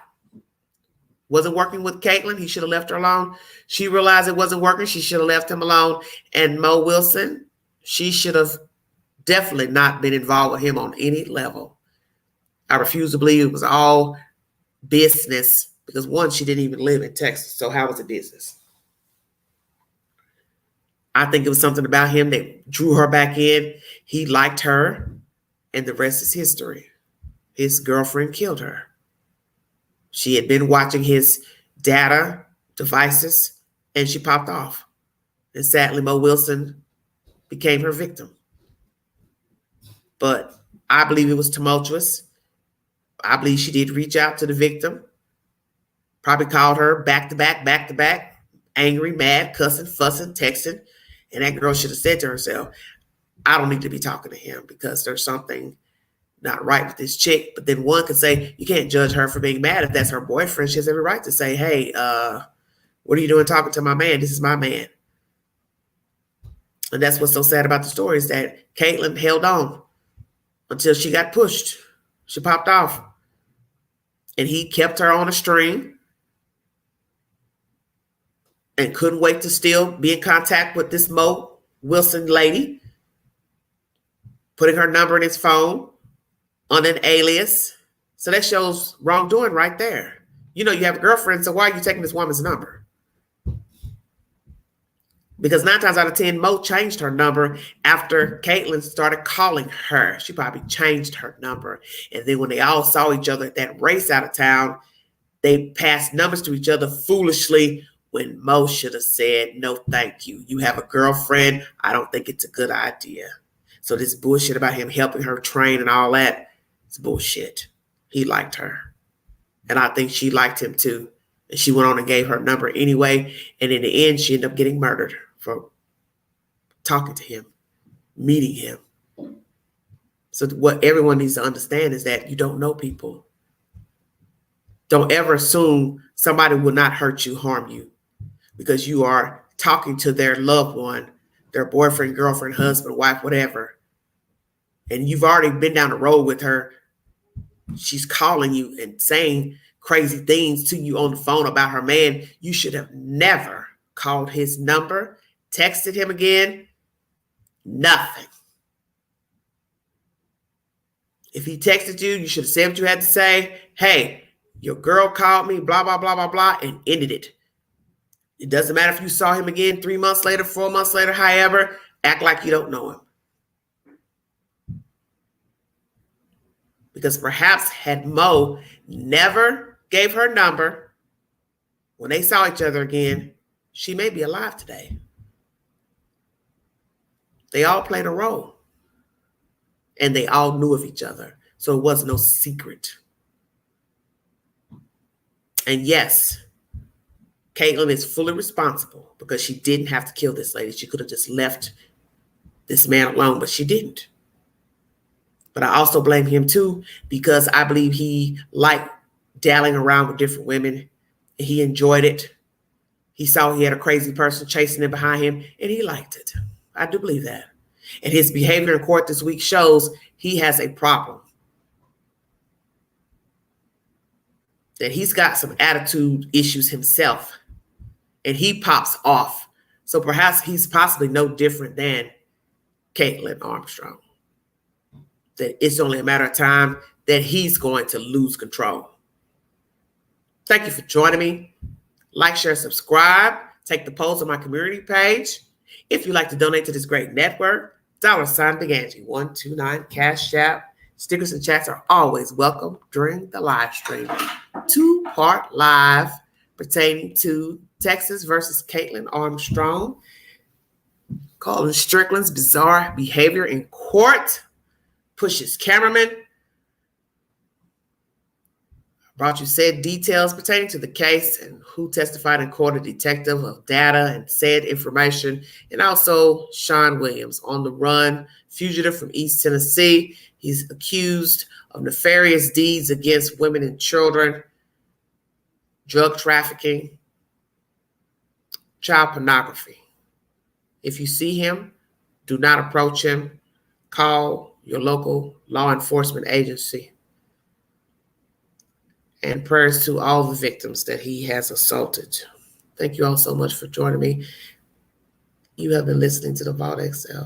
Wasn't working with Caitlin, he should have left her alone. She realized it wasn't working, she should have left him alone. And Mo Wilson, she should have definitely not been involved with him on any level. I refuse to believe it was all business because one, she didn't even live in Texas. So how was it business? I think it was something about him that drew her back in. He liked her and the rest is history. His girlfriend killed her. She had been watching his data devices and she popped off. And sadly, Mo Wilson became her victim. But I believe it was tumultuous. I believe she did reach out to the victim, probably called her back to back, angry, mad, cussing, fussing, texting. And that girl should have said to herself, I don't need to be talking to him because there's something not right with this chick. But then one could say, you can't judge her for being mad if that's her boyfriend. She has every right to say, hey, what are you doing talking to my man? This is my man. And that's what's so sad about the story is that Caitlin held on until she got pushed. She popped off. And he kept her on a string and couldn't wait to still be in contact with this Mo Wilson lady, putting her number in his phone on an alias. So that shows wrongdoing right there. You know, you have a girlfriend, so why are you taking this woman's number? Because 9 times out of 10, Mo changed her number after Caitlin started calling her. She probably changed her number. And then when they all saw each other at that race out of town, they passed numbers to each other foolishly when Mo should have said, no, thank you. You have a girlfriend. I don't think it's a good idea. So this bullshit about him helping her train and all that, it's bullshit. He liked her. And I think she liked him too. And she went on and gave her number anyway. And in the end, she ended up getting murdered for talking to him, meeting him. So what everyone needs to understand is that you don't know people. Don't ever assume somebody will not hurt you, harm you, because you are talking to their loved one, their boyfriend, girlfriend, husband, wife, whatever. And you've already been down the road with her. She's calling you and saying crazy things to you on the phone about her man. You should have never called his number, texted him again, nothing. If he texted you, you should have said what you had to say. Hey, your girl called me, blah, blah, blah, blah, blah, and ended it. It doesn't matter if you saw him again 3 months later, 4 months later, however, act like you don't know him. Because perhaps had Mo never gave her number, when they saw each other again, she may be alive today. They all played a role. And they all knew of each other. So it was no secret. And yes, Caitlin is fully responsible because she didn't have to kill this lady. She could have just left this man alone, but she didn't. But I also blame him too because I believe he liked dallying around with different women. And he enjoyed it. He saw he had a crazy person chasing him behind him, and he liked it. I do believe that. And his behavior in court this week shows he has a problem. That he's got some attitude issues himself. And he pops off. So perhaps he's possibly no different than Caitlin Armstrong. That it's only a matter of time that he's going to lose control. Thank you for joining me. Like, share, subscribe. Take the polls on my community page. If you'd like to donate to this great network, $ Big Angie 129 Cash App. Stickers and chats are always welcome during the live stream. 2-part live pertaining to Texas versus Caitlin Armstrong. Colin Strickland's bizarre behavior in court. Pushes cameraman. Brought you said details pertaining to the case and who testified in court, a detective of data and said information, and also Sean Williams on the run, fugitive from East Tennessee. He's accused of nefarious deeds against women and children, drug trafficking, child pornography. If you see him, do not approach him. Call your local law enforcement agency. And prayers to all the victims that he has assaulted. Thank you all so much for joining me. You have been listening to the Vault XL.